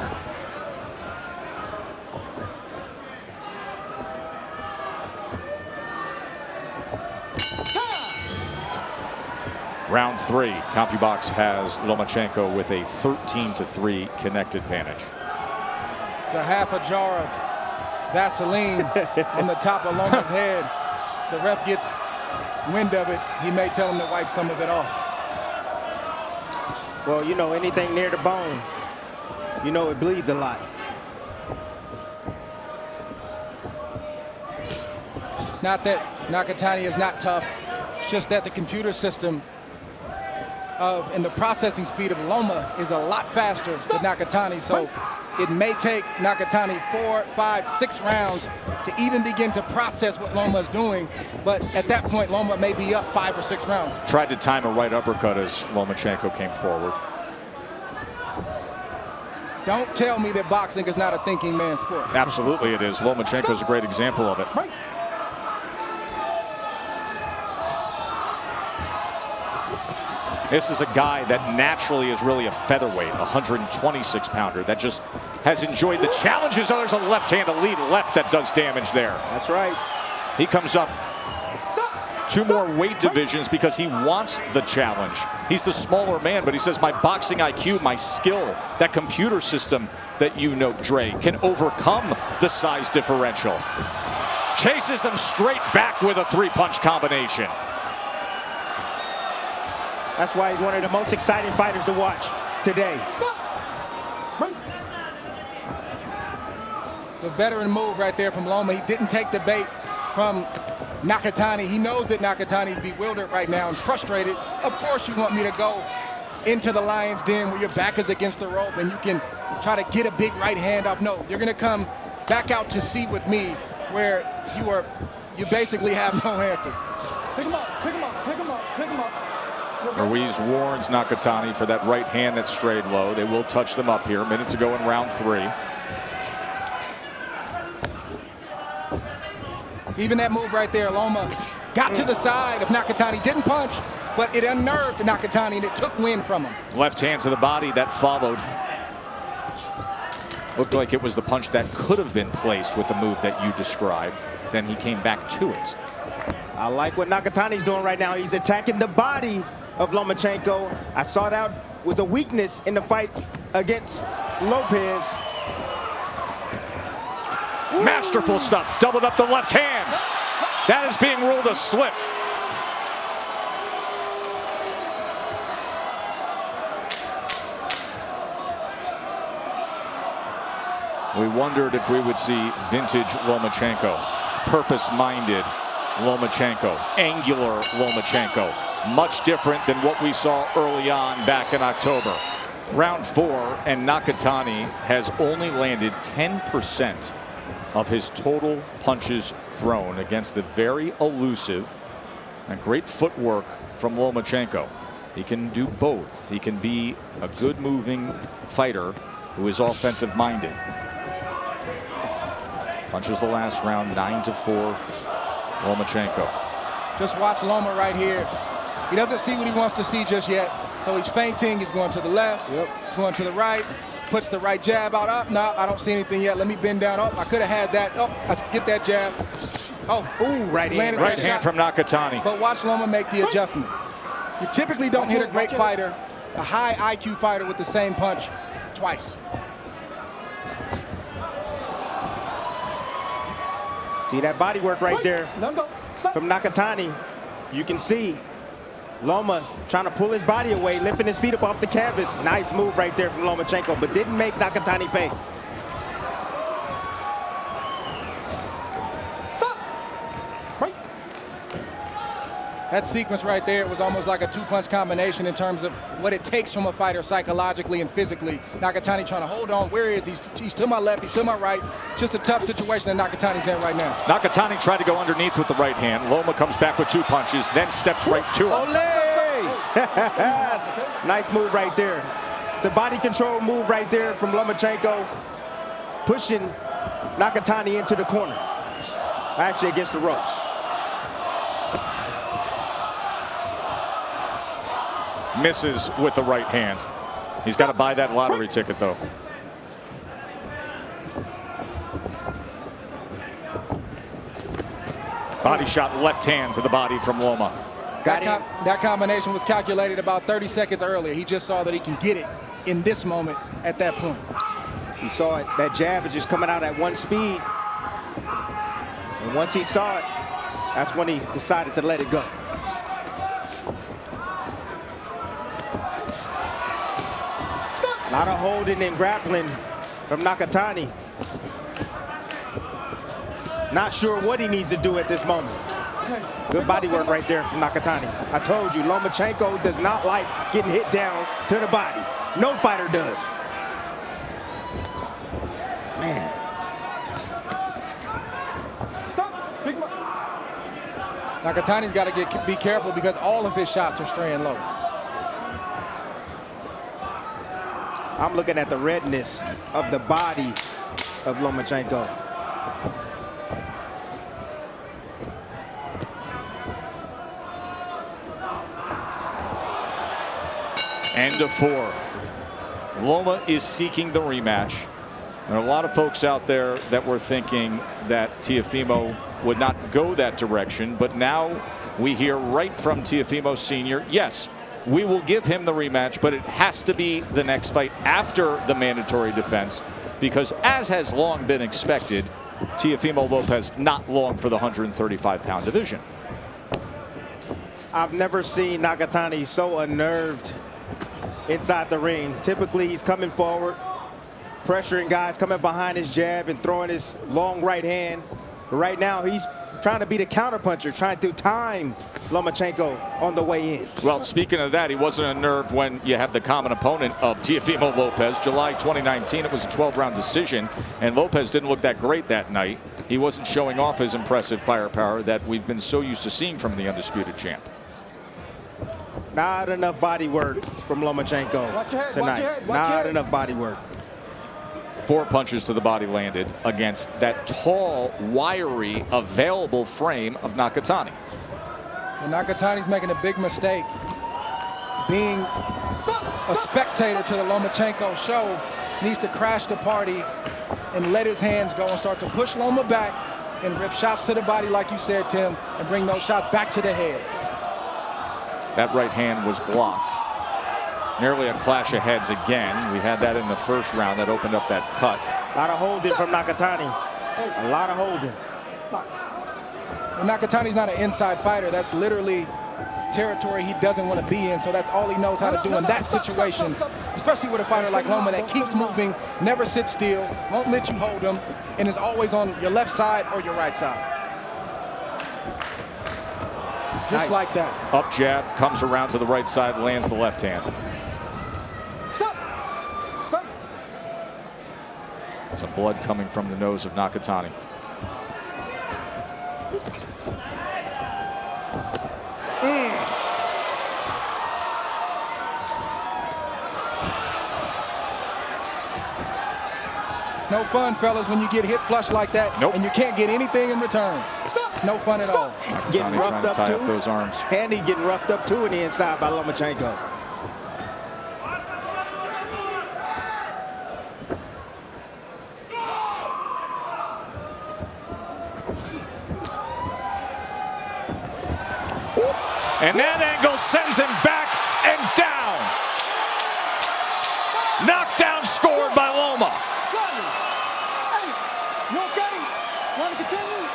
Round 3, CompuBox has Lomachenko with a 13-3 connect advantage. It's a half a jar of Vasiliy on the top of Loma's head. The ref gets wind of it. He may tell him to wipe some of it off. Well, you know, anything near the bone, you know it bleeds a lot. It's not that Nakatani is not tough. It's just that the computer system and the processing speed of Loma is a lot faster than Nakatani, so it may take Nakatani 4, 5, 6 rounds to even begin to process what Loma is doing, but at that point Loma may be up 5 or 6 rounds. Tried to time a right uppercut as Lomachenko came forward. Don't tell me that boxing is not a thinking man's sport. Absolutely it is. Lomachenko's a great example of it. This is a guy that naturally is really a featherweight, a 126-pounder that just has enjoyed the challenges. Oh, there's a left hand, a lead left that does damage there. That's right. He comes up 2 more weight divisions because he wants the challenge. He's the smaller man, but he says my boxing IQ, my skill, that computer system that you know, Dre, can overcome the size differential. Chases him straight back with a 3-punch combination. That's why he's one of the most exciting fighters to watch today. The veteran move right there from Loma. He didn't take the bait from Nakatani. He knows that Nakatani's bewildered right now and frustrated. Of course you want me to go into the lion's den where your back is against the rope and you can try to get a big right hand off. No, you're going to come back out to sea with me where you basically have no answers. Pick him up, pick him up, pick him up, pick him up. Ruiz warns Nakatani for that right hand that strayed low. They will touch them up here. Minutes ago in round 3. Even that move right there, Loma got to the side of Nakatani, didn't punch, but it unnerved Nakatani and it took wind from him. Left hand to the body that followed. Looked like it was the punch that could have been placed with the move that you described. Then he came back to it. I like what Nakatani's doing right now. He's attacking the body of Lomachenko. I saw that was a weakness in the fight against Lopez. Masterful stuff. Doubled up the left hand. That is being ruled a slip. We wondered if we would see vintage Lomachenko, purpose-minded Lomachenko, angular Lomachenko. much different than what we saw early on back in October. Round 4, and Nakatani has only landed 10% of his total punches thrown against the very elusive and great footwork from Lomachenko. He can do both. He can be a good moving fighter who is offensive minded. Punches the last round 9-4 Lomachenko. Just watch Loma right here. He doesn't see what he wants to see just yet. So he's feinting, he's going to the left, he's going to the right, puts the right jab out. Up, no, I don't see anything yet. Let me bend down. Oh, I could have had that. Oh, I get that jab. Oh, ooh, right hand. Right hand from Nakatani. But watch Loma make the adjustment. You typically don't hit a great fighter, a high IQ fighter with the same punch twice. See that body work right there from Nakatani. You can see Loma trying to pull his body away, lifting his feet up off the canvas. Nice move right there from Lomachenko, but didn't make Nakatani pay. That sequence right there was almost like a two-punch combination in terms of what it takes from a fighter psychologically and physically. Nakatani trying to hold on. Where is he? He's to my left, he's to my right. Just a tough situation that Nakatani's in right now. Nakatani tried to go underneath with the right hand. Loma comes back with 2 punches, then steps right to him. Nice move right there. It's a body control move right there from Lomachenko, pushing Nakatani into the corner, actually against the ropes. Misses with the right hand. He's got to buy that lottery ticket, though. Body shot, left hand to the body from Loma. That combination was calculated about 30 seconds earlier. He just saw that he can get it in this moment at that point. He saw it. That jab is just coming out at one speed. And once he saw it, that's when he decided to let it go. A lot of holding and grappling from Nakatani. Not sure what he needs to do at this moment. Good body work right there from Nakatani. I told you, Lomachenko does not like getting hit down to the body. No fighter does. Man. Nakatani's got to be careful because all of his shots are straying low. I'm looking at the redness of the body of Lomachenko. End of 4. Loma is seeking the rematch. There are a lot of folks out there that were thinking that Teofimo would not go that direction, but now we hear right from Teofimo Sr., yes, we will give him the rematch, but it has to be the next fight after the mandatory defense, because as has long been expected, Teofimo Lopez not long for the 135-pound division. I've never seen Nakatani so unnerved inside the ring. Typically, he's coming forward, pressuring guys, coming behind his jab and throwing his long right hand. But right now, he's trying to be the counterpuncher, trying to time Lomachenko on the way in. Well, speaking of that, he wasn't unnerved when you have the common opponent of Teofimo Lopez. July 2019, it was a 12-round decision, and Lopez didn't look that great that night. He wasn't showing off his impressive firepower that we've been so used to seeing from the undisputed champ. Not enough body work from Lomachenko tonight. Not enough body work. 4 punches to the body landed against that tall, wiry, available frame of Nakatani. And Nakatani's making a big mistake. Being a spectator to the Lomachenko show, needs to crash the party and let his hands go and start to push Loma back and rip shots to the body, like you said, Tim, and bring those shots back to the head. That right hand was blocked. Nearly a clash of heads again. We had that in the first round that opened up that cut. A lot of holding from Nakatani. A lot of holding. And Nakatani's not an inside fighter. That's literally territory he doesn't want to be in, so that's all he knows how to do in that situation, especially with a fighter like Loma that keeps moving, never sits still, won't let you hold him, and is always on your left side or your right side. Just like that. Up jab, comes around to the right side, lands the left hand. Stop. Stop. Some blood coming from the nose of Nakatani. It's no fun, fellas, when you get hit flush like that and you can't get anything in return. It's no fun at all. Getting roughed up too. Those arms. Handy getting roughed up too in the inside by Lomachenko. And that angle sends him back and down. Knockdown scored by Loma. Hey, you okay? Want to continue?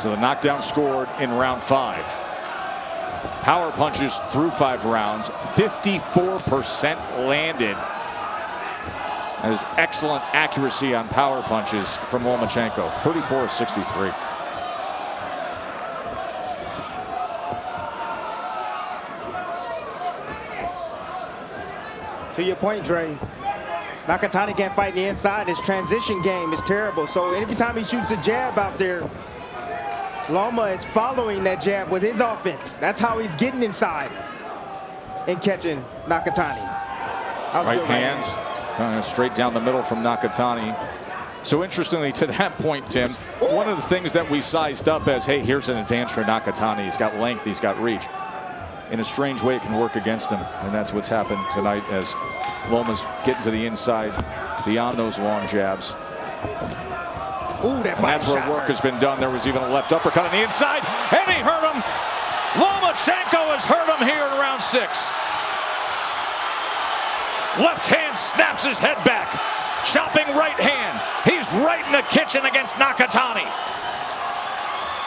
So the knockdown scored in round 5. Power punches through 5 rounds, 54% landed. That is excellent accuracy on power punches from Lomachenko, 34-63. To your point, Dre, Nakatani can't fight the inside. His transition game is terrible. So every time he shoots a jab out there, Loma is following that jab with his offense. That's how he's getting inside and catching Nakatani. Right hand, kind of straight down the middle from Nakatani. So interestingly, to that point, Tim, one of the things that we sized up as, hey, here's an advantage for Nakatani. He's got length, he's got reach. In a strange way, it can work against him, and that's what's happened tonight as Loma's getting to the inside beyond those long jabs. Ooh, that and that's where work has been done. There was even a left uppercut on the inside, and he hurt him. Lomachenko has hurt him here in round 6. Left hand snaps his head back. Chopping right hand. He's right in the kitchen against Nakatani.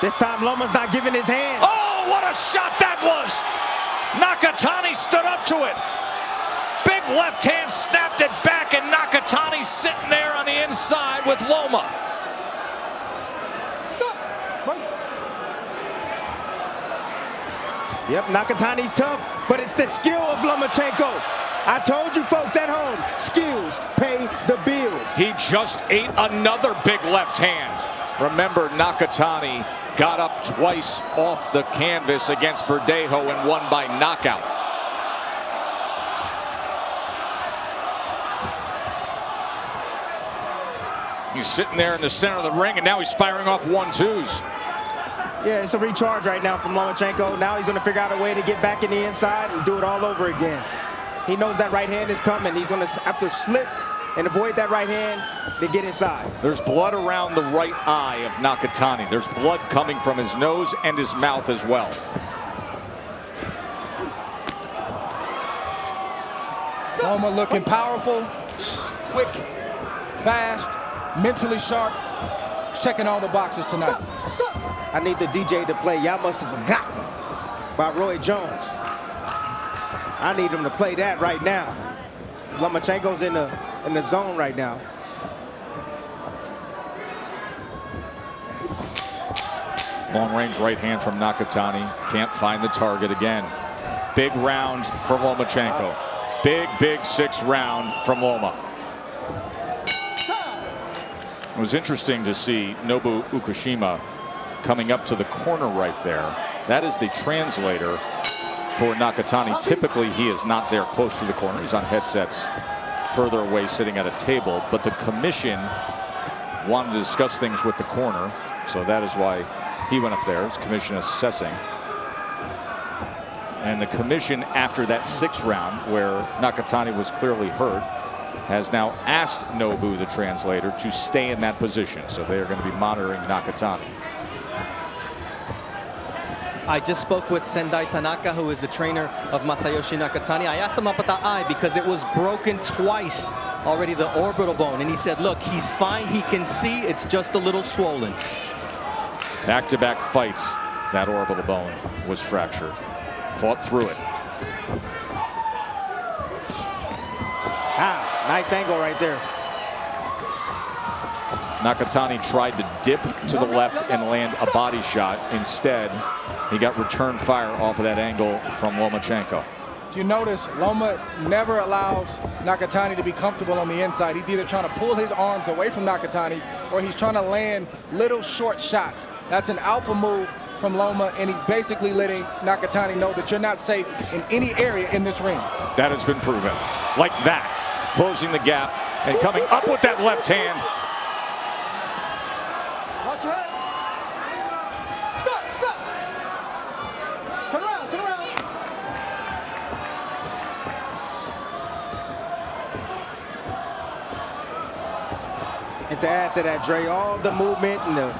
This time Loma's not giving his hand. Oh, what a shot that was! Nakatani stood up to it. Big left hand snapped it back, and Nakatani sitting there on the inside with Loma. Stop. Wait. Yep, Nakatani's tough, but it's the skill of Lomachenko. I told you folks at home, skills pay the bills. He just ate another big left hand. Remember, Nakatani got up twice off the canvas against Rigondeaux and won by knockout. He's sitting there in the center of the ring, and now he's firing off 1-2s. Yeah, it's a recharge right now from Lomachenko. Now he's going to figure out a way to get back in the inside and do it all over again. He knows that right hand is coming. He's going to have to slip and avoid that right hand to get inside. There's blood around the right eye of Nakatani. There's blood coming from his nose and his mouth as well. Loma looking powerful, quick, fast, mentally sharp. He's checking all the boxes tonight. Stop. I need the DJ to play Y'all Must Have Forgotten by Roy Jones. I need him to play that right now. Lomachenko's in the zone right now. Long range right hand from Nakatani. Can't find the target again. Big round from Lomachenko. Big 6th round from Loma. It was interesting to see Nobu Ukushima coming up to the corner right there. That is the translator for Nakatani. Typically, he is not there close to the corner. He's on headsets further away, sitting at a table. But the commission wanted to discuss things with the corner, so that is why he went up there. His commission assessing. And the commission, after that 6th round, where Nakatani was clearly hurt, has now asked Nobu, the translator, to stay in that position. So they are going to be monitoring Nakatani. I just spoke with Sendai Tanaka, who is the trainer of Masayoshi Nakatani. I asked him about the eye because it was broken twice already, the orbital bone. And he said, look, he's fine. He can see. It's just a little swollen. Back-to-back fights, that orbital bone was fractured. Fought through it. How? Nice angle right there. Nakatani tried to dip to the left and land a body shot. Instead, he got return fire off of that angle from Lomachenko. If you notice, Loma never allows Nakatani to be comfortable on the inside. He's either trying to pull his arms away from Nakatani or he's trying to land little short shots. That's an alpha move from Loma, and he's basically letting Nakatani know that you're not safe in any area in this ring. That has been proven. Like that, closing the gap and coming up with that left hand. Watch your head. Stop, stop. Turn around, turn around. And to add to that, Dre, all the movement and the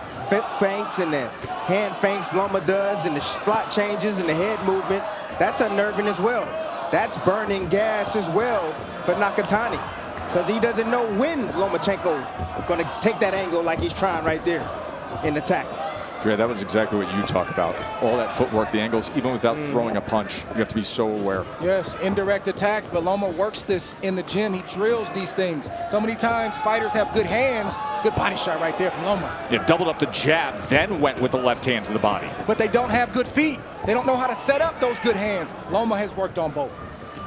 feints and the hand feints Loma does and the slot changes and the head movement, that's unnerving as well. That's burning gas as well for Nakatani because he doesn't know when Lomachenko going to take that angle like he's trying right there in the tackle. Dre, that was exactly what you talk about. All that footwork, the angles, even without throwing a punch, you have to be so aware. Yes, indirect attacks, but Loma works this in the gym. He drills these things. So many times fighters have good hands. Good body shot right there from Loma. Yeah, doubled up the jab, then went with the left hand to the body. But they don't have good feet. They don't know how to set up those good hands. Loma has worked on both.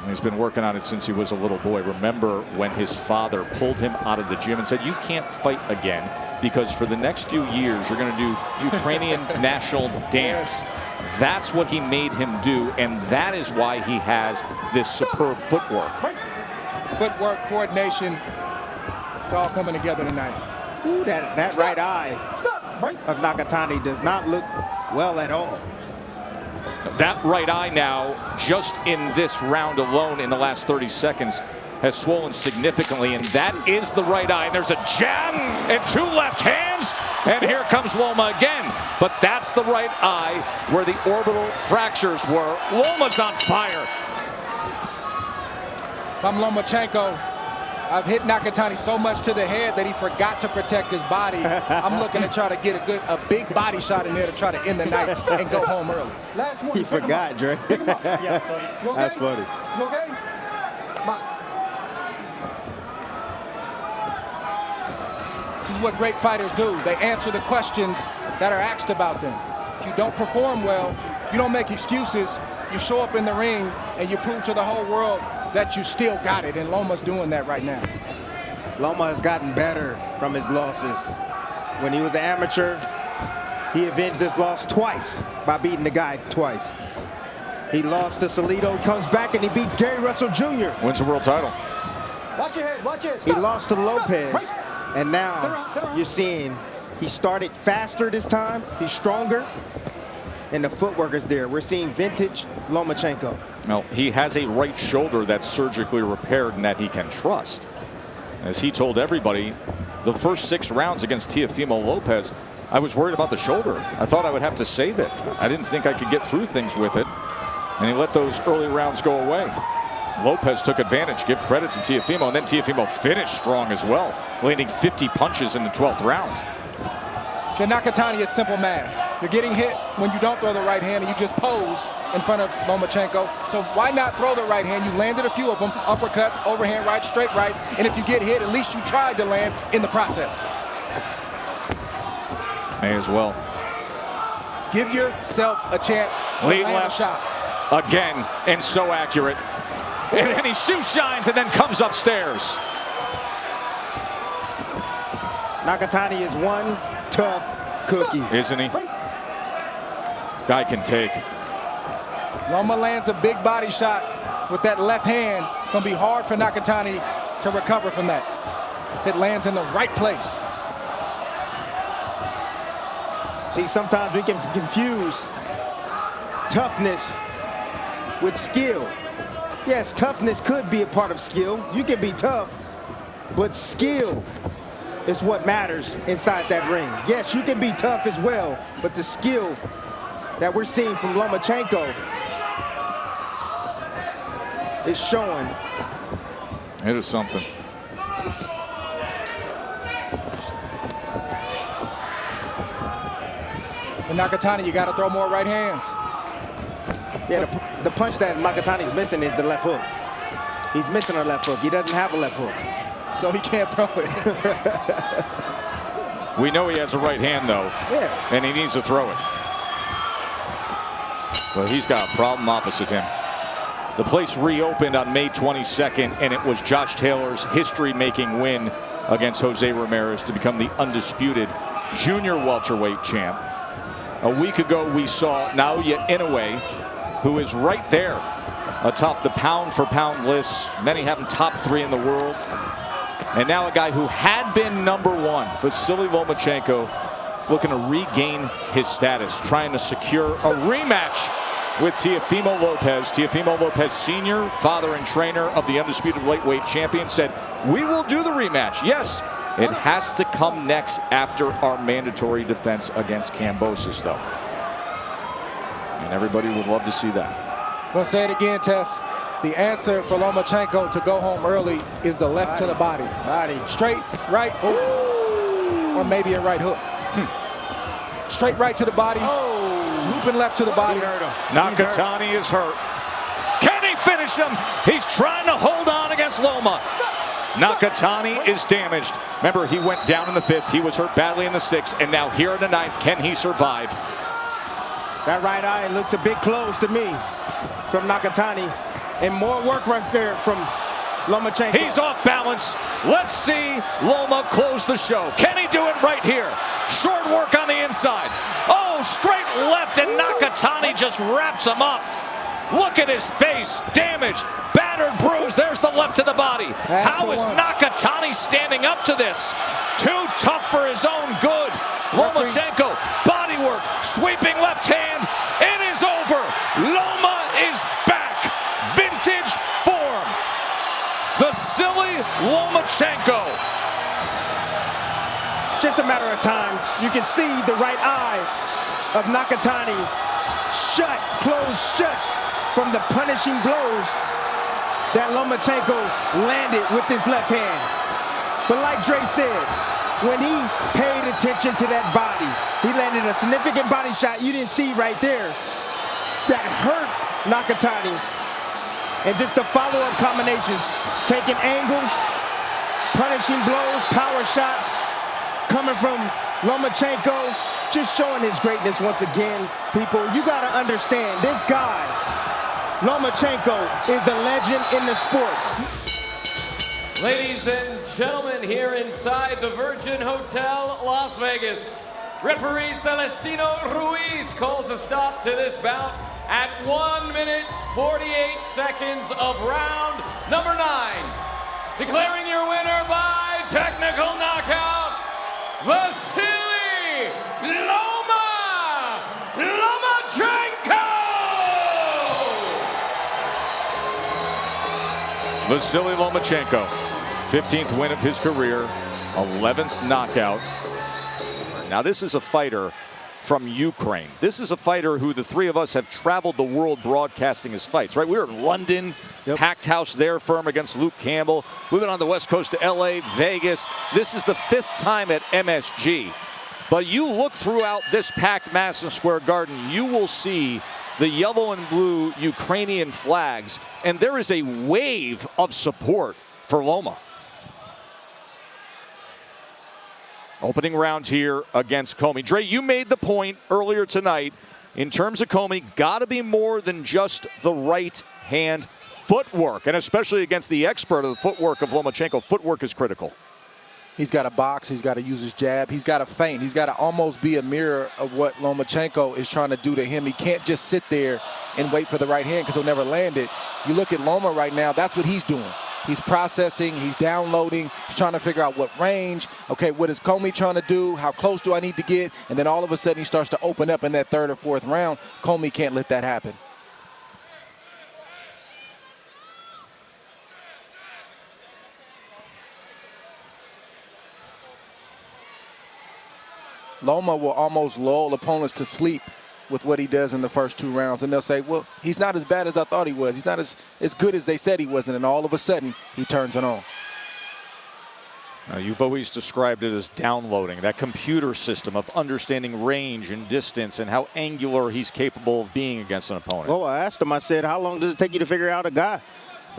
He's been working on it since he was a little boy. Remember when his father pulled him out of the gym and said, you can't fight again because for the next few years you're going to do Ukrainian national dance. That's what he made him do, and that is why he has this superb footwork. Footwork, coordination, it's all coming together tonight. Ooh, that right eye of Nakatani does not look well at all. That right eye now, just in this round alone in the last 30 seconds, has swollen significantly, and that is the right eye. And there's a jab and two left hands, and here comes Loma again. But that's the right eye where the orbital fractures were. Loma's on fire. If I'm Lomachenko, I've hit Nakatani so much to the head that he forgot to protect his body. I'm looking to try to get a big body shot in there to try to end the night and go home early. He forgot, Dre. That's funny. You okay? This is what great fighters do. They answer the questions that are asked about them. If you don't perform well, you don't make excuses. You show up in the ring and you prove to the whole world that you still got it, and Loma's doing that right now. Loma has gotten better from his losses. When he was an amateur, he avenged his loss twice by beating the guy twice. He lost to Salido, comes back and he beats Gary Russell Jr. Wins a world title. Watch your head, watch it. He lost to Lopez, and now you're seeing he started faster this time. He's stronger, and the footwork is there. We're seeing vintage Lomachenko. Well, he has a right shoulder that's surgically repaired and that he can trust. As he told everybody, the first 6 rounds against Teofimo Lopez, I was worried about the shoulder. I thought I would have to save it. I didn't think I could get through things with it. And he let those early rounds go away. Lopez took advantage, give credit to Teofimo, and then Teofimo finished strong as well, landing 50 punches in the 12th round. For Nakatani, it's simple math. You're getting hit when you don't throw the right hand and you just pose in front of Lomachenko. So why not throw the right hand? You landed a few of them, uppercuts, overhand rights, straight rights, and if you get hit, at least you tried to land in the process. May as well. Give yourself a chance to Lead land left a shot. again, and so accurate. And then he shoe shines and then comes upstairs. Nakatani is one tough cookie. Isn't he? Guy can take. Loma lands a big body shot with that left hand. It's going to be hard for Nakatani to recover from that. If it lands in the right place. See, sometimes we can confuse toughness with skill. Yes, toughness could be a part of skill. You can be tough, but skill is what matters inside that ring. Yes, you can be tough as well, but the skill that we're seeing from Lomachenko is showing. It is something. For Nakatani, you got to throw more right hands. Yeah, the punch that Nakatani's missing is the left hook. He's missing a left hook. He doesn't have a left hook. So he can't throw it. We know he has a right hand, though. Yeah. And he needs to throw it. Well, he's got a problem opposite him. The place reopened on May 22nd, and it was Josh Taylor's history-making win against Jose Ramirez to become the undisputed junior welterweight champ. A week ago, we saw Naoya Inoue, who is right there atop the pound-for-pound list. Many have him top 3 in the world. And now a guy who had been #1, Vasiliy Lomachenko, looking to regain his status, trying to secure a rematch with Teofimo Lopez. Teofimo Lopez Sr., father and trainer of the undisputed lightweight champion, said, "We will do the rematch." Yes, it has to come next after our mandatory defense against Kambosos, though. And everybody would love to see that. I'm going to say it again, Tess. The answer for Lomachenko to go home early is the left to the body. Straight right, or maybe a right hook. Straight right to the body, looping left to the body. Nakatani is hurt. Can he finish him? He's trying to hold on against Loma. Nakatani is damaged. Remember, he went down in the 5th. He was hurt badly in the 6th. And now here in the 9th, can he survive? That right eye looks a bit closed to me from Nakatani. And more work right there from Lomachenko. He's off balance. Let's see Loma close the show. Can he do it right here? Short work on the inside. Oh, straight left, and Nakatani just wraps him up. Look at his face, damaged, battered, bruised. There's the left to the body. How is Nakatani standing up to this? Too tough for his own good. Lomachenko, body work, sweeping left hand. It is over. Loma is back. Vintage form. Vasiliy Lomachenko. Just a matter of time. You can see the right eye of Nakatani shut, closed shut from the punishing blows that Lomachenko landed with his left hand. But like Dre said, when he paid attention to that body, he landed a significant body shot you didn't see right there that hurt Nakatani. And just the follow-up combinations, taking angles, punishing blows, power shots, coming from Lomachenko, just showing his greatness once again. People, you gotta understand, this guy, Lomachenko, is a legend in the sport. Ladies and gentlemen, here inside the Virgin Hotel, Las Vegas, referee Celestino Ruiz calls a stop to this bout at 1 minute, 48 seconds of round number 9. Declaring your winner by technical knockout, Vasiliy Lomachenko! Vasiliy Lomachenko, 15th win of his career, 11th knockout. Now this is a fighter from Ukraine. This is a fighter who the three of us have traveled the world broadcasting his fights, right? We were in London, packed house there for him against Luke Campbell. We've been on the West Coast to LA, Vegas. This is the 5th time at MSG. But you look throughout this packed Madison Square Garden, you will see the yellow and blue Ukrainian flags, and there is a wave of support for Loma. Opening round here against Commey. Dre, you made the point earlier tonight, in terms of Commey, got to be more than just the right hand footwork, and especially against the expert of the footwork of Lomachenko, footwork is critical. He's got to box. He's got to use his jab. He's got to feint. He's got to almost be a mirror of what Lomachenko is trying to do to him. He can't just sit there and wait for the right hand because he'll never land it. You look at Loma right now, that's what he's doing. He's processing, he's downloading, he's trying to figure out what range. Okay, what is Commey trying to do? How close do I need to get? And then all of a sudden he starts to open up in that 3rd or 4th round. Commey can't let that happen. Loma will almost lull opponents to sleep with what he does in the first 2 rounds. And they'll say, well, he's not as bad as I thought he was. He's not as good as they said he was. And then all of a sudden, he turns it on. You've always described it as downloading, that computer system of understanding range and distance and how angular he's capable of being against an opponent. Well, I asked him, I said, how long does it take you to figure out a guy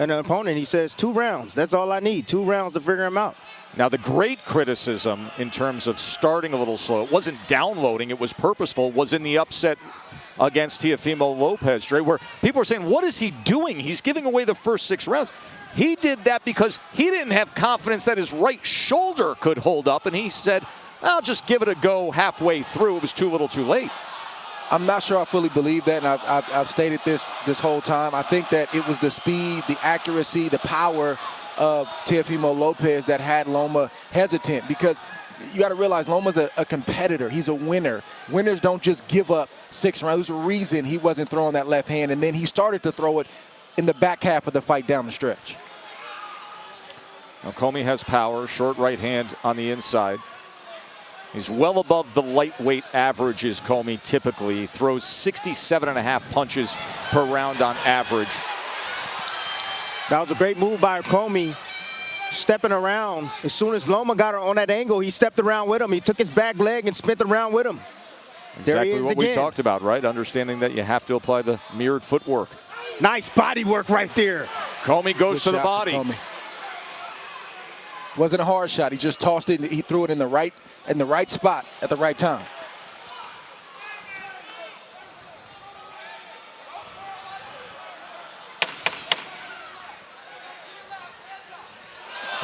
an opponent, he says 2 rounds. That's all I need, 2 rounds to figure him out. Now, the great criticism in terms of starting a little slow, it wasn't downloading, it was purposeful, was in the upset against Teofimo Lopez, Dre, where people were saying, what is he doing? He's giving away the first 6 rounds. He did that because he didn't have confidence that his right shoulder could hold up, and he said, I'll just give it a go halfway through. It was too little too late. I'm not sure I fully believe that, and I've stated this whole time. I think that it was the speed, the accuracy, the power of Teofimo Lopez that had Loma hesitant, because you got to realize Loma's a competitor. He's a winner. Winners don't just give up 6 rounds. There's a reason he wasn't throwing that left hand, and then he started to throw it in the back half of the fight down the stretch. Now, Commey has power, short right hand on the inside. He's well above the lightweight averages, Commey, typically. He throws 67.5 punches per round on average. That was a great move by Commey, stepping around. As soon as Loma got her on that angle, he stepped around with him. He took his back leg and spent around with him. There he Exactly is what again. we talked about, right? Understanding that you have to apply the mirrored footwork. Nice body work right there. Commey goes to the body. Wasn't a hard shot. He just tossed it. He threw it in the right spot at the right time.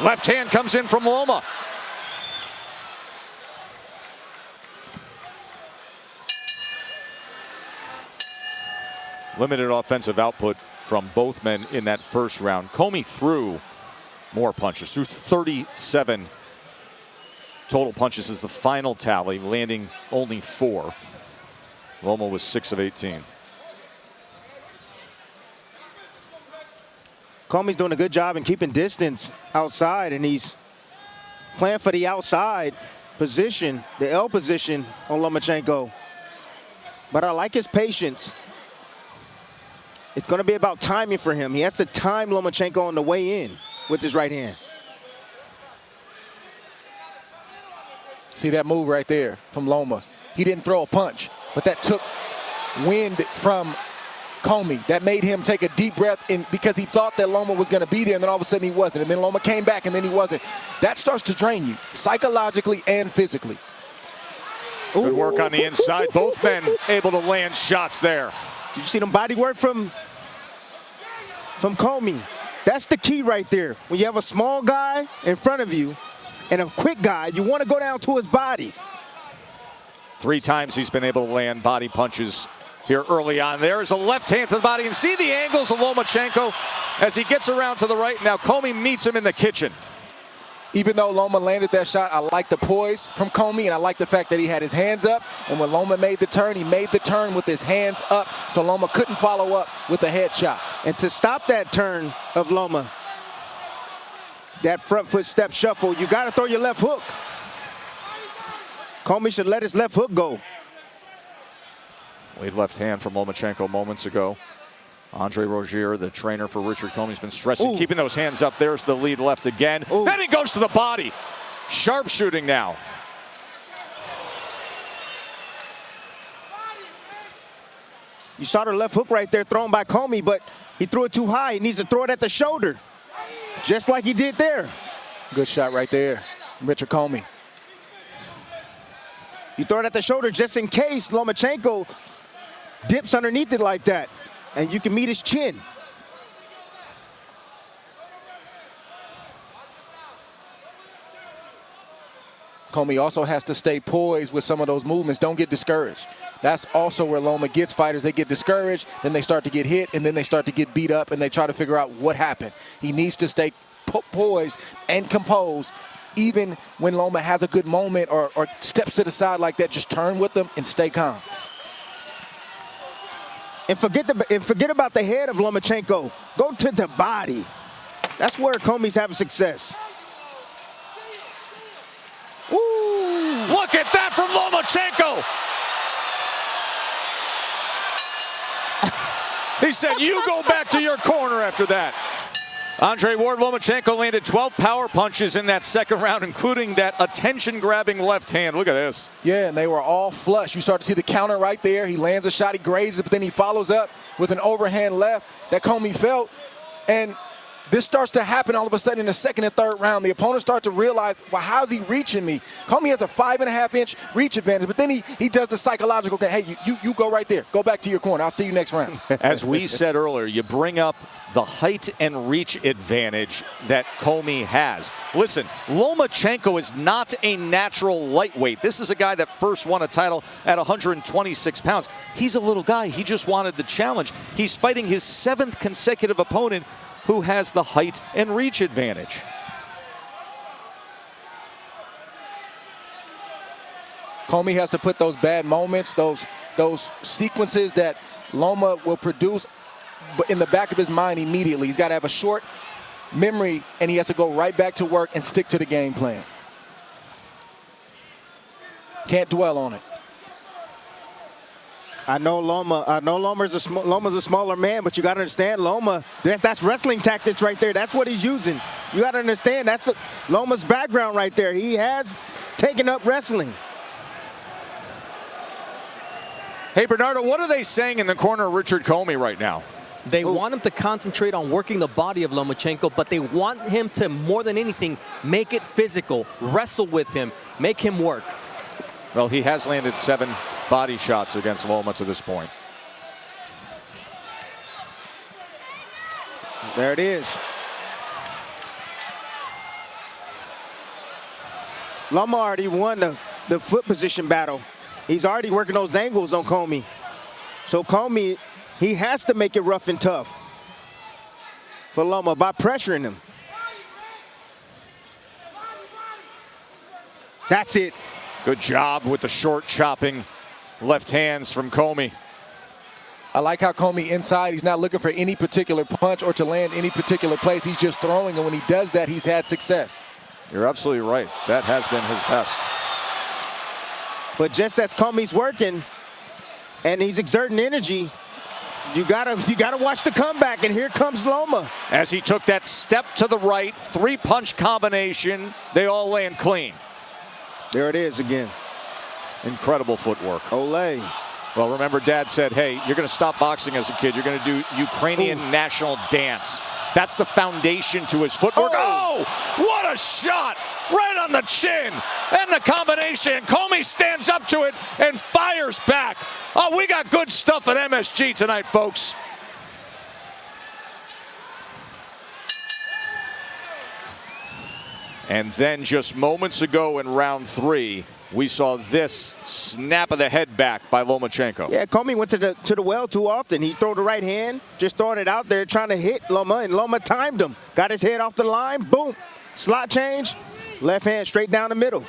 Left hand comes in from Loma. Limited offensive output from both men in that first round. Commey threw more punches, threw 37 total punches is the final tally, landing only 4. Loma was 6 of 18. Commey's doing a good job in keeping distance outside, and he's playing for the outside position, the L position on Lomachenko. But I like his patience. It's going to be about timing for him. He has to time Lomachenko on the way in with his right hand. See that move right there from Loma. He didn't throw a punch, but that took wind from Commey. That made him take a deep breath in because he thought that Loma was going to be there, and then all of a sudden he wasn't. And then Loma came back, and then he wasn't. That starts to drain you psychologically and physically. Good work on the inside. Both men able to land shots there. Did you see them body work from Commey? That's the key right there. When you have a small guy in front of you and a quick guy, you want to go down to his body. 3 times he's been able to land body punches here early on. There's a left hand to the body, and see the angles of Lomachenko as he gets around to the right. Now Commey meets him in the kitchen. Even though Loma landed that shot, I like the poise from Commey, and I like the fact that he had his hands up. And when Loma made the turn, he made the turn with his hands up, so Loma couldn't follow up with a headshot. And to stop that turn of Loma, that front foot step shuffle, you got to throw your left hook. Commey should let his left hook go. Lead left hand from Lomachenko moments ago. Andre Rozier, the trainer for Richard Commey, has been stressing, keeping those hands up. There's the lead left again. Then he goes to the body. Sharpshooting now. You saw the left hook right there thrown by Commey, but he threw it too high. He needs to throw it at the shoulder, just like he did there. Good shot right there, Richard Commey. You throw it at the shoulder just in case Lomachenko dips underneath it like that, and you can meet his chin. Commey also has to stay poised with some of those movements. Don't get discouraged. That's also where Loma gets fighters. They get discouraged, then they start to get hit, and then they start to get beat up, and they try to figure out what happened. He needs to stay poised and composed. Even when Loma has a good moment or steps to the side like that, just turn with them and stay calm. And forget about the head of Lomachenko. Go to the body. That's where Commey's having success. Ooh. Look at that from Lomachenko. He said, you go back to your corner after that. Andre Ward Lomachenko landed 12 power punches in that second round, including that attention-grabbing left hand. Look at this. Yeah, and they were all flush. You start to see the counter right there. He lands a shot, he grazes it, but then he follows up with an overhand left that Commey felt. And this starts to happen all of a sudden in the second and third round. The opponents start to realize, well, how's he reaching me? Commey has a 5.5-inch reach advantage, but then he does the psychological, hey, you go right there. Go back to your corner. I'll see you next round. As we said earlier, you bring up the height and reach advantage that Commey has. Listen, Lomachenko is not a natural lightweight. This is a guy that first won a title at 126 pounds. He's a little guy. He just wanted the challenge. He's fighting his 7th consecutive opponent who has the height and reach advantage. Commey has to put those bad moments, those sequences that Loma will produce in the back of his mind immediately. He's got to have a short memory, and he has to go right back to work and stick to the game plan. Can't dwell on it. I know Loma's a smaller man, but you got to understand, Loma, that's wrestling tactics right there. That's what he's using. You got to understand, that's Loma's background right there. He has taken up wrestling. Hey, Bernardo, what are they saying in the corner of Richard Commey right now? They want him to concentrate on working the body of Lomachenko, but they want him to, more than anything, make it physical, wrestle with him, make him work. Well, he has landed 7 body shots against Loma to this point. There it is. Loma already won the foot position battle. He's already working those angles on Commey. So Commey, he has to make it rough and tough for Loma by pressuring him. That's it. Good job with the short chopping left hands from Commey. I like how Commey inside, he's not looking for any particular punch or to land any particular place. He's just throwing, and when he does that, he's had success. You're absolutely right. That has been his best. But just as Commey's working and he's exerting energy, you gotta watch the comeback, and here comes Loma. As he took that step to the right, 3-punch combination, they all land clean. There it is again. Incredible footwork. Olay. Well, remember, Dad said, hey, you're going to stop boxing as a kid. You're going to do Ukrainian national dance. That's the foundation to his footwork. Oh, what a shot! Right on the chin. And the combination. Commey stands up to it and fires back. Oh, we got good stuff at MSG tonight, folks. And then just moments ago in round 3, we saw this snap of the head back by Lomachenko. Yeah, Commey went to the well too often. He threw the right hand, just throwing it out there, trying to hit Loma, and Loma timed him. Got his head off the line, boom. Slot change, left hand straight down the middle.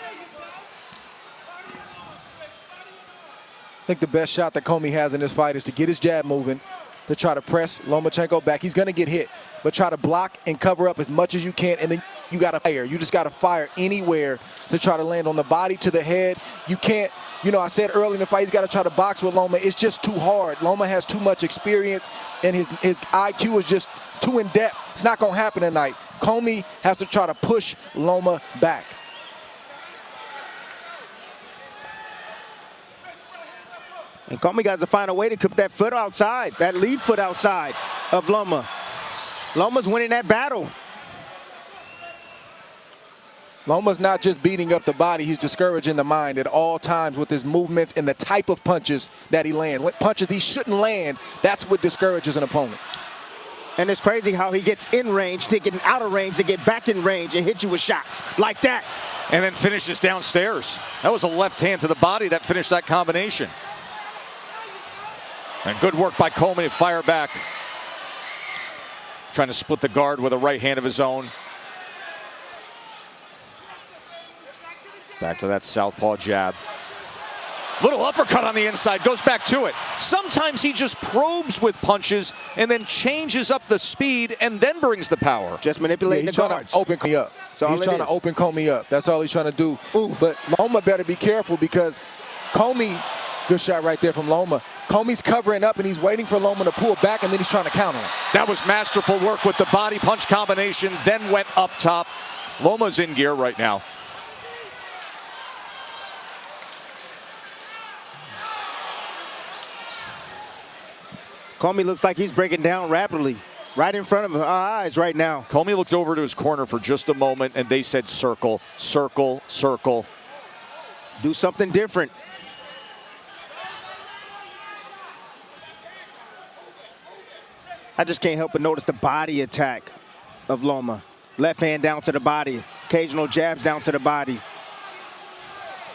I think the best shot that Commey has in this fight is to get his jab moving, to try to press Lomachenko back. He's going to get hit, but try to block and cover up as much as you can, and then you got to fire. You just got to fire anywhere to try to land on the body, to the head. You can't, I said early in the fight, he's got to try to box with Loma. It's just too hard. Loma has too much experience, and his IQ is just too in-depth. It's not going to happen tonight. Commey has to try to push Loma back. And Commey got to find a way to keep that foot outside, that lead foot outside of Loma. Loma's winning that battle. Loma's not just beating up the body, he's discouraging the mind at all times with his movements and the type of punches that he lands. Punches he shouldn't land, that's what discourages an opponent. And it's crazy how he gets in range, to get out of range, to get back in range and hit you with shots like that. And then finishes downstairs. That was a left hand to the body that finished that combination. And good work by Commey to fire back. Trying to split the guard with a right hand of his own. Back to that southpaw jab. Little uppercut on the inside, goes back to it. Sometimes he just probes with punches and then changes up the speed and then brings the power. Just manipulating the guards. He's trying to open Commey up. He's trying to open Commey up. That's all he's trying to do. Ooh. But Loma better be careful, because Commey, good shot right there from Loma. Commey's covering up and he's waiting for Loma to pull back, and then he's trying to counter him. That was masterful work with the body punch combination, then went up top. Loma's in gear right now. Commey looks like he's breaking down rapidly. right in front of our eyes right now. Commey looked over to his corner for just a moment, and they said circle, circle, circle. Do something different. I just can't help but notice the body attack of Loma. Left hand down to the body, occasional jabs down to the body.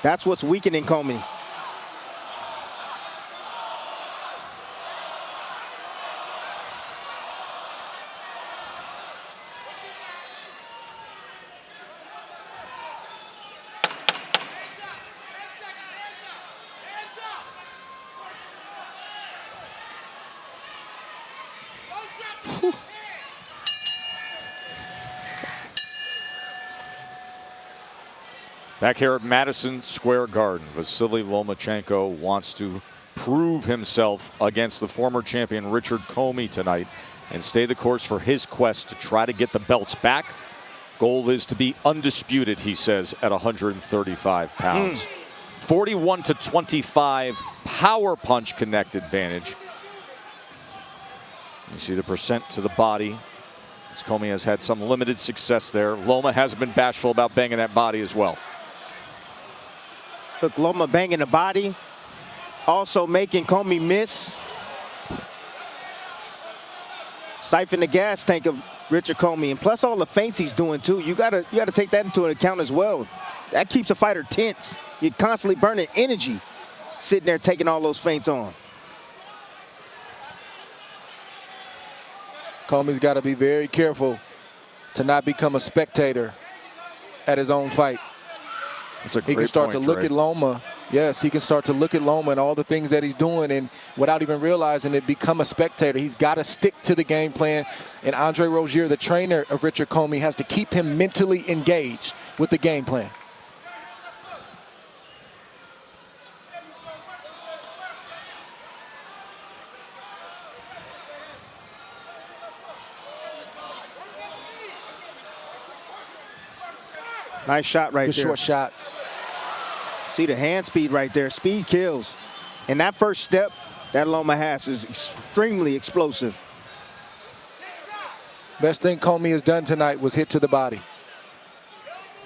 That's what's weakening Commey. Back here at Madison Square Garden, Vasiliy Lomachenko wants to prove himself against the former champion Richard Commey tonight and stay the course for his quest to try to get the belts back. Goal is to be undisputed, he says, at 135 pounds. 41-25 power punch connect advantage. You see the percent to the body. As Commey has had some limited success there. Loma hasn't been bashful about banging that body as well. Look, Loma banging the body, also making Commey miss. Siphon the gas tank of Richard Commey, and plus all the feints he's doing too. You gotta take that into account as well. That keeps a fighter tense. You're constantly burning energy, sitting there taking all those feints on. Commey's got to be very careful to not become a spectator at his own fight. That's a great he can start point, to look Trey. at Loma. Yes, he can start to look at Loma and all the things that he's doing, and without even realizing it, become a spectator. He's got to stick to the game plan. And Andre Rozier, the trainer of Richard Commey, has to keep him mentally engaged with the game plan. Nice shot right Good there. short shot. See the hand speed right there. Speed kills. And that first step that Loma has is extremely explosive. Best thing Commey has done tonight was hit to the body.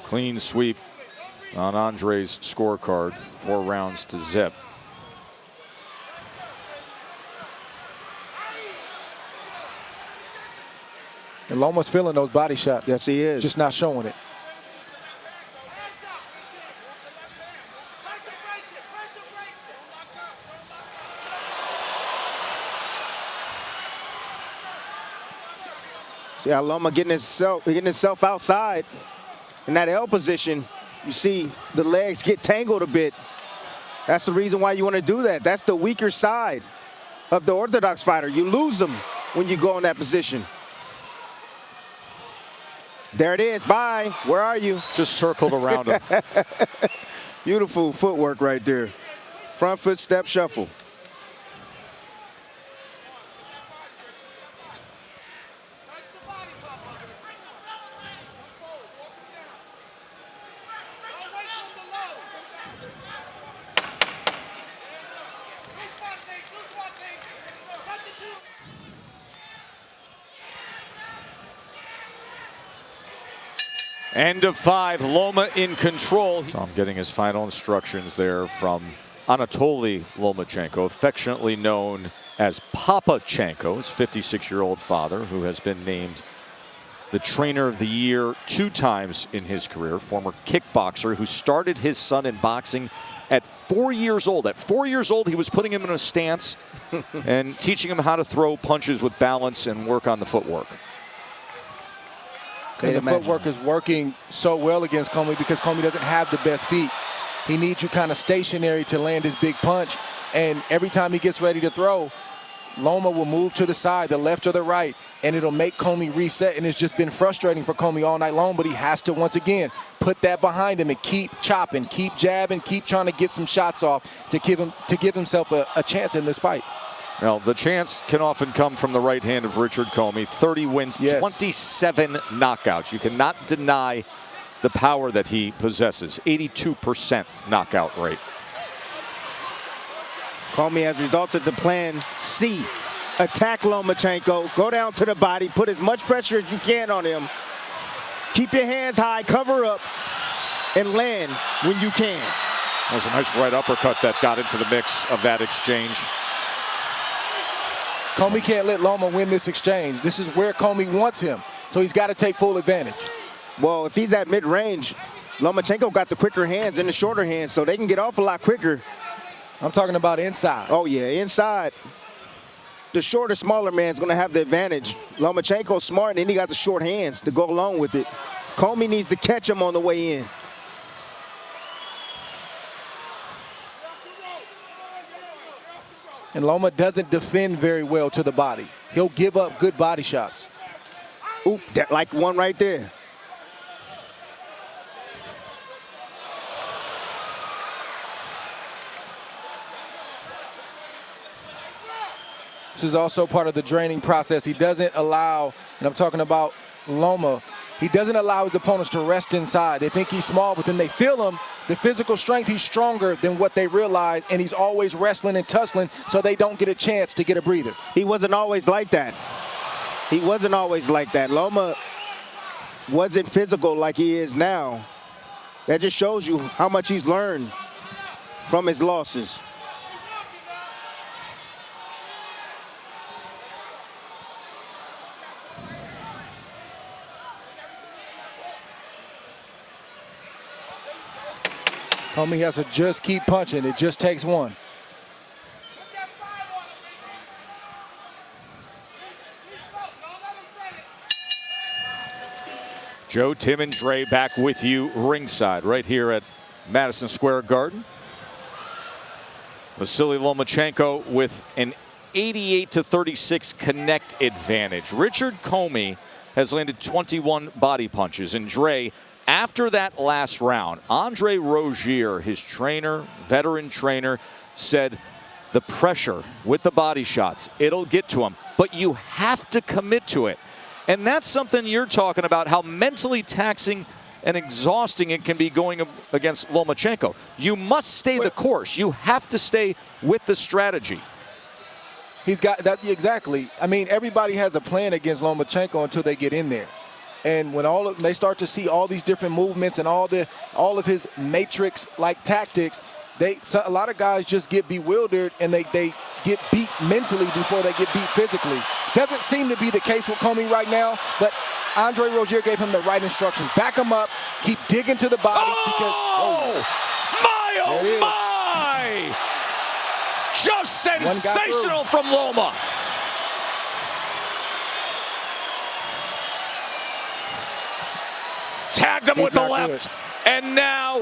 Clean sweep on Andre's scorecard. 4 rounds to zip. And Loma's feeling those body shots. Yes, he is. Just not showing it. See how Loma getting himself outside. In that L position, you see the legs get tangled a bit. That's the reason why you want to do that. That's the weaker side of the orthodox fighter. You lose them when you go in that position. There it is. Bye. Where are you? Just circled around him. Beautiful footwork right there. Front foot step shuffle. End of 5, Loma in control. So I'm getting his final instructions there from Anatoly Lomachenko, affectionately known as Papachenko, his 56-year-old father, who has been named the trainer of the year 2 times in his career, former kickboxer who started his son in boxing at 4 years old. At 4 years old, he was putting him in a stance and teaching him how to throw punches with balance and work on the footwork. And the footwork is working so well against Commey because Commey doesn't have the best feet. He needs you kind of stationary to land his big punch. And every time he gets ready to throw, Loma will move to the side, the left or the right, and it'll make Commey reset. And it's just been frustrating for Commey all night long, but he has to, once again, put that behind him and keep chopping, keep jabbing, keep trying to get some shots off to give himself a chance in this fight. Well, the chance can often come from the right hand of Richard Commey. 30 wins, yes. 27 knockouts. You cannot deny the power that he possesses. 82% knockout rate. Commey has resulted to plan C. Attack Lomachenko. Go down to the body. Put as much pressure as you can on him. Keep your hands high. Cover up. And land when you can. That was a nice right uppercut that got into the mix of that exchange. Commey can't let Loma win this exchange. This is where Commey wants him, so he's got to take full advantage. Well, if he's at mid-range, Lomachenko got the quicker hands and the shorter hands, so they can get off a lot quicker. I'm talking about inside. Oh, yeah, inside. The shorter, smaller man's going to have the advantage. Lomachenko's smart, and he got the short hands to go along with it. Commey needs to catch him on the way in. And Loma doesn't defend very well to the body. He'll give up good body shots. Oop, that like one right there. This is also part of the draining process. He doesn't allow, and I'm talking about Loma, he doesn't allow his opponents to rest inside. They think he's small, but then they feel him. The physical strength, he's stronger than what they realize, and he's always wrestling and tussling so they don't get a chance to get a breather. He wasn't always like that. He wasn't always like that. Loma wasn't physical like he is now. That just shows you how much he's learned from his losses. Commey has to just keep punching. It just takes one. Joe, Tim, and Dre back with you ringside right here at Madison Square Garden. Vasiliy Lomachenko with an 88-36 connect advantage. Richard Commey has landed 21 body punches. And Dre, after that last round, Andre Rozier, his trainer, veteran trainer, said the pressure with the body shots, it'll get to him, but you have to commit to it. And that's something you're talking about, how mentally taxing and exhausting it can be going against Lomachenko. You must stay the course. You have to stay with the strategy. He's got that, exactly. I mean, everybody has a plan against Lomachenko until they get in there. And when they start to see all these different movements and all of his matrix-like tactics, a lot of guys just get bewildered and they get beat mentally before they get beat physically. Doesn't seem to be the case with Commey right now, but Andre Rozier gave him the right instructions. Back him up, keep digging to the body My! Just sensational from Loma. Tagged him with the left, and now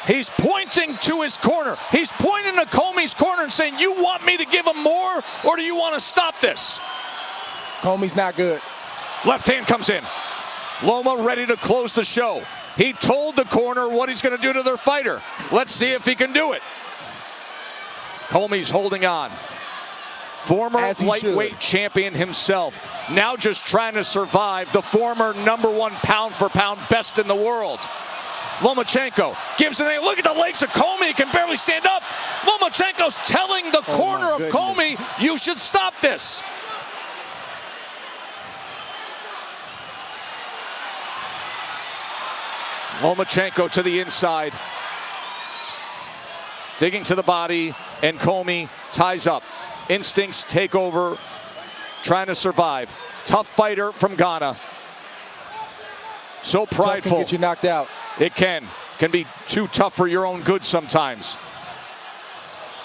he's pointing to his corner. He's pointing to Commey's corner and saying, you want me to give him more, or do you want to stop this? Commey's not good. Left hand comes in. Loma ready to close the show. He told the corner what he's going to do to their fighter. Let's see if he can do it. Commey's holding on. Former lightweight champion himself, now just trying to survive, the former #1 pound-for-pound best in the world. Lomachenko gives it a look at the legs of Commey. He can barely stand up. Lomachenko's telling the corner of Commey, you should stop this. Lomachenko to the inside. Digging to the body, and Commey ties up. Instincts take over, trying to survive. Tough fighter from Ghana. So prideful. Tough can get you knocked out. It can be too tough for your own good sometimes.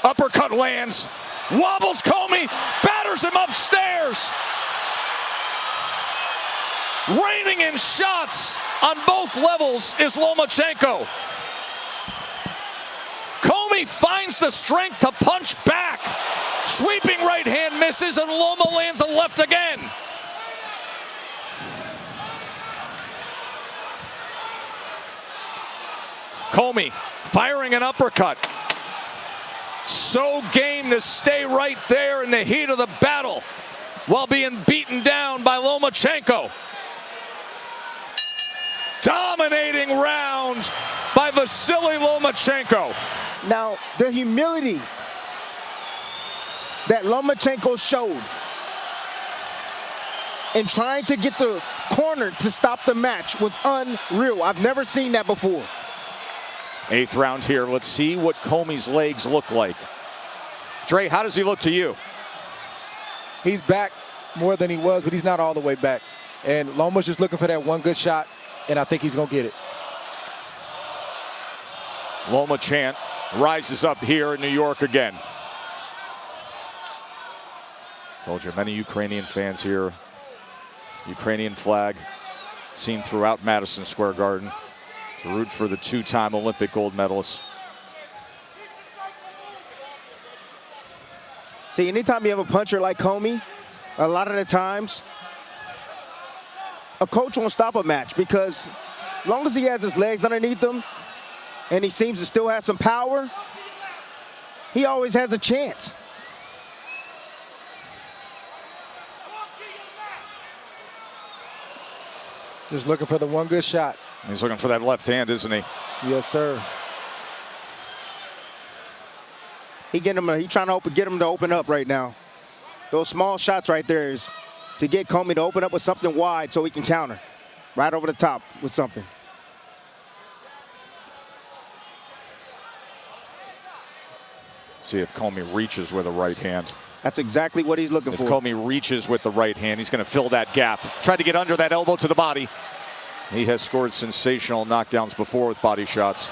Uppercut lands, wobbles Commey, batters him upstairs. Raining in shots on both levels is Lomachenko. Commey finds the strength to punch back. Sweeping right hand misses, and Loma lands a left again. Commey firing an uppercut. So game to stay right there in the heat of the battle while being beaten down by Lomachenko. Dominating round by Vasiliy Lomachenko. Now, the humility that Lomachenko showed in trying to get the corner to stop the match was unreal. I've never seen that before. 8th round here. Let's see what Commey's legs look like. Dre, how does he look to you? He's back more than he was, but he's not all the way back. And Loma's just looking for that one good shot, and I think he's going to get it. Loma chant rises up here in New York again. Told you, many Ukrainian fans here. Ukrainian flag seen throughout Madison Square Garden to root for the 2-time Olympic gold medalist. See, anytime you have a puncher like Commey, a lot of the times, a coach won't stop a match because as long as he has his legs underneath him and he seems to still have some power, he always has a chance. Just looking for the one good shot. He's looking for that left hand, isn't he? Yes, sir. He trying to get him to open up right now. Those small shots right there is to get Commey to open up with something wide so he can counter. Right over the top with something. See if Commey reaches with a right hand. That's exactly what he's looking for. If Commey reaches with the right hand, he's going to fill that gap. Try to get under that elbow to the body. He has scored sensational knockdowns before with body shots.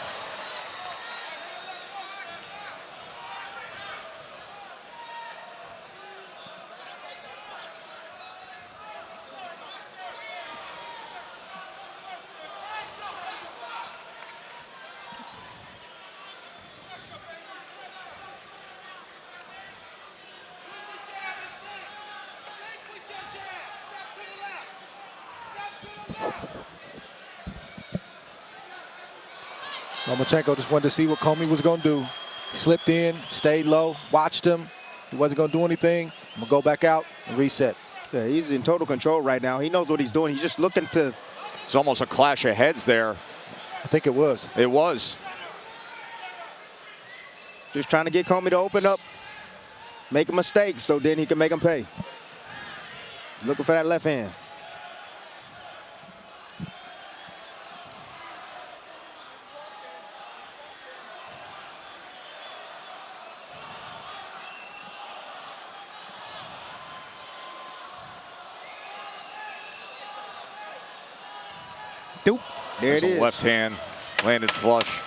Lomachenko just wanted to see what Commey was going to do. Slipped in, stayed low, watched him. He wasn't going to do anything. I'm going to go back out and reset. Yeah, he's in total control right now. He knows what he's doing. He's just looking to... It's almost a clash of heads there. I think it was. It was. Just trying to get Commey to open up, make a mistake so then he can make him pay. Looking for that left hand. Doop. There it is. A left hand landed flush.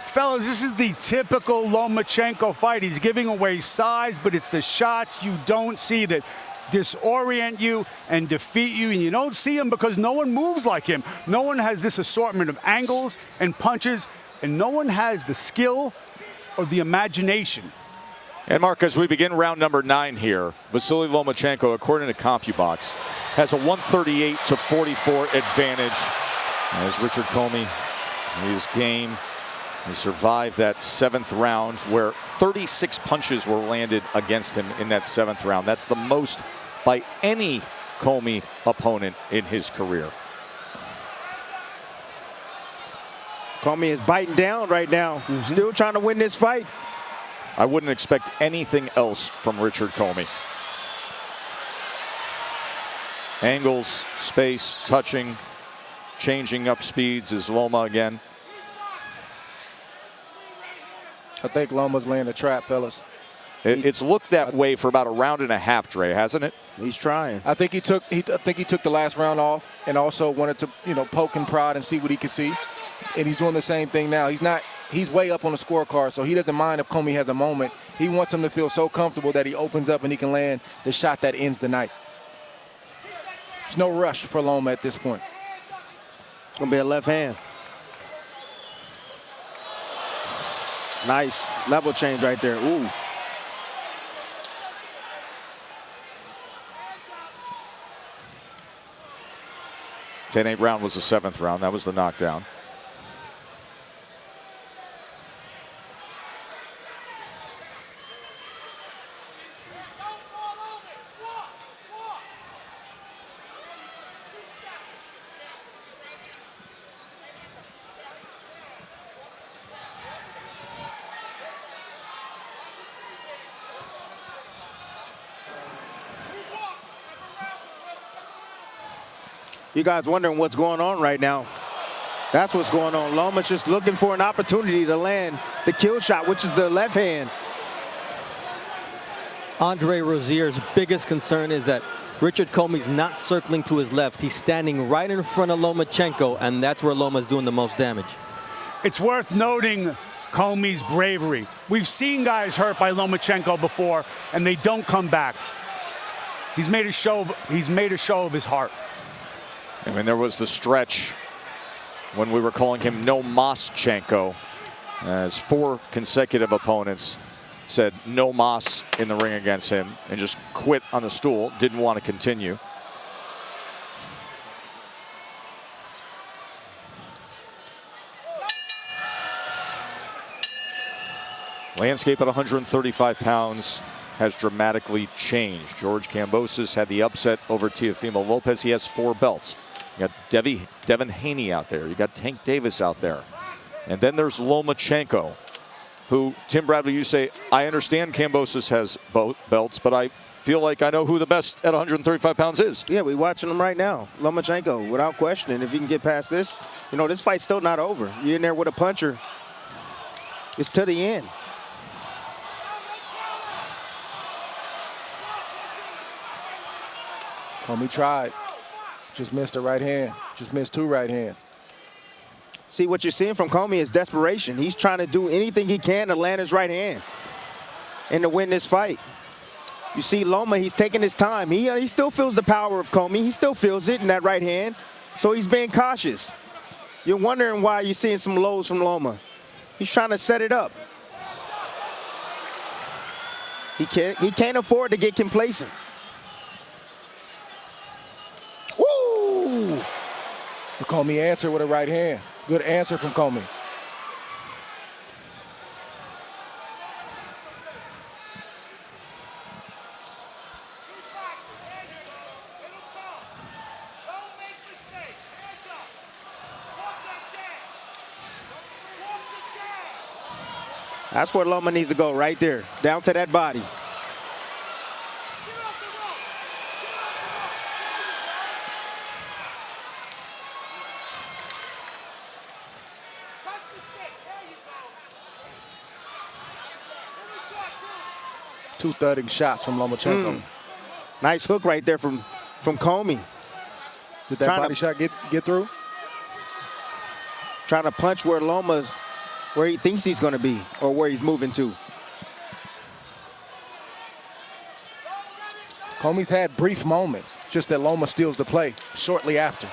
Fellas, this is the typical Lomachenko fight. He's giving away size, but it's the shots you don't see that disorient you and defeat you, and you don't see him because no one moves like him. No one has this assortment of angles and punches, and no one has the skill or the imagination. And Mark, as we begin round number 9 here, Vasiliy Lomachenko, according to CompuBox, has a 138-44 advantage. As Richard Commey, his game, he survived that 7th round where 36 punches were landed against him in that 7th round. That's the most by any Commey opponent in his career. Commey is biting down right now. Still trying to win this fight. I wouldn't expect anything else from Richard Commey. Angles, space, touching, changing up speeds is Loma again. I think Loma's laying a trap, fellas. It's looked that way for about a round and a half, Dre, hasn't it? He's trying. I think he took the last round off and also wanted to, poke and prod and see what he could see. And he's doing the same thing now. He's way up on the scorecard, so he doesn't mind if Commey has a moment. He wants him to feel so comfortable that he opens up and he can land the shot that ends the night. There's no rush for Loma at this point. It's gonna be a left hand. Nice level change right there. Ooh. The 10-8 round was the 7th round. That was the knockdown. You guys wondering what's going on right now. That's what's going on. Loma's just looking for an opportunity to land the kill shot, which is the left hand. Andre Rozier's biggest concern is that Richard Commey's not circling to his left. He's standing right in front of Lomachenko, and that's where Loma's doing the most damage. It's worth noting Commey's bravery. We've seen guys hurt by Lomachenko before, and they don't come back. He's made a show of his heart. I mean, there was the stretch when we were calling him No Moschenko, as 4 consecutive opponents said no mas in the ring against him and just quit on the stool, didn't want to continue. Landscape at 135 pounds has dramatically changed. George Kambosos had the upset over Teofimo Lopez. He has 4 belts. You got Devin Haney out there. You got Tank Davis out there. And then there's Lomachenko, who, Tim Bradley, you say, I understand Kambosos has both belts, but I feel like I know who the best at 135 pounds is. Yeah, we're watching him right now. Lomachenko, without question. If he can get past this, you know, this fight's still not over. You're in there with a puncher. It's to the end. Commey tried. Just missed a right hand. Just missed 2 right hands. See, what you're seeing from Commey is desperation. He's trying to do anything he can to land his right hand and to win this fight. You see Loma, he's taking his time. He still feels the power of Commey. He still feels it in that right hand, so he's being cautious. You're wondering why you're seeing some lows from Loma. He's trying to set it up. He can't afford to get complacent. Woo! Commey answered with a right hand. Good answer from Commey. That's where Loma needs to go, right there, down to that body. Two thudding shots from Lomachenko. Nice hook right there from Commey. Did that body shot get through? Trying to punch where Loma's, where he thinks he's going to be or where he's moving to. Commey's had brief moments, just that Loma steals the play shortly after.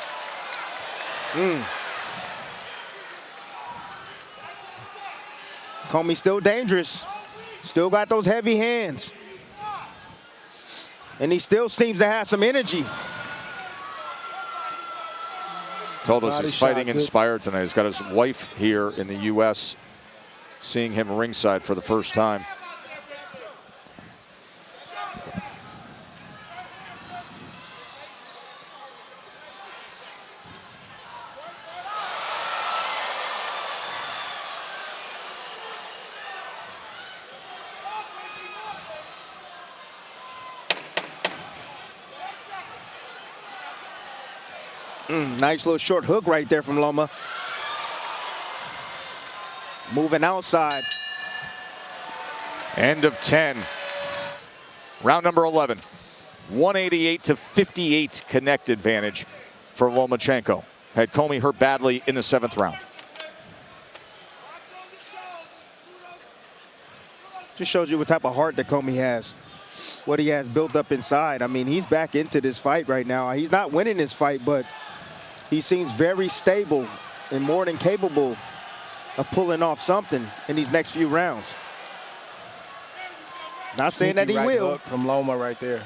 Commey still dangerous. Still got those heavy hands. And he still seems to have some energy. Told us he's fighting inspired tonight. He's got his wife here in the U.S. seeing him ringside for the first time. Nice little short hook right there from Loma. Moving outside. End of 10. Round number 11. 188 to 58 connect advantage for Lomachenko. Had Commey hurt badly in the 7th round. Just shows you what type of heart that Commey has. What he has built up inside. I mean, he's back into this fight right now. He's not winning this fight, but he seems very stable and more than capable of pulling off something in these next few rounds. Not saying that he will. Hook from Loma right there.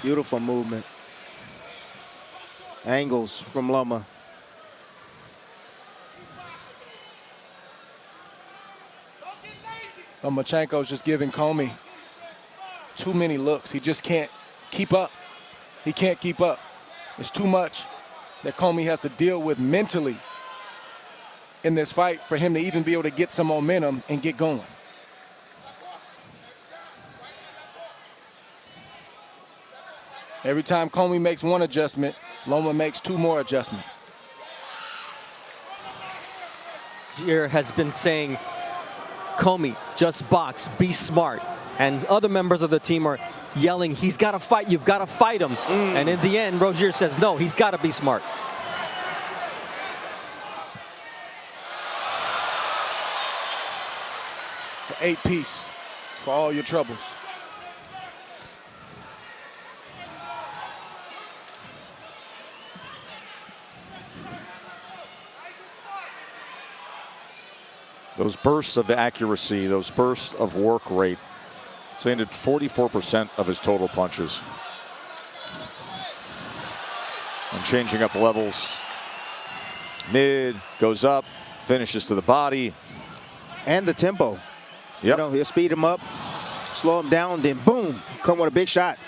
Beautiful movement. Angles from Loma. Lomachenko's just giving Commey too many looks. He just can't keep up. He can't keep up. It's too much that Commey has to deal with mentally in this fight for him to even be able to get some momentum and get going. Every time Commey makes one adjustment, Loma makes 2 more adjustments. Here has been saying, Commey, just box, be smart. And other members of the team are yelling, he's got to fight, you've got to fight him. And in the end, Rozier says, no, he's got to be smart. The 8-piece for all your troubles. Those bursts of accuracy, those bursts of work rate. So he ended 44% of his total punches. And changing up levels. Mid, goes up, finishes to the body. And the tempo. Yep. You know, he'll speed him up, slow him down, then boom, come with a big shot.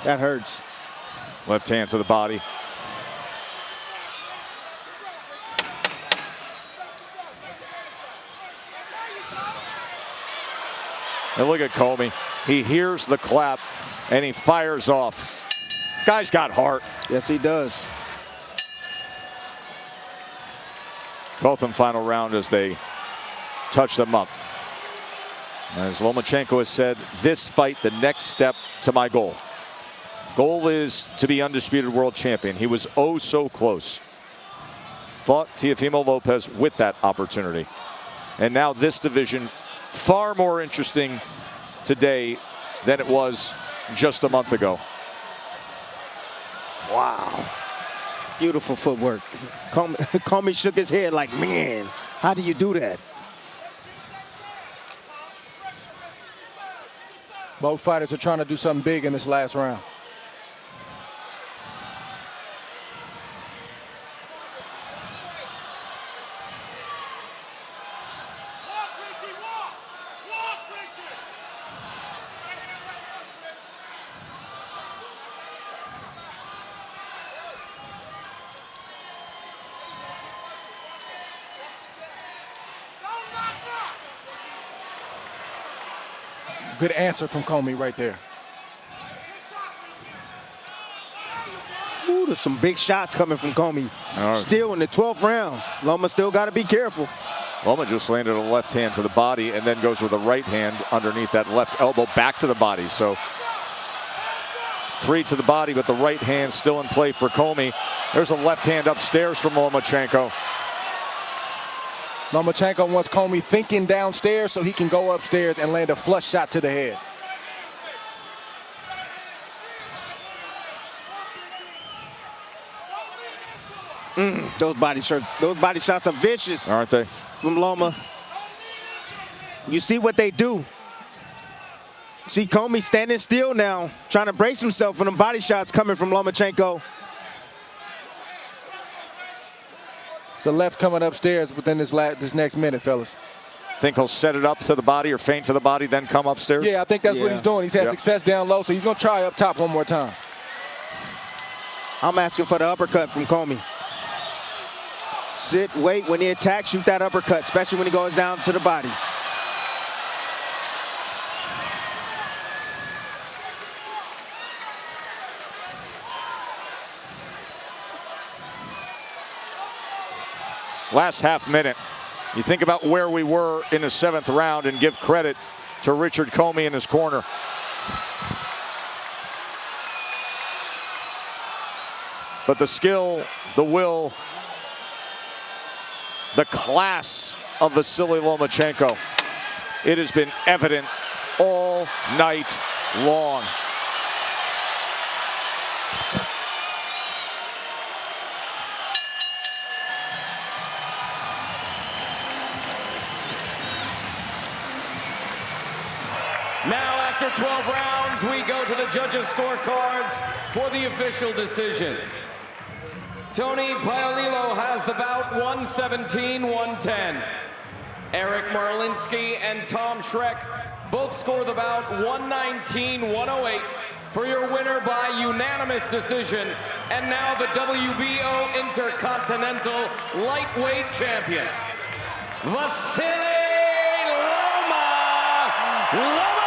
That hurts. Left hand to the body. And look at Commey. He hears the clap and he fires off. Guy's got heart. Yes, he does. 12th and final round as they touch them up. As Lomachenko has said, this fight, the next step to my goal. Goal is to be undisputed world champion. He was oh so close. Fought Teofimo Lopez with that opportunity. And now this division, far more interesting today than it was just a month ago. Wow. Beautiful footwork. Commey shook his head like, man, how do you do that? Both fighters are trying to do something big in this last round. Good answer from Commey right there. Ooh, there's some big shots coming from Commey. Still in the 12th round. Loma still got to be careful. Loma just landed a left hand to the body and then goes with a right hand underneath that left elbow back to the body. So 3 to the body, but the right hand still in play for Commey. There's a left hand upstairs from Lomachenko. Lomachenko wants Commey thinking downstairs so he can go upstairs and land a flush shot to the head. Those body shots are vicious. Aren't they? From Loma. You see what they do. See Commey standing still now, trying to brace himself for them body shots coming from Lomachenko. So left coming upstairs within this next minute, fellas. Think he'll set it up to the body or feint to the body, then come upstairs? Yeah, I think that's what he's doing. He's had success down low, so he's going to try up top one more time. I'm asking for the uppercut from Commey. Sit, wait, when he attacks, shoot that uppercut, especially when he goes down to the body. Last half minute. You think about where we were in the 7th round and give credit to Richard Commey in his corner. But the skill, the will, the class of Vasiliy Lomachenko, it has been evident all night long. Now, after 12 rounds, rounds, we go to the judges' scorecards for the official decision. Tony Paolillo has the bout 117-110. Eric Marlinski and Tom Schreck both score the bout 119-108 for your winner by unanimous decision, and now the WBO Intercontinental Lightweight Champion, Vasiliy Lomachenko.